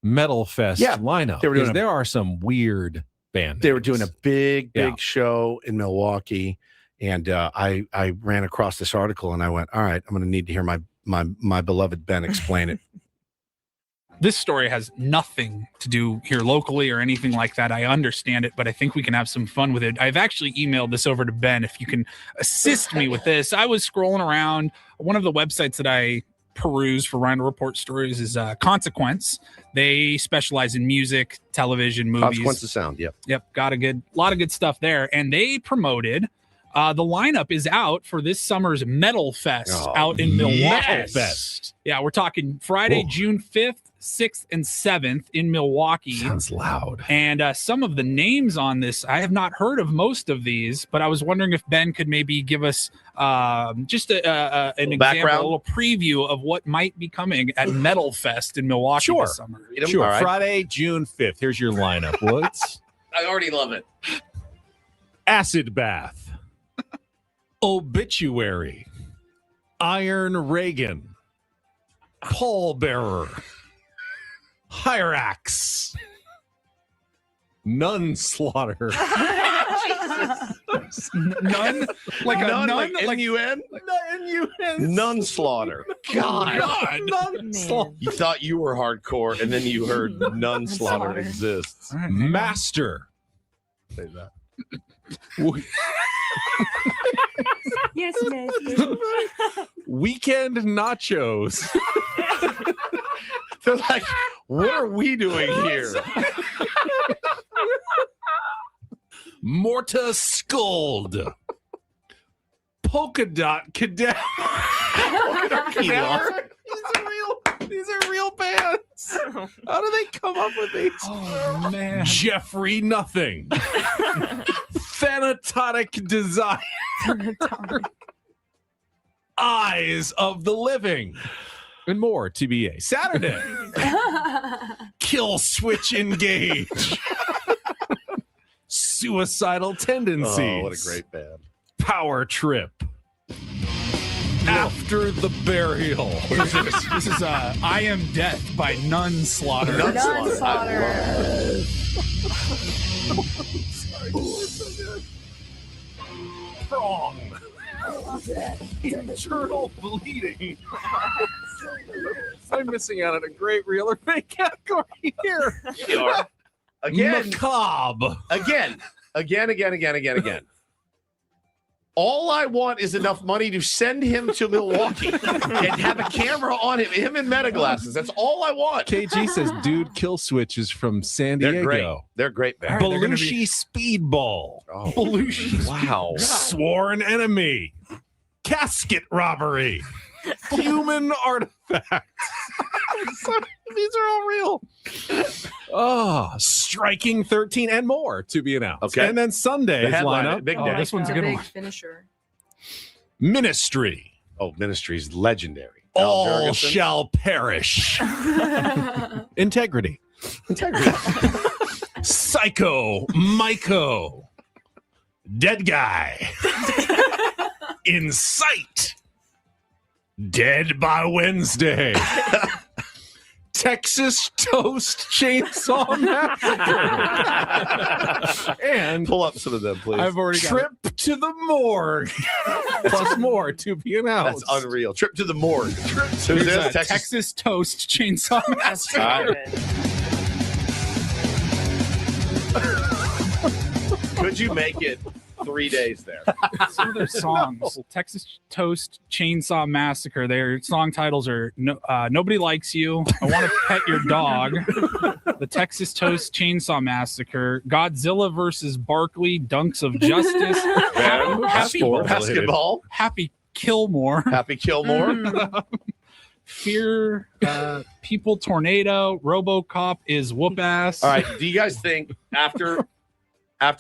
Metal Fest lineup. There are some weird band names. They were doing a big show in Milwaukee. And I ran across this article and I went, all right, I'm going to need to hear my beloved Ben explain it. This story has nothing to do here locally or anything like that. I understand it, but I think we can have some fun with it. I've actually emailed this over to Ben if you can assist me with this. I was scrolling around. One of the websites that I peruse for Rhino Report stories is Consequence. They specialize in music, television, movies. Consequence of sound, Yep, got a lot of good stuff there. And they promoted The lineup is out for this summer's Metal Fest out in Milwaukee. Metal Fest. Yeah, we're talking Friday, Whoa. June 5th, 6th, and 7th in Milwaukee. Sounds loud. And some of the names on this, I have not heard of most of these, but I was wondering if Ben could maybe give us just an example, background? a little preview of what might be coming at Metal Fest in Milwaukee this summer. Sure. All right. Friday, June 5th. Here's your lineup, Woods. I already love it. Acid Bath. Obituary. Iron Reagan. Pallbearer. Hyrax. Nun Slaughter. None? Like a nun? Like N-U-N? Nun Slaughter. God. Nun Slaughter. You thought you were hardcore, and then you heard Nun Slaughter exists. Master. Say that. Yes, Master. Weekend Nachos. They're like, what are we doing here? Morta Scold. Polka Dot Cadaver. Cadaver? These are real bands. How do they come up with these? Oh, man. Jeffrey Nothing. Thanatotic Desire. Eyes of the Living. And more, TBA. Saturday. Kill Switch Engage. Suicidal Tendencies. Oh, what a great band. Power Trip. After the Burial. This is I Am Death by Nun Slaughter. Nun Prong. Internal Bleeding. I'm missing out on a great real or fake category here. You are. Again. Macabre. Again. All I want is enough money to send him to Milwaukee and have a camera on him in meta glasses. That's all I want. KG says, dude, Kill Switch is from San Diego. They're great. They're great band. Belushi Speedball. Oh, Belushi. wow. Sworn Enemy. Casket Robbery. Human Artifact. These are all real. Oh, Striking 13 and more to be announced. Okay. And then Sunday's The headline, lineup. big day. This one's a good big one. finisher. Ministry. Oh, Ministry's legendary. Al All Jurgensen. shall perish. Integrity. Psycho. Myco. Dead guy. In sight. Dead by Wednesday. Texas Toast Chainsaw Massacre. And Pull up some of them, please. I've already got Trip to the Morgue. Plus more to be announced. That's unreal. Trip to the morgue. Who's Here's this? a Texas Toast Chainsaw Massacre. All right. Could you make it 3 days there? Some of their songs, Texas Toast Chainsaw Massacre, their song titles are Nobody Likes You, I Want to Pet Your Dog, The Texas Toast Chainsaw Massacre, Godzilla versus Barkley, Dunks of Justice, Basketball. Happy Killmore, Happy Killmore. Fear, People Tornado, RoboCop is Whoop Ass. All right. Do you guys think after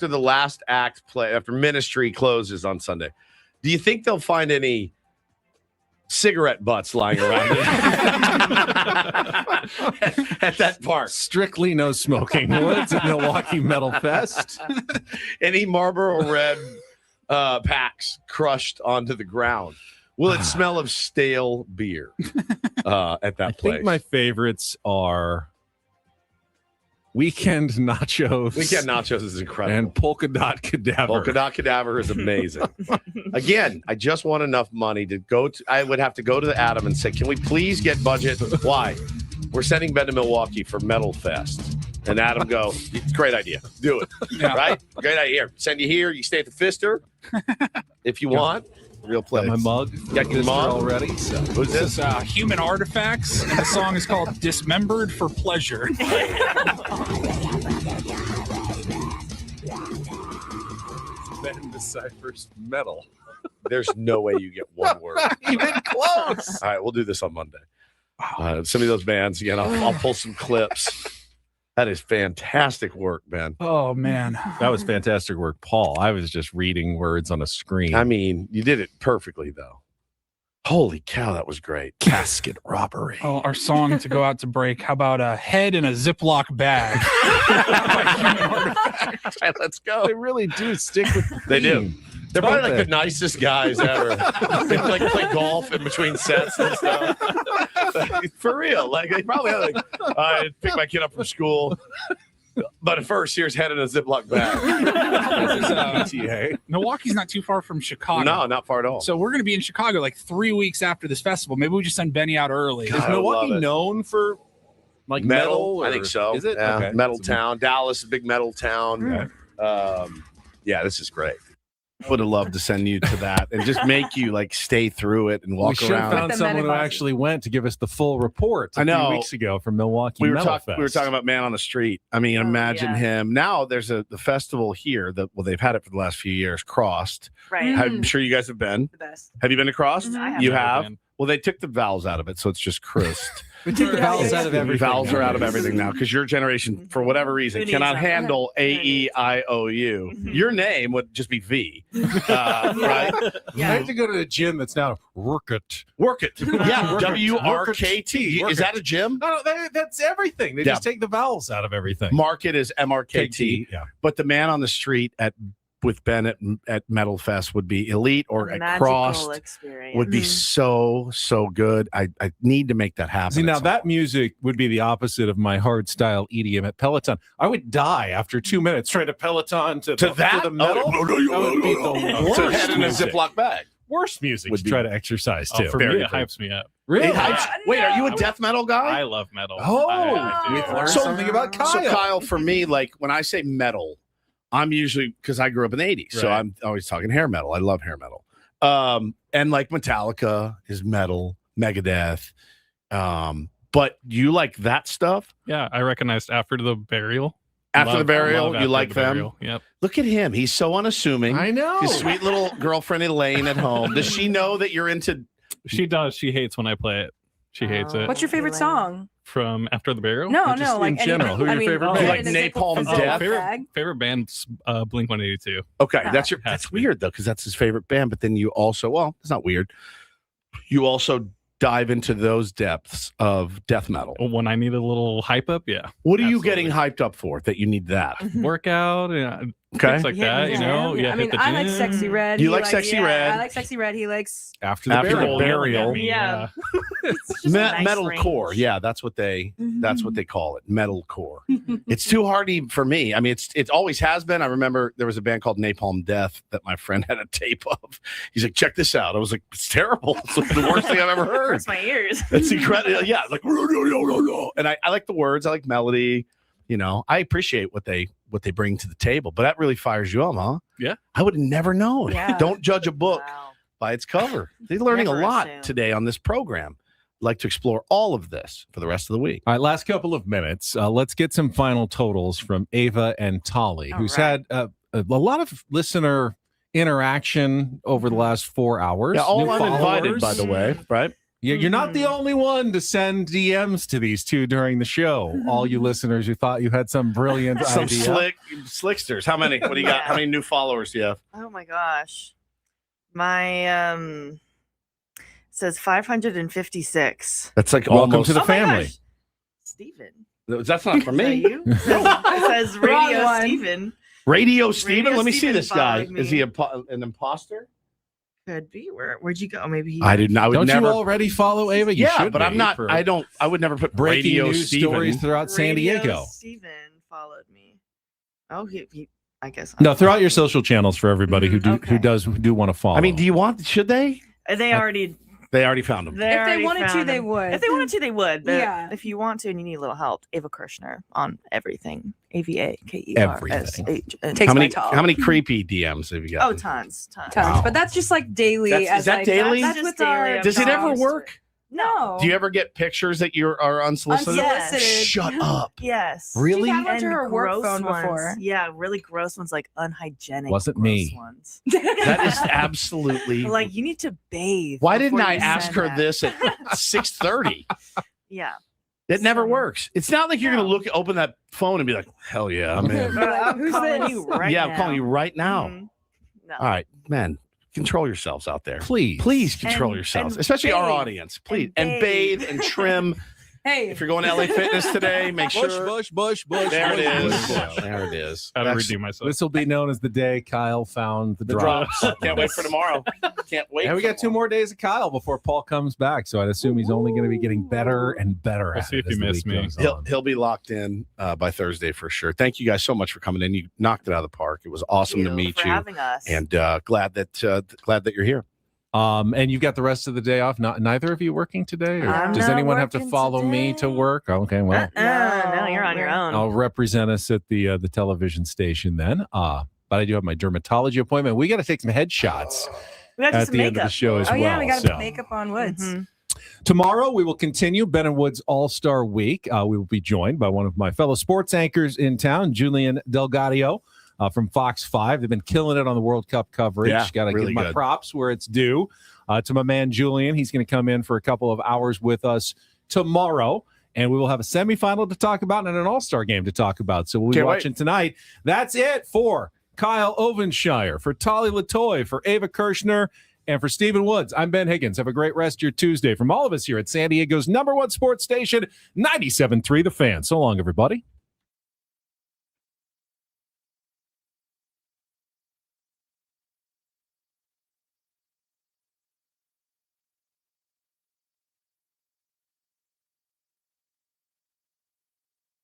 the last act play, after Ministry closes on Sunday, do you think they'll find any cigarette butts lying around at that park? Strictly no smoking. Woods at Milwaukee Metal Fest. Any Marlboro Red packs crushed onto the ground? Will it smell of stale beer at that I place? think my favorites are Weekend Nachos. Weekend Nachos is incredible. And Polka Dot Cadaver. Polka Dot Cadaver is amazing. Again, I just want enough money to go to. I would have to go to Adam and say, "Can we please get budget?" Why? We're sending Ben to Milwaukee for Metal Fest, and Adam go, "Great idea, do it." Yeah. Right? Great idea. Here, send you here. You stay at the Fister if you want. Real place. Got my mug. Got your mug already. So. Who's This this? is Human Artifacts, and the song is called Dismembered for Pleasure. Ben deciphers metal. There's no way you get one word. Even close. All right, we'll do this on Monday. Some of those bands, again, I'll pull some clips. That is fantastic work, Ben. Oh, man. That was fantastic work, Paul. I was just reading words on a screen. I mean, you did it perfectly, though. Holy cow, that was great. Casket robbery. Oh, our song to go out to break. How about a head in a Ziploc bag? Let's go. They really do stick with the They do. theme. They're probably like the nicest guys ever. They like play golf in between sets and stuff. For real. Like they probably have like, I pick my kid up from school. But at first, here's head in a Ziploc bag. Milwaukee's not too far from Chicago. No, not far at all. So we're going to be in Chicago like 3 weeks after this festival. Maybe we just send Benny out early. Is Milwaukee known for like metal? I think so. Is it? Yeah. Okay. Metal town. Dallas, a big metal town. Yeah, this is great. Would have loved to send you to that and just make you like stay through it and walk We should have around. found someone who actually went to give us the full report a few weeks ago from Milwaukee. We were Metal talking about Man on the Street. I mean, imagine him. Now there's the festival here that they've had it for the last few years, Crossed. Right. I'm sure you guys have been. The best. Have you been to Crossed? I have. You Never have? been. Well, they took the vowels out of it, so it's just Christ. We took the vowels out of everything. Vowels are out of everything now because your generation, for whatever reason, Who needs cannot them? handle A-E-I-O-U. Your name would just be V. Right? I have to go to the gym that's now Work It. Work it. Yeah, Work It. W-R-K-T. Work Is It. that a gym? No, that's everything. They just take the vowels out of everything. Market is M-R-K-T. Yeah. But the Man on the Street with Ben at Metal Fest would be elite, or at Magical Crossed experience. would be so good. I need to make that happen. See, at now some that music would be the opposite of my hard style EDM at Peloton. I would die after 2 minutes trying to Peloton to that? the metal. Oh, That would be the worst So head in a music. Ziploc bag. Worst music Would to be- try to exercise Oh, to. for me, it hypes me up. Really? It hypes- Wait, are you a death metal guy? I love metal. Oh, I do. we've learned So- something about Kyle. So Kyle, for me, like when I say metal, I'm usually, because I grew up in the 80s, so Right. I'm always talking hair metal. I love hair metal. And like Metallica is metal, Megadeth. But you like that stuff? Yeah, I recognized After the Burial. After the Love Burial, you After like the them? Burial. Yep. Look at him. He's so unassuming. I know. His sweet little girlfriend Elaine at home. Does she know that you're into? She does. She hates when I play it. She hates it. What's your favorite song? From After the Burial? No, Or just no, like in general, who are your favorite bands? Head in a Like Ziploc- Napalm a Death? Ziploc bag. Favorite band's Blink 182. Okay, that's Has to be. weird though, because that's his favorite band. But then you also, well, it's not weird. You also dive into those depths of death metal. When I need a little hype up, yeah. What are you getting hyped up for that you need that? Workout, yeah, Okay. things like that, you know. Yeah, I mean, I like Sexy Red. You He like likes- Sexy Red. I like Sexy Red. He likes. After the After burial. the Burial. Yeah. It's just a nice Metalcore, range. yeah, that's what they call it, metalcore. It's too hard even for me. I mean, it always has been. I remember there was a band called Napalm Death that my friend had a tape of. He's like, check this out. I was like, it's terrible. It's like the worst thing I've ever heard. Hurts my ears. It's incredible. Yeah, like and I like the words. I like melody. You know, I appreciate what they bring to the table. But that really fires you up, huh? Yeah. I would have never known. Yeah. Don't judge a book Wow. by its cover. They're learning Never a lot assume. today on this program. I'd like to explore all of this for the rest of the week. All right, last couple of minutes. Let's get some final totals from Ava and Tali, All who's right. had a lot of listener interaction over the last 4 hours. Yeah, all New uninvited, followers. by the way, right? Yeah, you're not the only one to send DMs to these two during the show. All you listeners who thought you had some brilliant Some idea. slicksters. How many? What do you got? How many new followers do you have? Oh my gosh. My says 556. That's like Welcome almost to the Oh my family. gosh. Steven. That's not for Is that me. you? It says Wrong Radio one. Steven. Radio Steven. Radio Let me see Steven this guy. followed Is me. he an imposter? Could be. Where'd you go? Maybe he. I did not. I would Don't never. you already follow Ava? You yeah, should but I'm be not. for I don't. I would never put breaking Radio news Steven. stories throughout San Radio Diego. Steven followed me. Oh, he I guess. No, throughout your social channels for everybody who Okay. does want to follow. I mean, do you want? Should they? They already. They already found him. They If they already wanted to, found they him. would. If they wanted to, they would. But Yeah. if you want to and you need a little help, Ava Kershner on everything. AVAKERSH. Takes How many? my tall. How many creepy DMs have you got? Oh, tons. Tons. But that's just like daily. That's- as is that like, daily? That's Just what's daily. our Does it ever jobs. work? No. Do you ever get pictures that you are unsolicited? Unsolicited. Shut up. Yes. Really? She's had one to And her work gross phone ones. before. Yeah, really gross ones, like unhygienic. Wasn't gross me. Ones. That is absolutely. Like you need to bathe. Why didn't before I you ask send her that. this at 6:30? Yeah. It never works. It's not like you're going to open that phone and be like, hell yeah, I'm in. I'm Who's calling this? you right Yeah, now. I'm calling you right now. No. All right, man, control yourselves out there. Please. Please control And- yourselves, and especially our bathe. audience. Please. And And bathe and trim. Hey, If you're going to LA Fitness today, make sure. Bush. There it is. bush. There it is. How to That's redeem myself. This will be known as the day Kyle found the the drops. drops. Can't wait for tomorrow. Can't wait. And we for got 2 more days of Kyle before Paul comes back. So I'd assume he's only going to be getting better and better. We'll at see it if he as the missed week me. goes on. He'll be locked in by Thursday for sure. Thank you guys so much for coming in. You knocked it out of the park. It was awesome to meet for you, having us. and glad that you're here. And you've got the rest of the day off. Neither of you working today? Or I'm does not anyone have to working follow me to work? Okay, well, No, you're on your own. I'll represent us at the television station then. But I do have my dermatology appointment. We got to take some headshots We got to do at some the end of the makeup. show as oh well. yeah, we got to so. put makeup on Woods. Tomorrow, we will continue Ben and Woods All-Star Week. We will be joined by one of my fellow sports anchors in town, Julian Delgadio from Fox 5. They've been killing it on the World Cup coverage. Yeah, Got to really give my good. props where it's due. To my man, Julian, he's going to come in for a couple of hours with us tomorrow. And we will have a semifinal to talk about and an All-Star game to talk about. So we'll be Can't wait. watching tonight. That's it for Kyle Ovenshire, for Tali Letoi, for Ava Kershner, and for Stephen Woods. I'm Ben Higgins. Have a great rest of your Tuesday. From all of us here at San Diego's #1 sports station, 97.3 The Fan. So long, everybody.